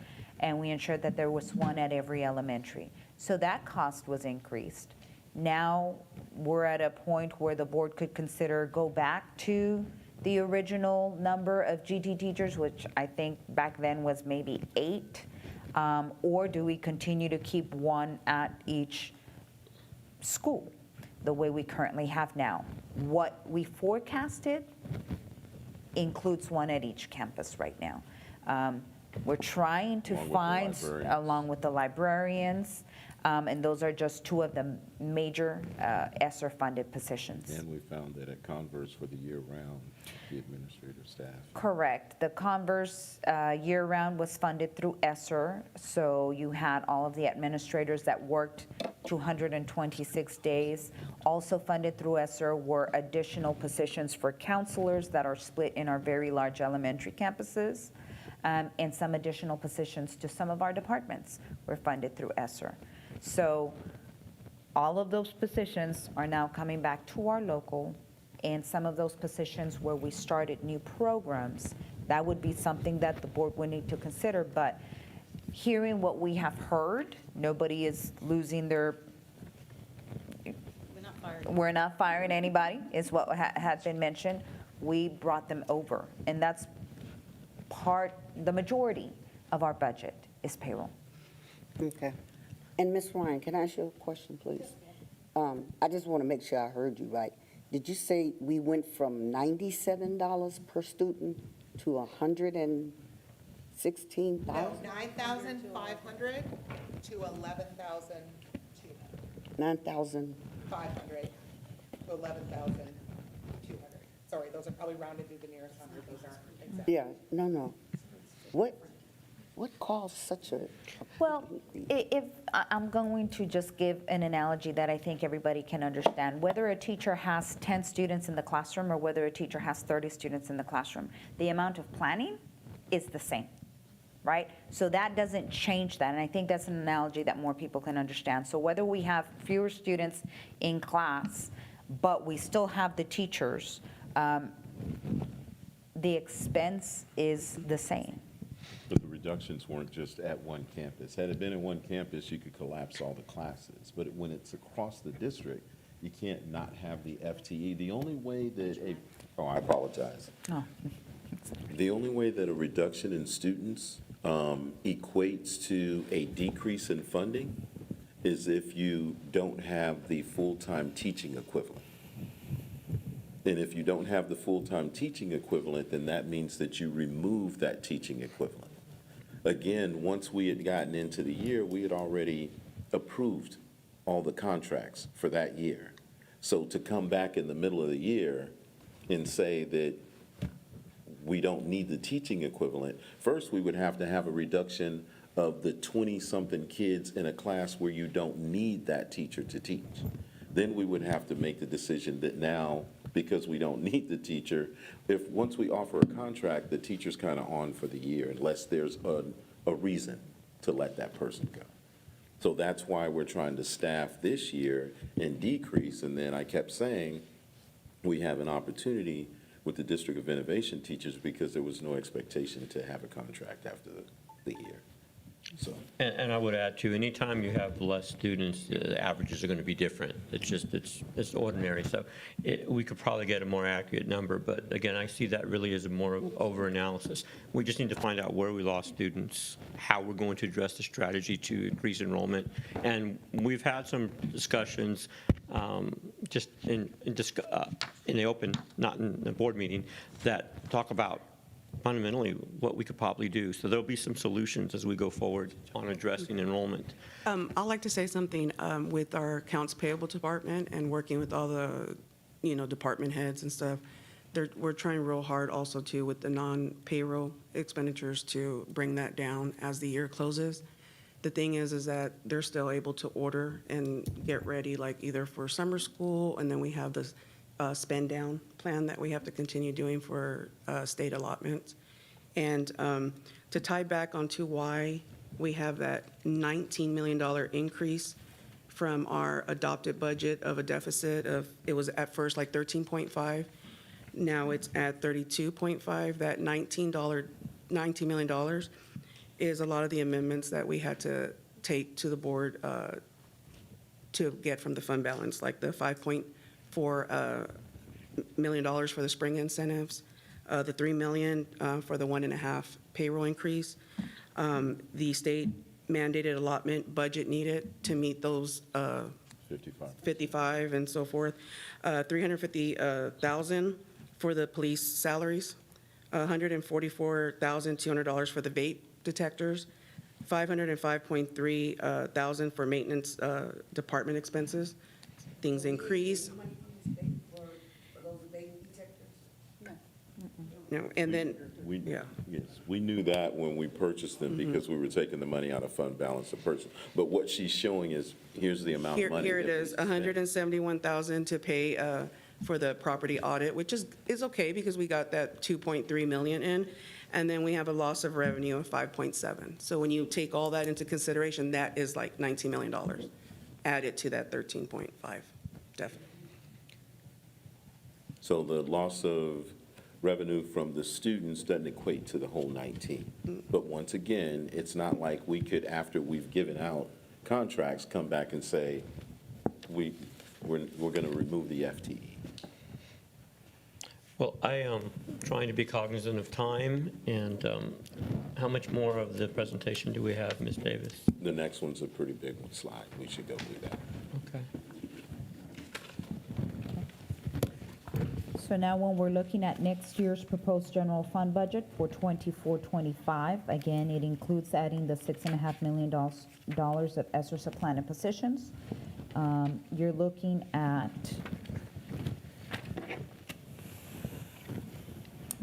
and we ensured that there was one at every elementary. So that cost was increased. Now we're at a point where the board could consider go back to the original number of GT teachers, which I think back then was maybe 8, or do we continue to keep one at each school, the way we currently have now? What we forecasted includes one at each campus right now. We're trying to find, along with the librarians, and those are just 2 of the major ESSER-funded positions. And we found that at Converse for the year-round, the administrative staff. Correct. The Converse year-round was funded through ESSER, so you had all of the administrators that worked 226 days. Also funded through ESSER were additional positions for counselors that are split in our very large elementary campuses, and some additional positions to some of our departments were funded through ESSER. So all of those positions are now coming back to our local, and some of those positions where we started new programs, that would be something that the board would need to consider. But hearing what we have heard, nobody is losing their, we're not firing anybody, is what had been mentioned. We brought them over, and that's the majority of our budget is payroll. Okay. And Ms. Ryan, can I ask you a question, please? I just want to make sure I heard you right. Did you say we went from $97 per student to $116,000? No, 9,500 to 11,200. 9,000. 500 to 11,200. Sorry, those are probably rounded to the nearest hundred. Those aren't exact. Yeah, no. What caused such a? Well, if I'm going to just give an analogy that I think everybody can understand, whether a teacher has 10 students in the classroom or whether a teacher has 30 students in the classroom, the amount of planning is the same, right? So that doesn't change that, and I think that's an analogy that more people can understand. So whether we have fewer students in class, but we still have the teachers, the expense is the same. But the reductions weren't just at one campus. Had it been at one campus, you could collapse all the classes. But when it's across the district, you can't not have the FTE. The only way that I apologize. Oh. The only way that a reduction in students equates to a decrease in funding is if you don't have the full-time teaching equivalent. And if you don't have the full-time teaching equivalent, then that means that you remove that teaching equivalent. Again, once we had gotten into the year, we had already approved all the contracts for that year. So to come back in the middle of the year and say that we don't need the teaching equivalent, first we would have to have a reduction of the 20-something kids in a class where you don't need that teacher to teach. Then we would have to make the decision that now, because we don't need the teacher, if once we offer a contract, the teacher's kind of on for the year unless there's a reason to let that person go. So that's why we're trying to staff this year and decrease. And then I kept saying, we have an opportunity with the District of Innovation teachers because there was no expectation to have a contract after the year. So. And I would add too, anytime you have less students, the averages are going to be different. It's just, it's ordinary. So we could probably get a more accurate number, but again, I see that really as a more over-analysis. We just need to find out where we lost students, how we're going to address the strategy to increase enrollment. And we've had some discussions just in the open, not in the board meeting, that talk about fundamentally what we could probably do. So there'll be some solutions as we go forward on addressing enrollment. I'd like to say something with our accounts payable department and working with all the, department heads and stuff. We're trying real hard also too with the non-payroll expenditures to bring that down as the year closes. The thing is that they're still able to order and get ready, like either for summer school, and then we have this spend down plan that we have to continue doing for state allotments. And to tie back onto why we have that $19 million increase from our adopted budget of a deficit of, it was at first like 13.5. Now it's at 32.5. That $19 million is a lot of the amendments that we had to take to the board to get from the fund balance, like the $5.4 million for the spring incentives, the $3 million for the 1.5 payroll increase, the state mandated allotment budget needed to meet those 55 and so forth, $350,000 for the police salaries, $144,200 for the vape detectors, $505.3 thousand for maintenance department expenses. Things increase. No, and then, yeah. Yes, we knew that when we purchased them because we were taking the money out of fund balance to purchase. But what she's showing is, here's the amount of money. Here it that we is, spent. $171,000 to pay for the property audit, which is okay because we got that 2.3 million in. And then we have a loss of revenue of 5.7. So when you take all that into consideration, that is like $19 million added to that 13.5 deficit. So the loss of revenue from the students doesn't equate to the whole 19. But once again, it's not like we could, after we've given out contracts, come back and say, we're going to remove the FTE. Well, I am trying to be cognizant of time, and how much more of the presentation do we have, Ms. Davis? The next one's a pretty big one slide. We should go through that. Okay. So now when we're looking at next year's proposed general fund budget for 24-25, again, it includes adding the $6.5 million of ESSER supplanted positions. You're looking at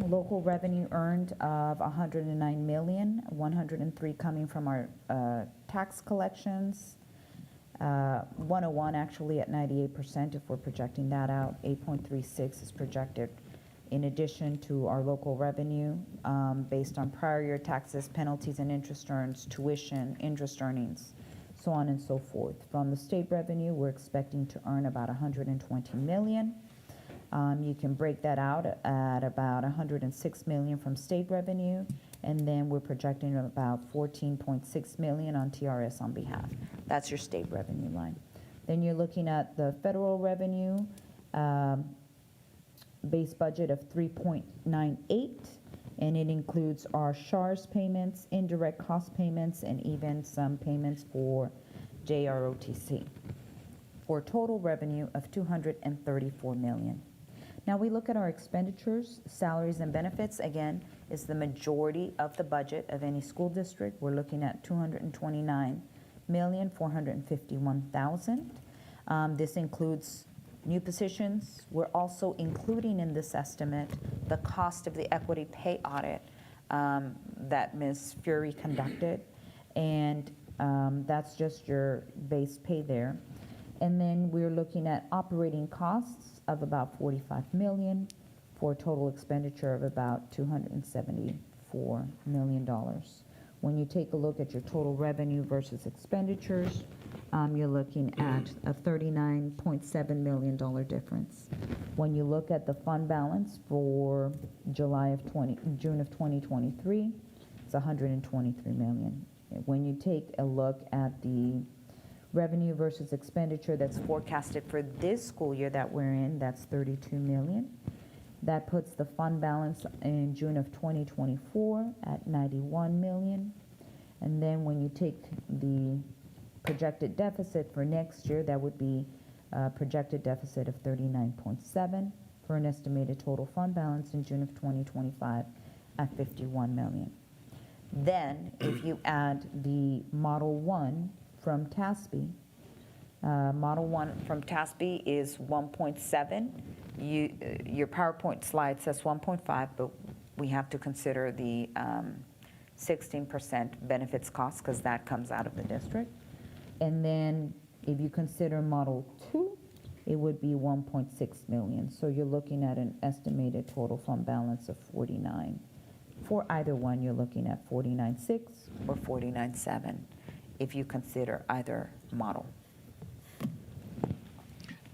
local revenue earned of $109 million, 103 coming from our tax collections, 101 actually at 98% if we're projecting that out. 8.36 is projected in addition to our local revenue based on prior year taxes, penalties and interest earned, tuition, interest earnings, so on and so forth. From the state revenue, we're expecting to earn about $120 million. You can break that out at about $106 million from state revenue, and then we're projecting about $14.6 million on TRS on behalf. That's your state revenue line. Then you're looking at the federal revenue base budget of 3.98, and it includes our SHARS payments, indirect cost payments, and even some payments for JROTC, for a total revenue of $234 million. Now we look at our expenditures, salaries and benefits, again, is the majority of the budget of any school district. We're looking at $229,451,000. This includes new positions. We're also including in this estimate the cost of the equity pay audit that Ms. Fury conducted, and that's just your base pay there. And then we're looking at operating costs of about $45 million for a total expenditure of about $274 million. When you take a look at your total revenue versus expenditures, you're looking at a $39.7 million difference. When you look at the fund balance for June of 2023, it's $123 million. When you take a look at the revenue versus expenditure that's forecasted for this school year that we're in, that's $32 million. That puts the fund balance in June of 2024 at $91 million. And then when you take the projected deficit for next year, that would be a projected deficit of 39.7 for an estimated total fund balance in June of 2025 at $51 million. Then if you add the Model 1 from TASB, Model 1 from TASB is 1.7. Your PowerPoint slide says 1.5, but we have to consider the 16% benefits cost because that comes out of the district. And then if you consider Model 2, it would be 1.6 million. So you're looking at an estimated total fund balance of 49.4 For either one, you're looking at 49.6 or 49.7 if you consider either model.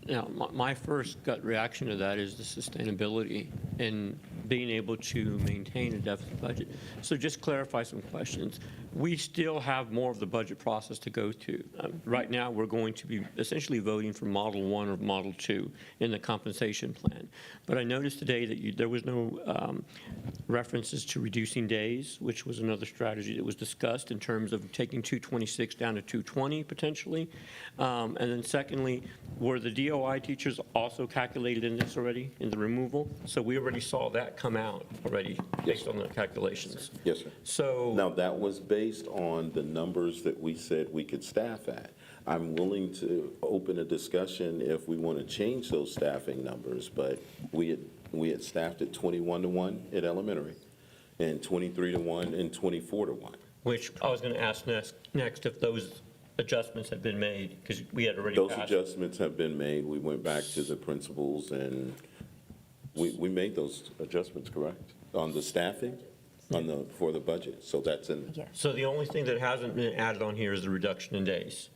Now, my first gut reaction to that is the sustainability and being able to maintain a deficit budget. So just clarify some questions. We still have more of the budget process to go to. Right now, we're going to be essentially voting for Model 1 or Model 2 in the compensation plan. But I noticed today that there was no references to reducing days, which was another strategy that was discussed in terms of taking 226 down to 220 potentially. And then secondly, were the DOI teachers also calculated in this already, in the removal? So we already saw that come out already based on the calculations. Yes, sir. So Now, that was based on the numbers that we said we could staff at. I'm willing to open a discussion if we want to change those staffing numbers, but we had staffed at 21 to 1 at elementary, and 23 to 1, and 24 to 1. which I was going to ask next if those adjustments had been made, because we had already Those passed. adjustments have been made. We went back to the principals, and we made those adjustments, correct? On the staffing, for the budget, so that's in. Yes. So the only thing that hasn't been added on here is the reduction in days,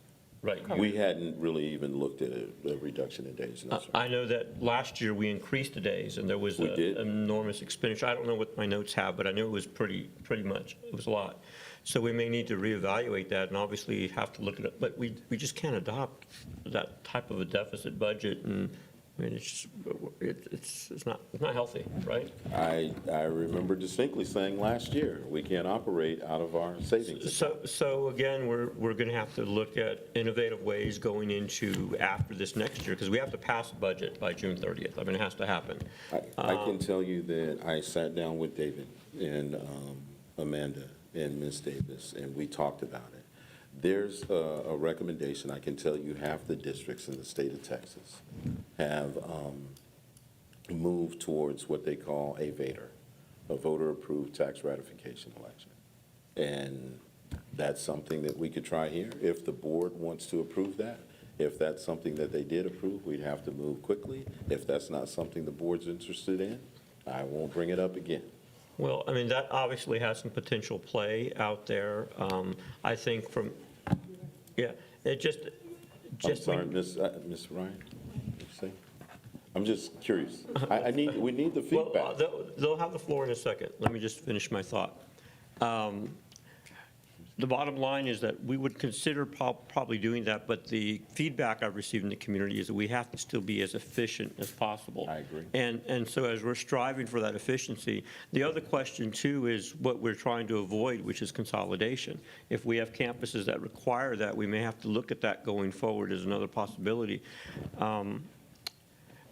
right? We hadn't really even looked at the reduction in days, no, sir. I know that last year we increased the days, and there was We did. an enormous expenditure. I don't know what my notes have, but I knew it was pretty much, it was a lot. So we may need to reevaluate that, and obviously have to look at it, but we just can't adopt that type of a deficit budget, and, I mean, it's not healthy, right? I remember distinctly saying last year, we can't operate out of our savings. So again, we're going to have to look at innovative ways going into after this next year, because we have to pass a budget by June 30th. I mean, it has to happen. I can tell you that I sat down with David and Amanda and Ms. Davis, and we talked about it. There's a recommendation, I can tell you half the districts in the state of Texas have moved towards what they call a VATR, a voter-approved tax ratification election. And that's something that we could try here. If the board wants to approve that, if that's something that they did approve, we'd have to move quickly. If that's not something the board's interested in, I won't bring it up again. Well, I mean, that obviously has some potential play out there. I think it just. I'm sorry, Ms. Ryan, say? I'm just curious. We need the feedback. Well, they'll have the floor in a second. Let me just finish my thought. The bottom line is that we would consider probably doing that, but the feedback I've received in the community is that we have to still be as efficient as possible. I agree. And so as we're striving for that efficiency, the other question too is what we're trying to avoid, which is consolidation. If we have campuses that require that, we may have to look at that going forward as another possibility.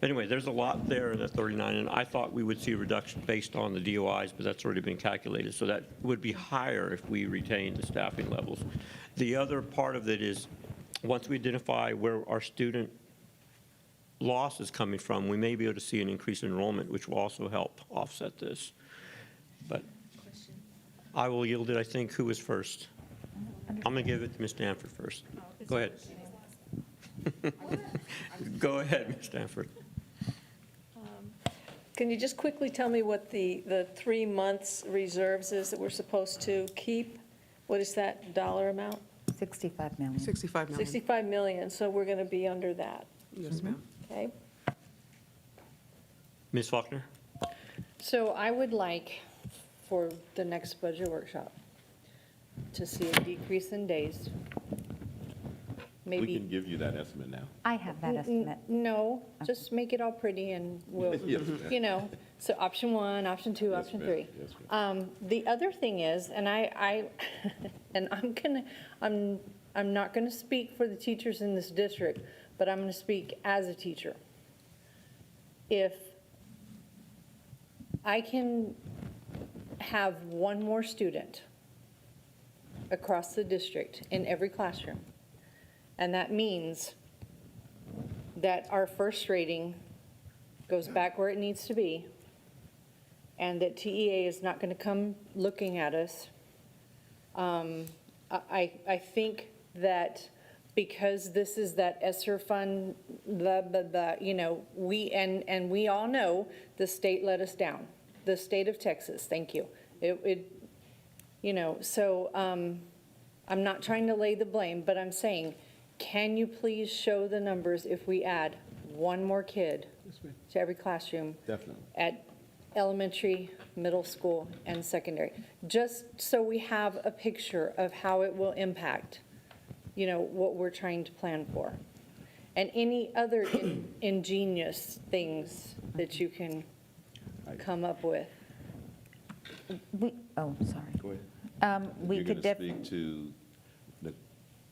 Anyway, there's a lot there in the 39, and I thought we would see a reduction based on the DOIs, but that's already been calculated. So that would be higher if we retain the staffing levels. The other part of it is, once we identify where our student loss is coming from, we may be able to see an increase in enrollment, which will also help offset this. But I will yield it, I think. Who is first? I'm going to give it to Ms. Stanford first. Go ahead. Go ahead, Ms. Stanford. Can you just quickly tell me what the 3 months reserves is that we're supposed to keep? What is that dollar amount? 65 million. 65 million. 65 million, so we're going to be under that, Yes, ma'am. okay? Ms. Faulkner? So I would like for the next budget workshop to see a decrease in days. We Maybe, can give you that estimate now. I have that estimate. no, just make it all pretty and we'll, Yes, ma'am. you know, so option 1, option 2, Yes, option ma'am. 3. Yes, ma'am. The other thing is, and and I'm not gonna speak for the teachers in this district, but I'm gonna speak as a teacher. If I can have one more student across the district in every classroom, and that means that our first rating goes back where it needs to be, and that TEA is not going to come looking at us. I think that because this is that ESSER fund, you know, we all know the state let us down. The state of Texas, thank you. So I'm not trying to lay the blame, but I'm saying, can you please show the numbers if we add one more kid to every classroom? Definitely. At elementary, middle school, and secondary, just so we have a picture of how it will impact, what we're trying to plan for. And any other ingenious things that you can come up with. Sorry. Go ahead. We You're could going to speak to the,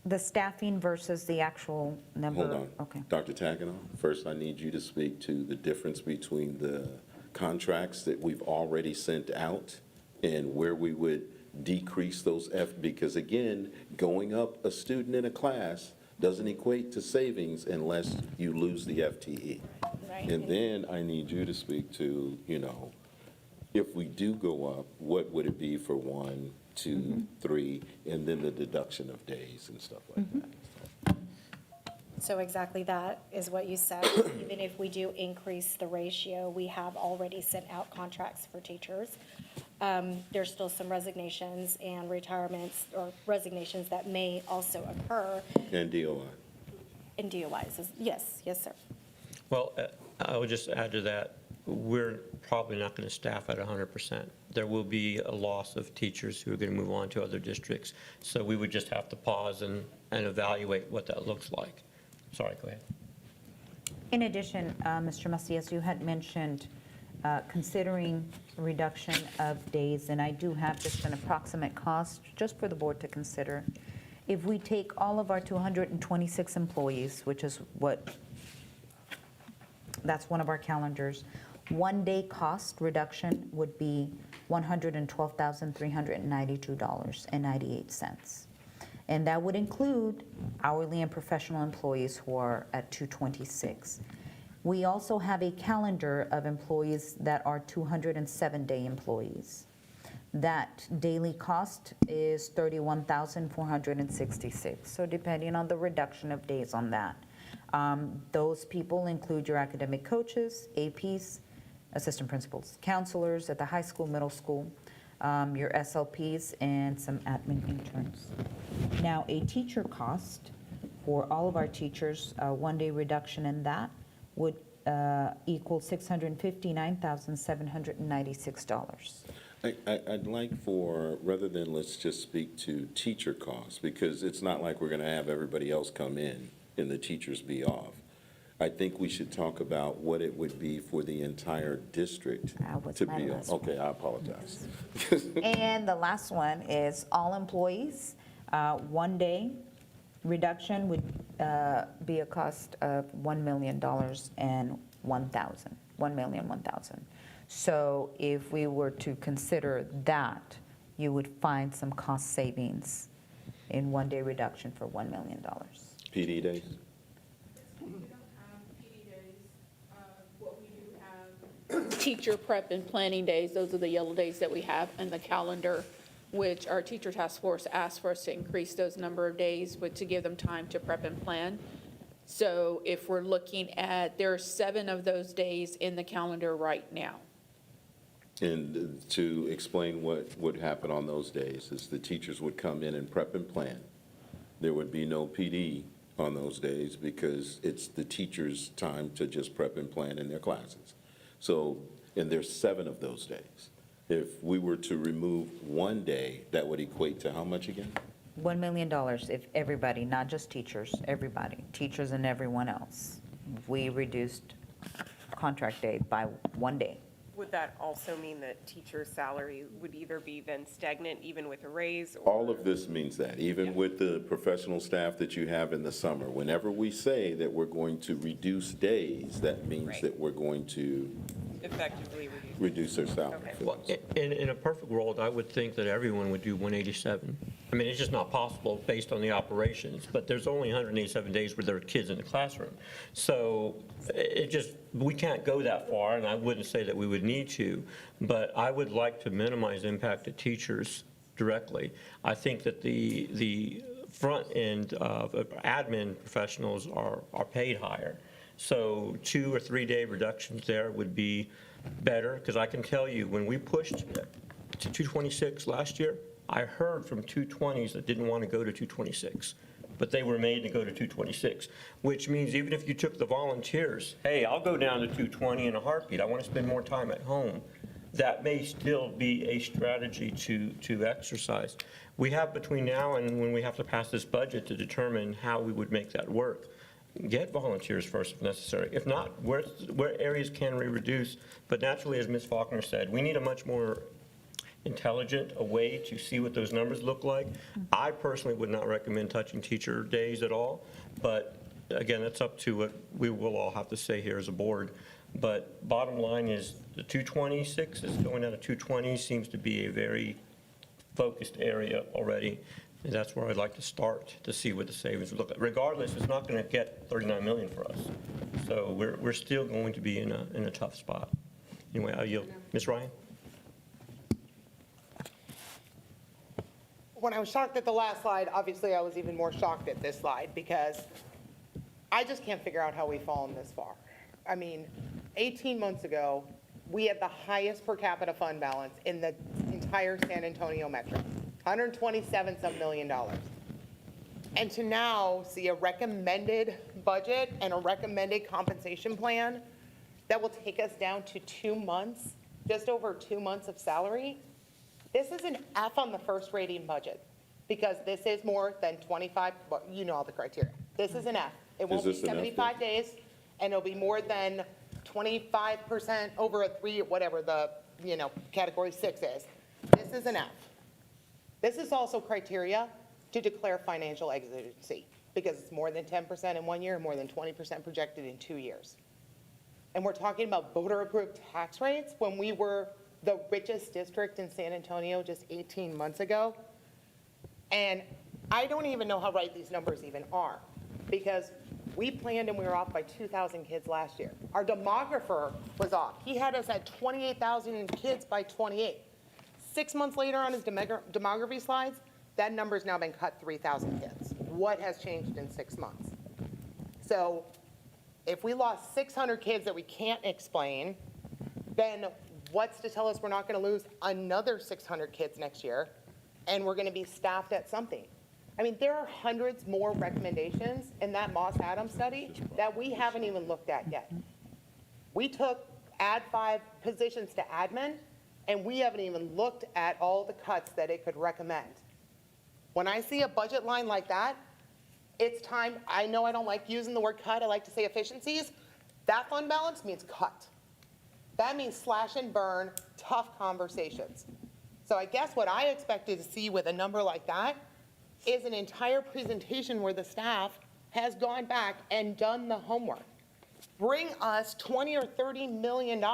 the staffing versus the actual number. hold on. Okay. Dr. Taganoff, first I need you to speak to the difference between the contracts that we've already sent out and where we would decrease those because again, going up a student in a class doesn't equate to savings unless you lose the FTE. Right. And then I need you to speak to, if we do go up, what would it be for 1, 2, 3, and then the deduction of days and stuff like that. So exactly that is what you said. Even if we do increase the ratio, we have already sent out contracts for teachers. There's still some resignations and retirements or resignations that may also occur And DOI. in DOIs. Yes, sir. Well, I would just add to that, we're probably not going to staff at 100%. There will be a loss of teachers who are going to move on to other districts. So we would just have to pause and evaluate what that looks like. Sorry, go ahead. In addition, Mr. Macias, you had mentioned considering reduction of days, and I do have just an approximate cost, just for the board to consider. If we take all of our 226 employees, which is that's one of our calendars, 1 day cost reduction would be $112,392.98. And that would include hourly and professional employees who are at 226. We also have a calendar of employees that are 207-day employees. That daily cost is $31,466. So depending on the reduction of days on that. Those people include your academic coaches, APs, assistant principals, counselors at the high school, middle school, your SLPs, and some admin interns. Now, a teacher cost for all of our teachers, a 1 day reduction in that would equal $659,796. I'd like for, rather than let's just speak to teacher costs, because it's not like we're going to have everybody else come in and the teachers be off. I think we should talk about what it would be for the entire district to be off. Okay, I apologize. And the last one is all employees. 1 day reduction would be a cost of $1,001,000. So if we were to consider that, you would find some cost savings in 1 day reduction for $1 million. PD days? Teacher prep and planning days, those are the yellow days that we have in the calendar, which our teacher task force asked for us to increase those number of days, but to give them time to prep and plan. So if we're looking at, there are 7 of those days in the calendar right now. And to explain what would happen on those days is the teachers would come in and prep and plan. There would be no PD on those days because it's the teachers' time to just prep and plan in their classes. So, and there's 7 of those days. If we were to remove 1 day, that would equate to how much again? $1 million if everybody, not just teachers, everybody, teachers and everyone else. We reduced contract day by 1 day. Would that also mean that teacher's salary would either be then stagnant even with a raise? Or All of this means that, even with the professional staff that you have in the summer, whenever we say that we're going to reduce days, that means that we're going to effectively reduce their salary. Okay. Well, in a perfect world, I would think that everyone would do 187. I mean, it's just not possible based on the operations, but there's only 187 days where there are kids in the classroom. So we can't go that far, and I wouldn't say that we would need to, but I would like to minimize impact to teachers directly. I think that the front end of admin professionals are paid higher. So 2 or 3 day reductions there would be better, because I can tell you, when we pushed to 226 last year. I heard from 220s that didn't want to go to 226, but they were made to go to 226, which means even if you took the volunteers, hey, I'll go down to 220 in a heartbeat, I want to spend more time at home, that may still be a strategy to exercise. We have between now and when we have to pass this budget to determine how we would make that work. Get volunteers first if necessary. If not, where areas can we reduce? But naturally, as Ms. Faulkner said, we need a much more intelligent a way to see what those numbers look like. I personally would not recommend touching teacher days at all, but again, that's up to what we will all have to say here as a board. But bottom line is the 226 is going down to 220 seems to be a very focused area already. And that's where I'd like to start to see what the savings would look like. Regardless, it's not going to get 39 million for us. So we're still going to be in a tough spot. Anyway, I yield. Ms. Ryan? When I was shocked at the last slide, obviously I was even more shocked at this slide because I just can't figure out how we've fallen this far. I mean, 18 months ago, we had the highest per capita fund balance in the entire San Antonio metro, $127 million. And to now see a recommended budget and a recommended compensation plan that will take us down to 2 months, just over 2 months of salary, this is an F on the first rating budget because this is more than 25, well, you know all the criteria. This is an F. It won't be 75 days, and it'll be more than 25% over a 3, whatever the, category 6 is. This is an F. This is also criteria to declare financial exigency because it's more than 10% in 1 year and more than 20% projected in 2 years. And we're talking about voter-approved tax rates when we were the richest district in San Antonio just 18 months ago. And I don't even know how right these numbers even are because we planned and we were off by 2,000 kids last year. Our demographer was off. He had us at 28,000 kids by 28. 6 months later on his demography slides, that number's now been cut 3,000 kids. What has changed in 6 months? So if we lost 600 kids that we can't explain, then what's to tell us we're not going to lose another 600 kids next year and we're going to be staffed at something? I mean, there are hundreds more recommendations in that Moss-Adams study that we haven't even looked at yet. We took add 5 positions to admin, and we haven't even looked at all the cuts that it could recommend. When I see a budget line like that, it's time. I know I don't like using the word cut. I like to say efficiencies. That fund balance means cut. That means slash and burn, tough conversations. So I guess what I expected to see with a number like that is an entire presentation where the staff has gone back and done the homework. Bring us $20 or $30 million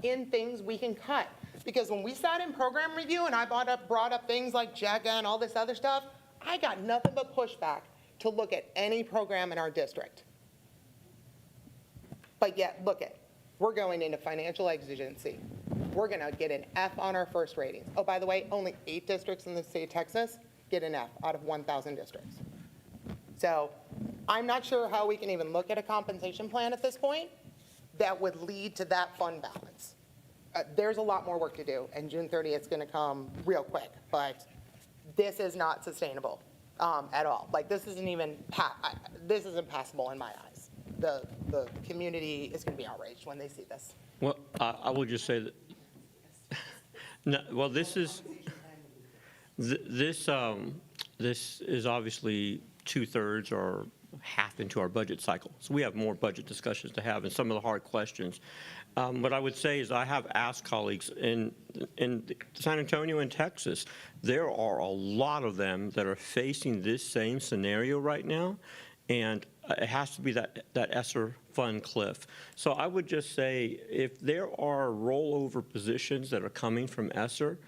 in things we can cut. Because when we sat in program review and I brought up things like JEGA and all this other stuff, I got nothing but pushback to look at any program in our district. But yet, look at, we're going into financial exigency. We're going to get an F on our first ratings. Oh, by the way, only 8 districts in the state of Texas get an F out of 1,000 districts. So I'm not sure how we can even look at a compensation plan at this point that would lead to that fund balance. There's a lot more work to do, and June 30th is going to come real quick, but this is not sustainable at all. Like, this isn't even, this isn't passable in my eyes. The community is going to be outraged when they see this. Well, I will just say that, no, well, this is obviously 2/3 or half into our budget cycle. So we have more budget discussions to have and some of the hard questions. What I would say is I have asked colleagues in San Antonio and Texas, there are a lot of them that are facing this same scenario right now, and it has to be that ESSER fund cliff. So I would just say if there are rollover positions that are coming from ESSER,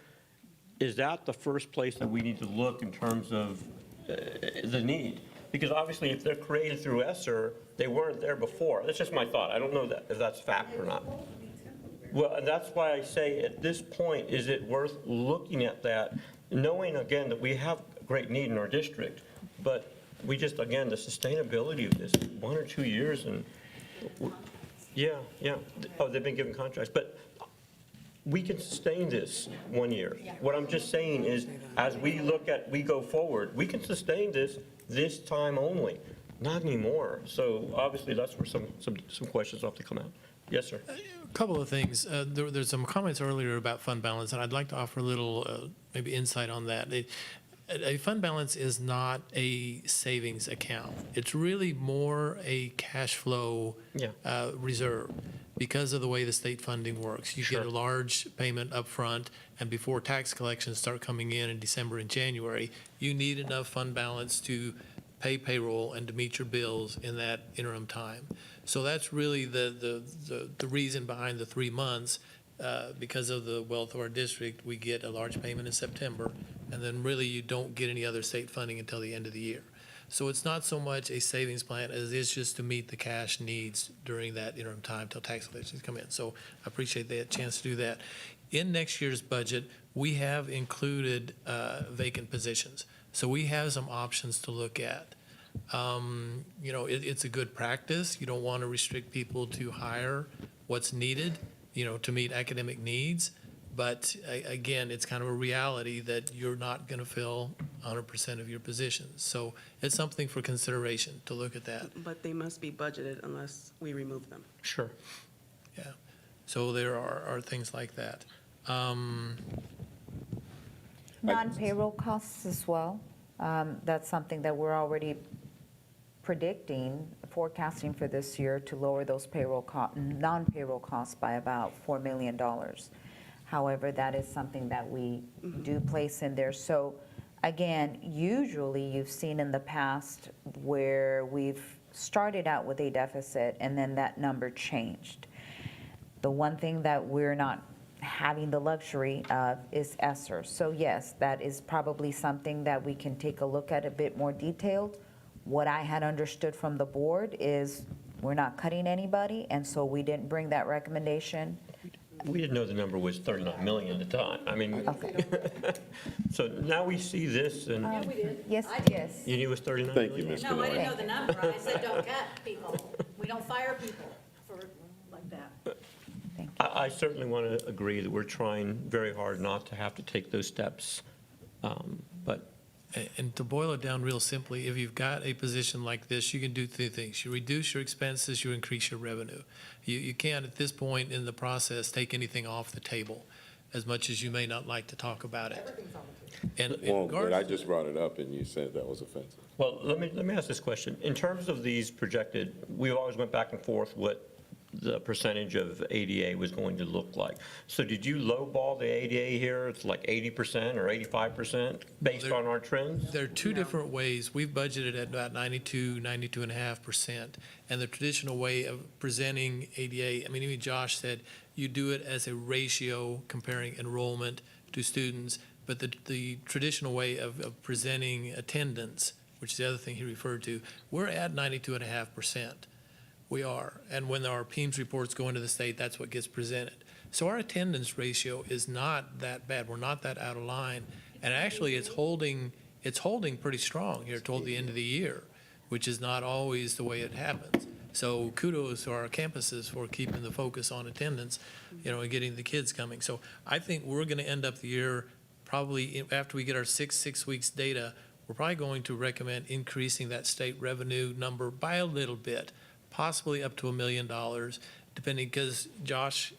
is that the first place that we need to look in terms of the need? Because obviously if they're created through ESSER, they weren't there before. That's just my thought. I don't know if that's fact or not. Well, and that's why I say at this point, is it worth looking at that, knowing again that we have great need in our district, but we just, again, the sustainability of this, 1 or 2 years and, yeah. Oh, they've been given contracts. But we can sustain this 1 year. What I'm just saying is, as we go forward, we can sustain this time only, not anymore. So obviously, that's where some questions have to come out. Yes, sir. A couple of things. There's some comments earlier about fund balance, and I'd like to offer a little maybe insight on that. A fund balance is not a savings account. It's really more a cash flow reserve because of the way the state funding works. You get a large payment up front, and before tax collections start coming in December and January, you need enough fund balance to pay payroll and to meet your bills in that interim time. So that's really the reason behind the 3 months. Because of the wealth of our district, we get a large payment in September, and then really you don't get any other state funding until the end of the year. So it's not so much a savings plan as it is just to meet the cash needs during that interim time till tax collections come in. So I appreciate the chance to do that. In next year's budget, we have included vacant positions. So we have some options to look at. It's a good practice. You don't want to restrict people to hire what's needed, to meet academic needs. But again, it's kind of a reality that you're not going to fill 100% of your positions. So it's something for consideration to look at that. But they must be budgeted unless we remove them. Sure. Yeah. So there are things like that. Non-payroll costs as well. That's something that we're already forecasting for this year to lower those non-payroll costs by about $4 million. However, that is something that we do place in there. So again, usually you've seen in the past where we've started out with a deficit and then that number changed. The one thing that we're not having the luxury of is ESSER. So yes, that is probably something that we can take a look at a bit more detailed. What I had understood from the board is we're not cutting anybody, and so we didn't bring that recommendation. We didn't know the number was 39 million at the time. I mean, so now we see this, and We did. Yes, I did. yes. you knew it was 39 Thank million? you, Ms. No, I didn't know Bernard. the number. I said don't cut people. We don't fire people for like that. I certainly want to agree that we're trying very hard not to have to take those steps, but And to boil it down real simply, if you've got a position like this, you can do 3 things. You reduce your expenses, you increase your revenue. You can't, at this point in the process, take anything off the table, as much as you may not like to talk about it. And in Well, but I regards, just brought it up and you said that was offensive. well, let me ask this question. In terms of these projected, we always went back and forth what the percentage of ADA was going to look like. So did you lowball the ADA here? It's like 80% or 85% based on our trends? there are 2 different ways. We've budgeted at about 92.5%. And the traditional way of presenting ADA, I mean, even Josh said, you do it as a ratio comparing enrollment to students. But the traditional way of presenting attendance, which is the other thing he referred to, we're at 92.5%. We are. And when our PEIMS reports go into the state, that's what gets presented. So our attendance ratio is not that bad. We're not that out of line. And actually, it's holding pretty strong here toward the end of the year, which is not always the way it happens. So kudos to our campuses for keeping the focus on attendance, and getting the kids coming. So I think we're going to end up the year probably after we get our six weeks data, we're probably going to recommend increasing that state revenue number by a little bit, possibly up to $1 million, depending, because Josh,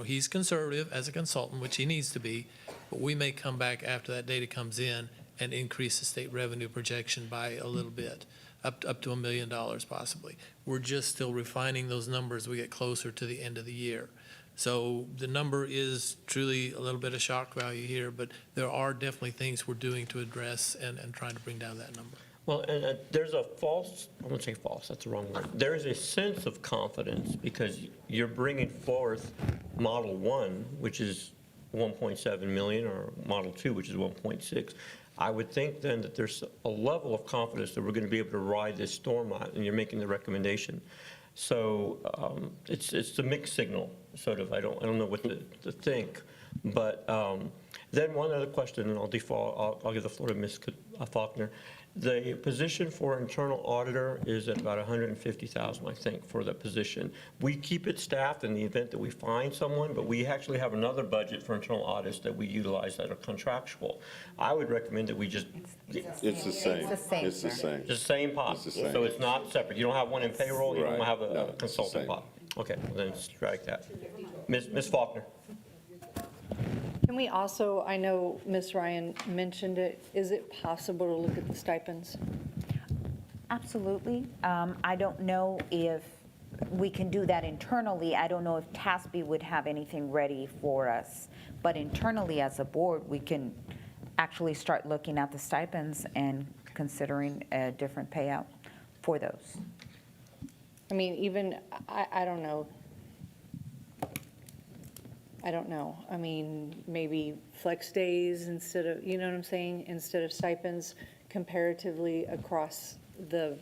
he's conservative as a consultant, which he needs to be, but we may come back after that data comes in and increase the state revenue projection by a little bit, up to $1 million possibly. We're just still refining those numbers as we get closer to the end of the year. So the number is truly a little bit of shock value here, but there are definitely things we're doing to address and trying to bring down that number. Well, and there's a false, I won't say false, that's the wrong word. There is a sense of confidence because you're bringing forth Model 1, which is 1.7 million, or Model 2, which is 1.6. I would think then that there's a level of confidence that we're going to be able to ride this storm out, and you're making the recommendation. So it's a mixed signal, sort of. I don't know what to think. But then one other question, and I'll give the floor to Ms. Faulkner. The position for internal auditor is at about 150,000, I think, for the position. We keep it staffed in the event that we find someone, but we actually have another budget for internal audits that we utilize that are contractual. I would recommend that we just, It's the same. It's the same, It's the sir. same. the same pot. It's the same. So it's not separate. You don't have one in payroll, you don't Right. have No, a it's the consulting same. pot. Okay, well then strike that. Ms. Faulkner? Can we also, I know Ms. Ryan mentioned it, is it possible to look at the stipends? Absolutely. I don't know if we can do that internally. I don't know if TASB would have anything ready for us. But internally, as a board, we can actually start looking at the stipends and considering a different payout for those. I mean, even, I don't know. I don't know. I mean, maybe flex days instead of, you know what I'm saying? Instead of stipends comparatively across the,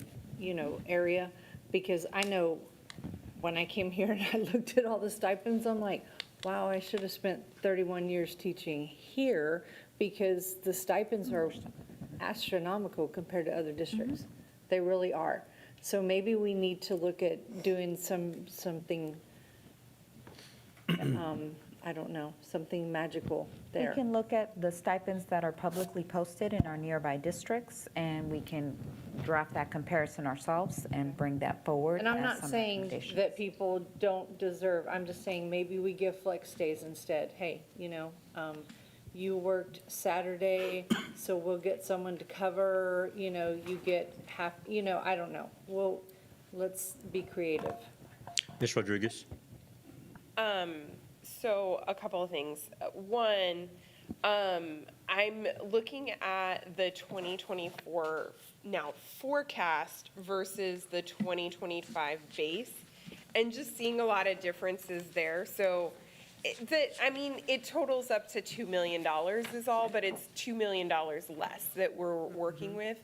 area. Because I know when I came here and I looked at all the stipends, I'm like, wow, I should have spent 31 years teaching here because the stipends are astronomical compared to other districts. They really are. So maybe we need to look at doing something, I don't know, something magical We there. can look at the stipends that are publicly posted in our nearby districts, and we can draft that comparison ourselves and bring that forward. And I'm as not some saying recommendations. that people don't deserve, I'm just saying maybe we give flex days instead. Hey, you worked Saturday, so we'll get someone to cover, you get half, I don't know. Well, let's be creative. Ms. Rodriguez? So a couple of things. One, I'm looking at the 2024 now forecast versus the 2025 base and just seeing a lot of differences there. So it totals up to $2 million is all, but it's $2 million less that we're working with.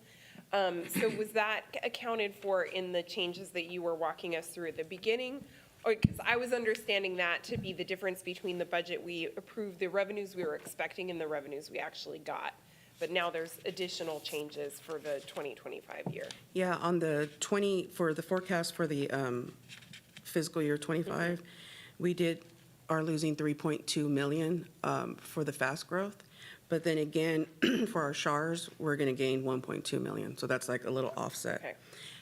So was that accounted for in the changes that you were walking us through at the beginning? Or, because I was understanding that to be the difference between the budget we approved, the revenues we were expecting and the revenues we actually got. But now there's additional changes for the 2025 year. Yeah, on the for the forecast for the fiscal year '25, we are losing 3.2 million for the fast growth. But then again, for our SHARs, we're going to gain 1.2 million. So that's like a little offset. Okay.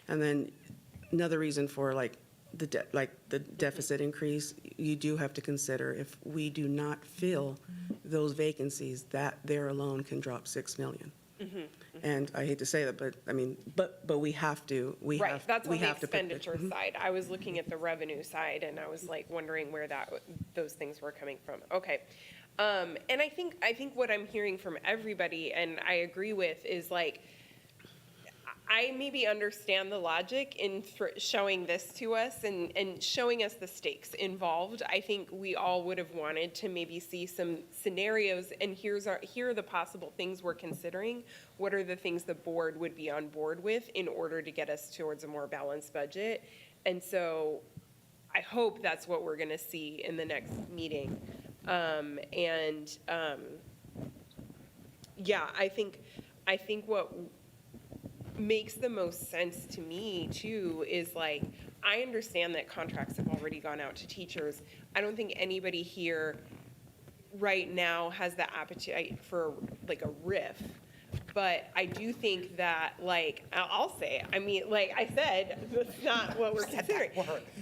And then another reason for the deficit increase, you do have to consider if we do not fill those vacancies, that there alone can drop 6 million. And I hate to say that, but I mean, but we have to, Right, that's on the have to put the- expenditure side. I was looking at the revenue side and I was like wondering where those things were coming from. Okay. And I think what I'm hearing from everybody, and I agree with, is like, I maybe understand the logic in showing this to us and showing us the stakes involved. I think we all would have wanted to maybe see some scenarios, and here are the possible things we're considering. What are the things the board would be on board with in order to get us towards a more balanced budget? And so I hope that's what we're going to see in the next meeting. Yeah, I think what makes the most sense to me too is like, I understand that contracts have already gone out to teachers. I don't think anybody here right now has the appetite for like a riff. But I do think that, like, I'll say, I mean, like I said, that's not what we're considering.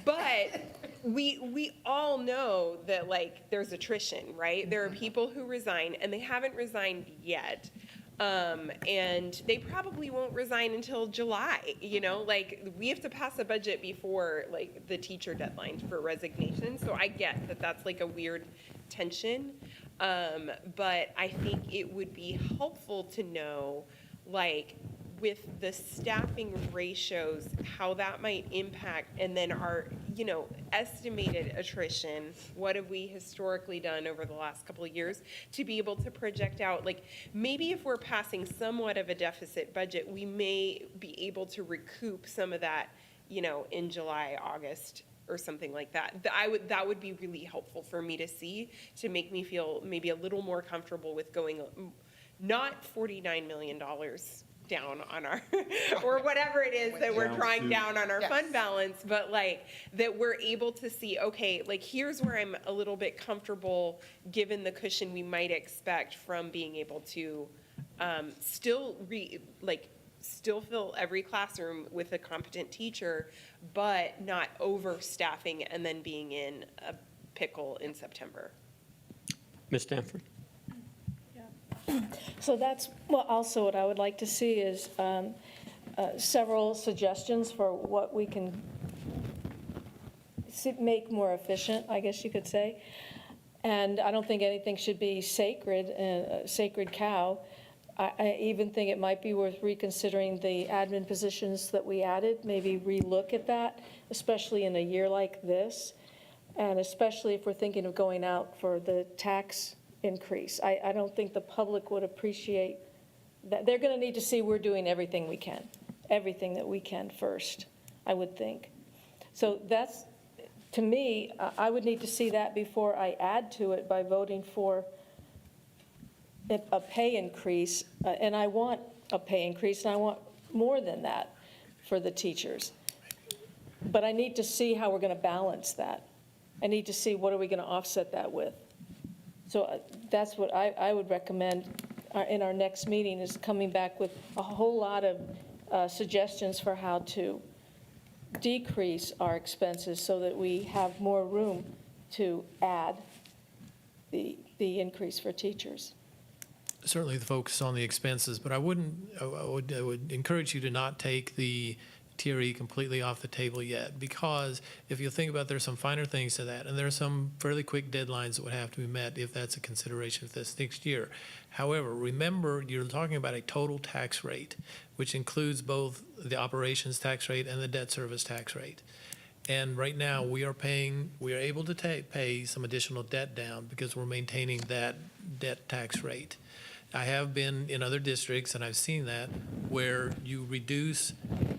But we all know that, like, there's attrition, right? There are people who resign, and they haven't resigned yet. And they probably won't resign until July, like we have to pass a budget before like the teacher deadline for resignation. So I get that that's like a weird tension. But I think it would be helpful to know, like, with the staffing ratios, how that might impact, and then our, estimated attrition, what have we historically done over the last couple of years to be able to project out, like, maybe if we're passing somewhat of a deficit budget, we may be able to recoup some of that, in July, August, or something like that. That would be really helpful for me to see, to make me feel maybe a little more comfortable with going, not $49 million down on our, or whatever it is that we're drawing down on our fund balance, but like, that we're able to see, okay, like, here's where I'm a little bit comfortable, given the cushion we might expect from being able to still fill every classroom with a competent teacher, but not overstaffing and then being in a pickle in September. Ms. Stanford? So that's, well, also what I would like to see is several suggestions for what we can make more efficient, I guess you could say. And I don't think anything should be sacred, a sacred cow. I even think it might be worth reconsidering the admin positions that we added, maybe relook at that, especially in a year like this, and especially if we're thinking of going out for the tax increase. I don't think the public would appreciate that. They're going to need to see we're doing everything we can, everything that we can first, I would think. So that's, to me, I would need to see that before I add to it by voting for a pay increase, and I want a pay increase, and I want more than that for the teachers. But I need to see how we're going to balance that. I need to see what are we going to offset that with. So that's what I would recommend in our next meeting, is coming back with a whole lot of suggestions for how to decrease our expenses so that we have more room to add the increase for teachers. Certainly the focus on the expenses, but I would encourage you to not take the TRE completely off the table yet, because if you think about, there's some finer things to that, and there are some fairly quick deadlines that would have to be met if that's a consideration for this next year. However, remember, you're talking about a total tax rate, which includes both the operations tax rate and the debt service tax rate. And right now, we are able to pay some additional debt down because we're maintaining that debt tax rate. I have been in other districts, and I've seen that, where you reduce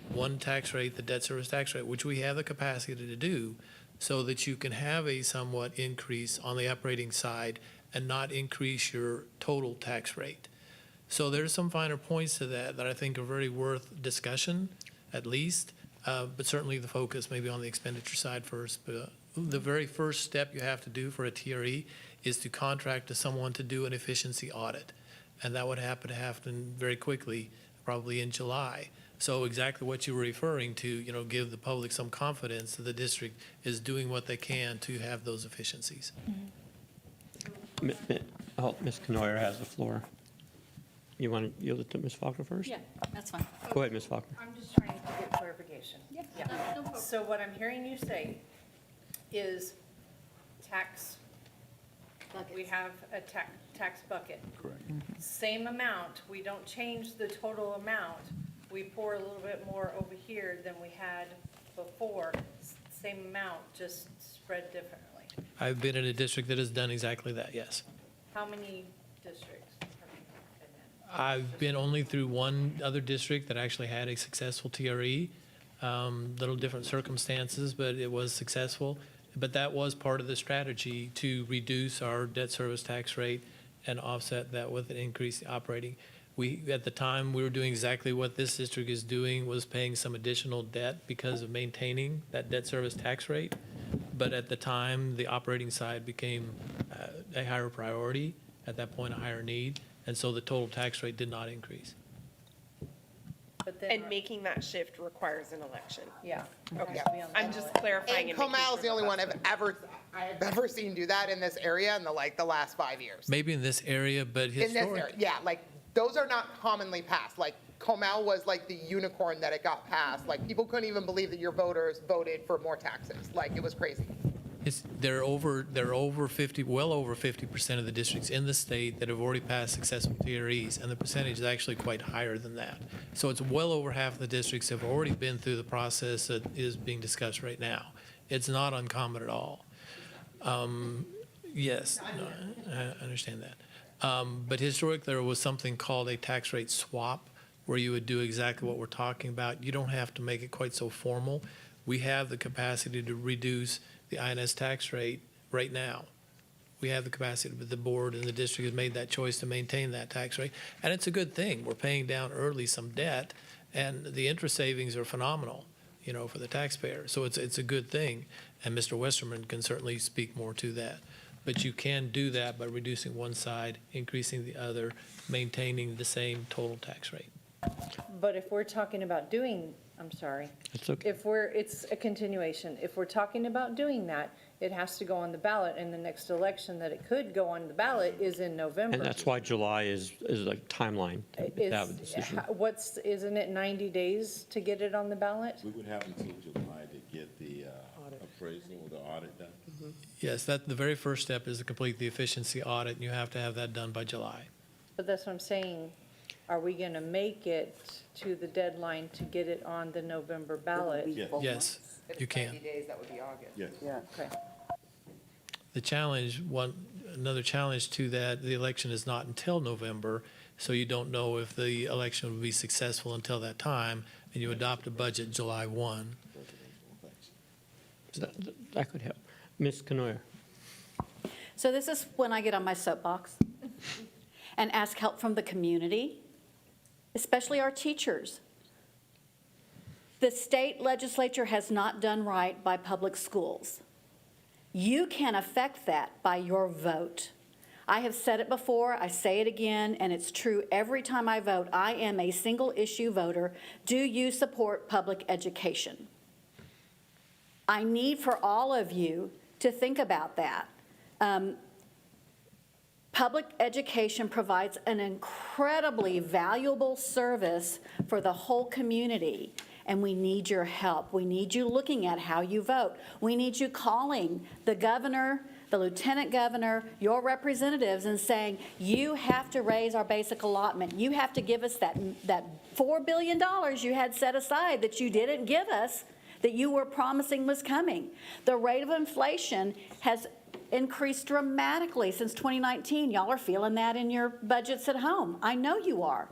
one tax rate, the debt service tax rate, which we have the capacity to do, so that you can have a somewhat increase on the operating side and not increase your total tax rate. So there's some finer points to that I think are very worth discussion, at least, but certainly the focus maybe on the expenditure side first. But the very first step you have to do for a TRE is to contract to someone to do an efficiency audit. And that would happen very quickly, probably in July. So exactly what you were referring to, give the public some confidence that the district is doing what they can to have those efficiencies. Ms. Knoyer has the floor. You want to yield it to Ms. Faulkner first? Yeah, that's fine. Go ahead, Ms. Faulkner. I'm just trying to get clarification. Yeah. So what I'm hearing you say is tax, we have a tax bucket. Correct. Same amount, we don't change the total amount. We pour a little bit more over here than we had before. Same amount, just spread differently. I've been in a district that has done exactly that, yes. How many districts have you been in? I've been only through one other district that actually had a successful TRE. Little different circumstances, but it was successful. But that was part of the strategy to reduce our debt service tax rate and offset that with an increase in operating. At the time, we were doing exactly what this district is doing, was paying some additional debt because of maintaining that debt service tax rate. But at the time, the operating side became a higher priority, at that point, a higher need, and so the total tax rate did not increase. But then, And making that shift requires an election. yeah. Okay, Has to be on the I'm just ballot. clarifying. And making Comal sure is the only that one that's I've ever seen do that in this area in the last 5 years. Maybe in this area, but In this area, historically, yeah, those are not commonly passed. Comal was the unicorn that it got passed. People couldn't even believe that your voters voted for more taxes. It was crazy. There are over 50, well over 50% of the districts in the state that have already passed successful TREs, and the percentage is actually quite higher than that. So it's well over half of the districts have already been through the process that is being discussed right now. It's not uncommon at all. Yes, no, I understand that. But historically, there was something called a tax rate swap, where you would do exactly what we're talking about. You don't have to make it quite so formal. We have the capacity to reduce the INS tax rate right now we have the capacity, but the board and the district has made that choice to maintain that tax rate. And it's a good thing. We're paying down early some debt, and the interest savings are phenomenal, for the taxpayer. So it's a good thing, and Mr. Westerman can certainly speak more to that. But you can do that by reducing one side, increasing the other, maintaining the same total tax rate. But if we're talking about doing, I'm sorry. It's okay. It's a continuation. If we're talking about doing that, it has to go on the ballot, and the next election that it could go on the ballot is in November. And that's why July is a timeline to have a decision. Isn't it 90 days to get it on the ballot? We would have until July to get the appraisal or the audit done. Yes, the very first step is to complete the efficiency audit, and you have to have that done by July. But that's what I'm saying. Are we going to make it to the deadline to get it on the November ballot? Yes, you can. 90 days, that would be August. Yes. Okay. The challenge, another challenge to that, the election is not until November, so you don't know if the election will be successful until that time, and you adopt a budget July 1. That could help. Ms. Canoyer. So this is when I get on my soapbox and ask help from the community, especially our teachers. The state legislature has not done right by public schools. You can affect that by your vote. I have said it before, I say it again, and it's true every time I vote. I am a single issue voter. Do you support public education? I need for all of you to think about that. Public education provides an incredibly valuable service for the whole community, and we need your help. We need you looking at how you vote. We need you calling the governor, the lieutenant governor, your representatives, and saying, you have to raise our basic allotment. You have to give us that $4 billion you had set aside that you didn't give us, that you were promising was coming. The rate of inflation has increased dramatically since 2019. Y'all are feeling that in your budgets at home. I know you are.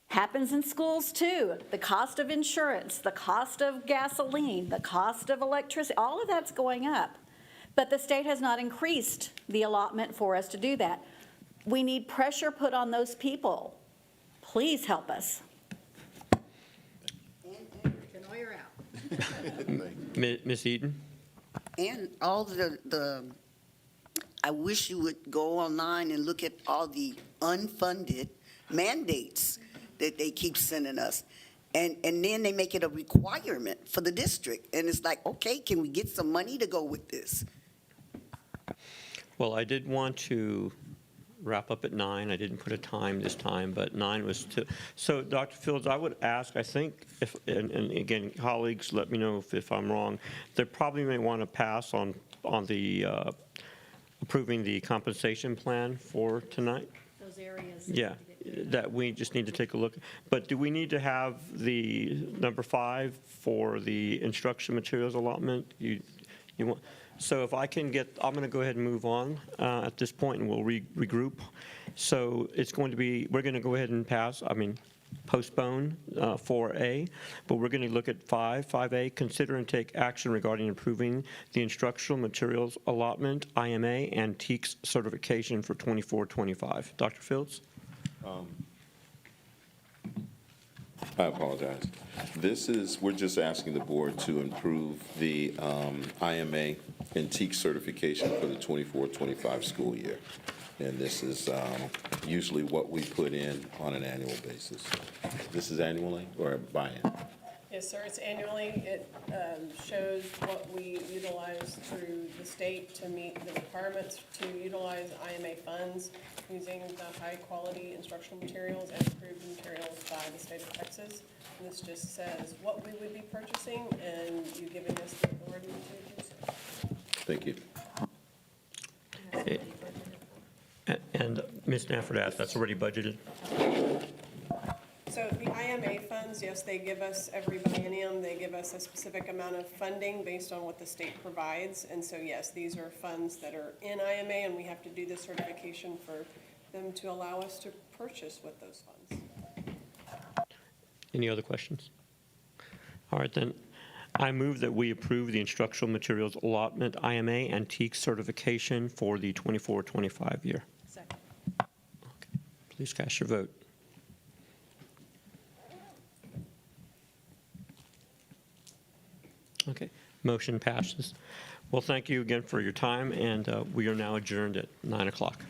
Happens in schools too. The cost of insurance, the cost of gasoline, the cost of electricity, all of that's going up. But the state has not increased the allotment for us to do that. We need pressure put on those people. Please help us. Ms. Eaton? And all I wish you would go online and look at all the unfunded mandates that they keep sending us. And then they make it a requirement for the district. And it's like, okay, can we get some money to go with this? Well, I did want to wrap up at 9. I didn't put a time this time, but 9 was to. So, Dr. Fields, I would ask, I think, and again, colleagues, let me know if I'm wrong, they probably may want to pass on the approving the compensation plan for tonight. Those areas. Yeah, that we just need to take a look. But do we need to have the number 5 for the instruction materials allotment? You want? So if I can get, I'm going to go ahead and move on at this point, and we'll regroup. So it's going to be, we're going to go ahead and postpone 4A, but we're going to look at 5A, consider and take action regarding improving the instructional materials allotment, IMA, and TEACS certification for 24-25. Dr. Fields? I apologize. We're just asking the board to improve the IMA and TEACS certification for the 24-25 school year. And this is usually what we put in on an annual basis. This is annually or buy-in? Yes, sir, it's annually. It shows what we utilize through the state to meet the requirements to utilize IMA funds using the high-quality instructional materials and approved materials by the state of Texas. And this just says what we would be purchasing and you giving us the authority to do so. Thank you. And Ms. Nafford asked, that's already budgeted? So the IMA funds, yes, they give us every biennium, they give us a specific amount of funding based on what the state provides. And so, yes, these are funds that are in IMA, and we have to do the certification for them to allow us to purchase with those funds. Any other questions? All right, then. I move that we approve the instructional materials allotment IMA antique certification for the 24-25 year. Second. Please cast your vote. Okay, motion passes. Well, thank you again for your time, and we are now adjourned at 9 o'clock.